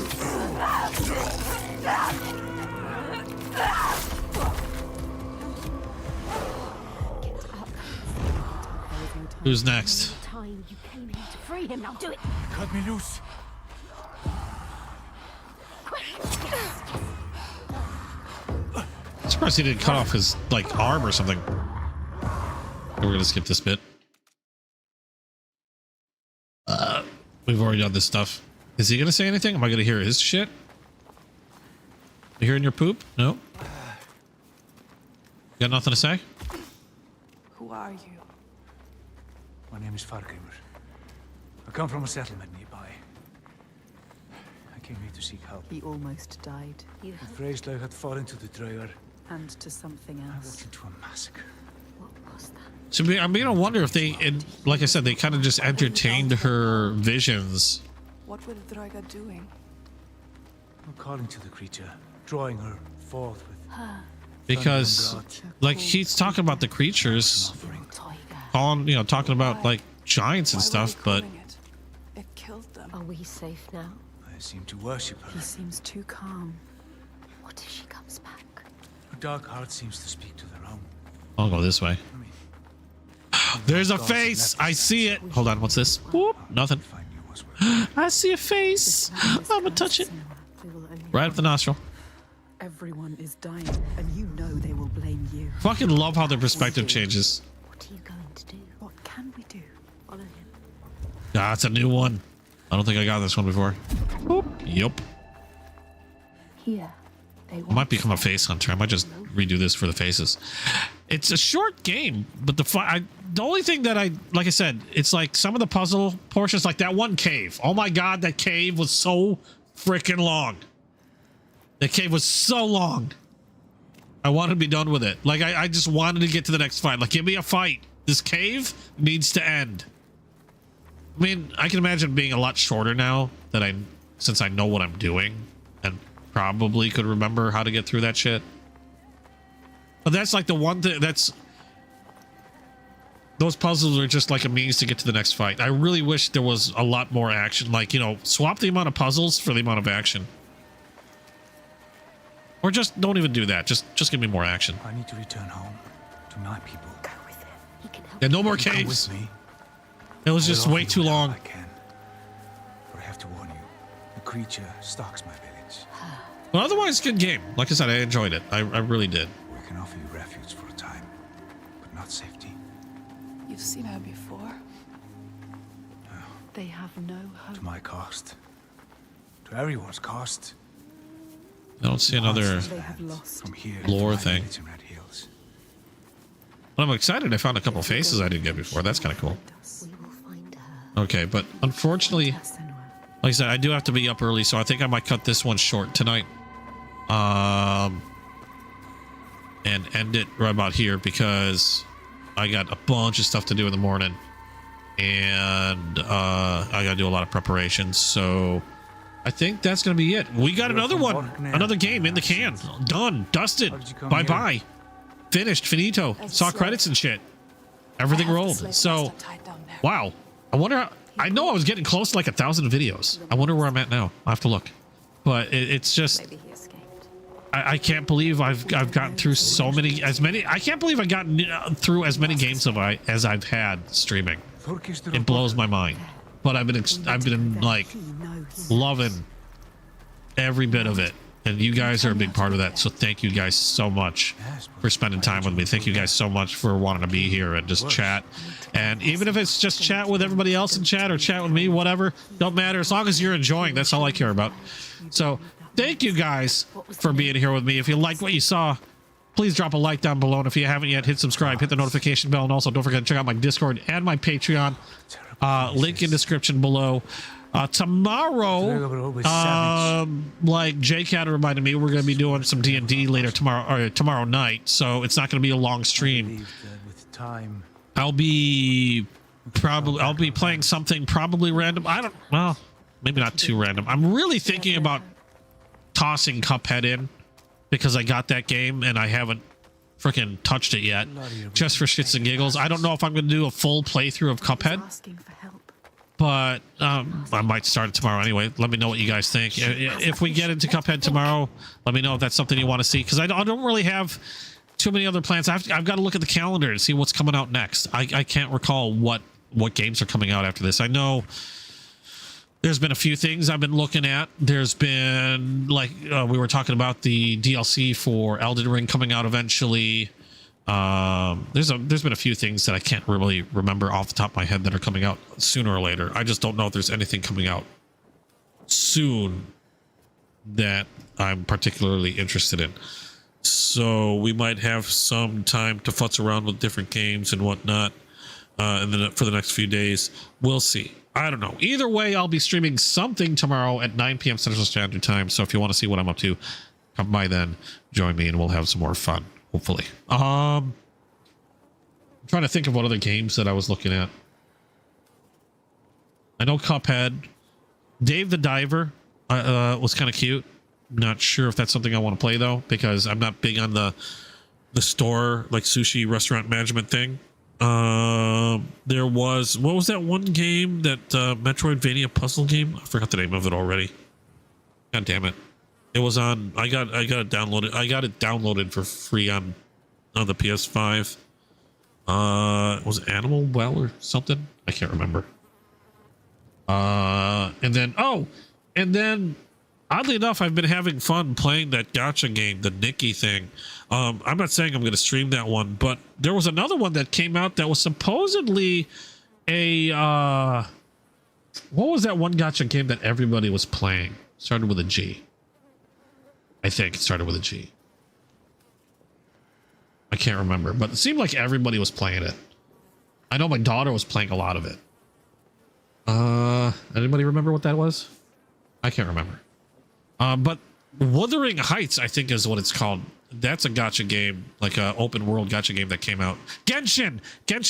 Who's next? Time you came here to free him. Now do it. Cut me loose. I'm surprised he didn't cut off his like arm or something. We're gonna skip this bit. We've already done this stuff. Is he gonna say anything? Am I gonna hear his shit? You hearing your poop? No. Got nothing to say? Who are you? My name is Fargrimur. I come from a settlement nearby. I came here to seek help. He almost died. The Freyslaug had fallen to the Draugar. And to something I else. walked into a massacre. What was that? So I'm beginning to wonder if they, like I said, they kind of just entertained her visions. What were the Draugar doing? I'm calling to the creature, drawing her forth with Because, like, he's talking about the creatures, talking about like giants and stuff, but It killed them. Are we safe now? I seem to worship her. He seems too calm. What if she comes back? Her dark heart seems to speak to their own. I'll go this way. There's a face. I see it. Hold on. What's this? Whoop. Nothing. I see a face. I'm gonna touch it. Right up the nostril. Everyone is dying, and you know they will blame you. Fucking love how their perspective changes. What are you going to do? What can we do? Follow him. Ah, it's a new one. I don't think I got this one before. Yup. Here, they I might become a face hunter. I might just redo this for the faces. It's a short game, but the only thing that like I said, it's like some of the puzzle portions, like that one cave. Oh my god, that cave was so freaking long. That cave was so long. I wanted to be done with it. Like I just wanted to get to the next fight. Like, give me a fight. This cave needs to end. I mean, I can imagine being a lot shorter now that since I know what I'm doing and probably could remember how to get through that shit. But that's like the one thing those puzzles are just like a means to get to the next fight. I really wish there was a lot more action. Like, you know, swap the amount of puzzles for the amount of action. Or just don't even do that. Just give me more action. I need to return home to my people. Go with him. He can help. Yeah, no more Come caves. with me. It was just way too long. I can. But I have to warn you. The creature stalks my village. But otherwise, good game. Like I said, I enjoyed it. I really did. We can offer you refuge for a time, but not safety. You've seen her before. They have no hope. To my cost. To everyone's cost. I don't see another They have lost. From here. lore thing. Village in Red Hills. But I'm excited. I found a couple faces I didn't get before. That's kind of cool. We will find her. Okay, but unfortunately, Senua. like I said, I do have to be up early, so I think I might cut this one short tonight. And end it right about here because I got a bunch of stuff to do in the morning. And I got to do a lot of preparations, so I think that's going to be it. We got another one, another game in the can. Done, dusted, bye-bye. Finished, finito. Saw credits and shit. Everything rolled. So, wow. I wonder how, I know I was getting close to like 1,000 videos. I wonder where I'm at now. I'll have to look. But it's just, I can't believe I've gotten through so many, I can't believe I've gotten through as many games as I've had streaming. It blows my mind. But I've been like loving every bit of it. And you guys are a big part of that. So thank you guys so much for spending time with me. Thank you guys so much for wanting to be here and just chat. And even if it's just chat with everybody else in chat or chat with me, whatever, don't matter. As long as you're enjoying, that's all I care about. So thank you guys for being here with me. If you liked what you saw, please drop a like down below. And if you haven't yet, hit subscribe, hit the notification bell. And also don't forget to check out my Discord and my Patreon. Link in description below. Tomorrow, like J-Cat reminded me, we're going to be doing some D&D later tomorrow night, so it's not going to be a long stream. I'll be playing something probably random. Well, maybe not too random. I'm really thinking about tossing Cuphead in because I got that game and I haven't freaking touched it yet, just for shits and giggles. I don't know if I'm going to do a full playthrough of Cuphead. But I might start it tomorrow anyway. Let me know what you guys think. If we get into Cuphead tomorrow, let me know if that's something you want to see. Because I don't really have too many other plans. I've got to look at the calendar to see what's coming out next. I can't recall what games are coming out after this. I know there's been a few things I've been looking at. There's been, like, we were talking about the DLC for Elden Ring coming out eventually. There's been a few things that I can't really remember off the top of my head that are coming out sooner or later. I just don't know if there's anything coming out soon that I'm particularly interested in. So we might have some time to futz around with different games and whatnot, and then for the next few days, we'll see. I don't know. Either way, I'll be streaming something tomorrow at 9 p.m. Central Standard Time. So if you want to see what I'm up to, come by then, join me, and we'll have some more fun. Hopefully. I'm trying to think of what other games that I was looking at. I know Cuphead. Dave the Diver was kind of cute. Not sure if that's something I want to play though, because I'm not big on the store, like sushi restaurant management thing. There was, what was that one game, that Metroidvania puzzle game? I forgot the name of it already. God damn it. It was on, I got it downloaded. I got it downloaded for free on the PS5. Was it Animal Well or something? I can't remember. And then oddly enough, I've been having fun playing that gacha game, the Nikki thing. I'm not saying I'm going to stream that one, but there was another one that came out that was supposedly a what was that one gacha game that everybody was playing? Started with a G. I think it started with a G. I can't remember, but it seemed like everybody was playing it. I know my daughter was playing a lot of it. Anybody remember what that was? I can't remember. But Wuthering Heights, I think is what it's called. That's a gacha game, like a open world gacha game that came out. Genshin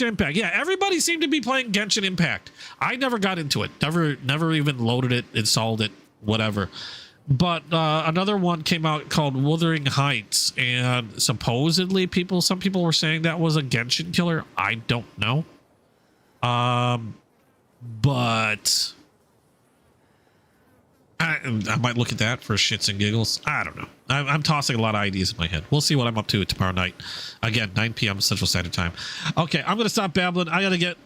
Impact. Yeah, everybody seemed to be playing Genshin Impact. I never got into it. Never even loaded it, installed it, whatever. But another one came out called Wuthering Heights, and supposedly some people were saying that was a Genshin killer. I don't know. But I might look at that for shits and giggles. I don't know. I'm tossing a lot of ideas in my head. We'll see what I'm up to tomorrow night. Again, 9 p.m. Central Standard Time. Okay, I'm gonna stop babbling. I gotta get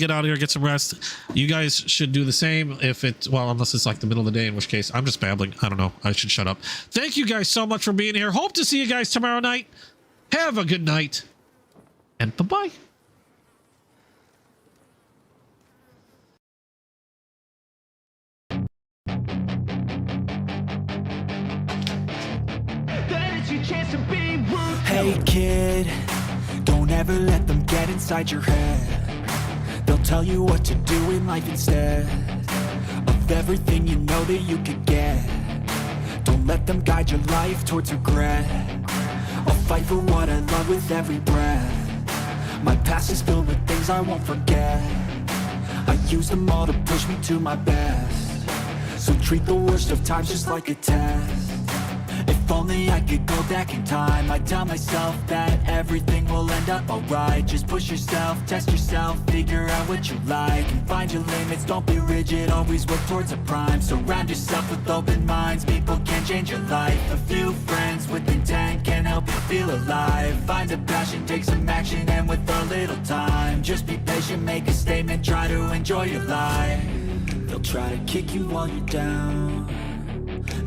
out of here, get some rest. You guys should do the same. Unless it's like the middle of the day, in which case I'm just babbling. I don't know. I should shut up. Thank you guys so much for being here. Hope to see you guys tomorrow night. Have a good night, and bye-bye. Hey kid, don't ever let them get inside your head. They'll tell you what to do in life instead of everything you know that you could get. Don't let them guide your life towards regret. I'll fight for what I love with every breath. My past is filled with things I won't forget. I use them all to push me to my best. So treat the worst of times just like a test. If only I could go back in time, I'd tell myself that everything will end up alright. Just push yourself, test yourself, figure out what you like, and find your limits, don't be rigid, always work towards a prime. Surround yourself with open minds, people can change your life. A few friends with intent can help you feel alive. Find a passion, take some action, and with a little time, just be patient, make a statement, try to enjoy your life. They'll try to kick you while you're down.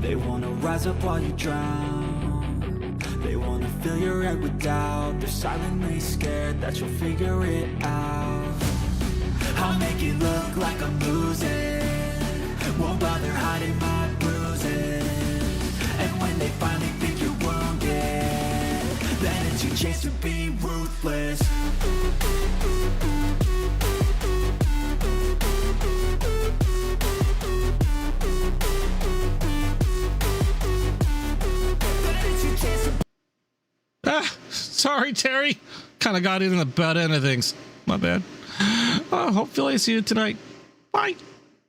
They wanna rise up while you drown. They wanna fill your head with doubt. They're silently scared that you'll figure it out. I'll make it look like I'm losing. Won't bother hiding my bruises. And when they finally think you're wounded, then it's your chance to be ruthless. Sorry, Terry. Kind of got in the butt end of things. My bad. Hopefully I see you tonight. Bye.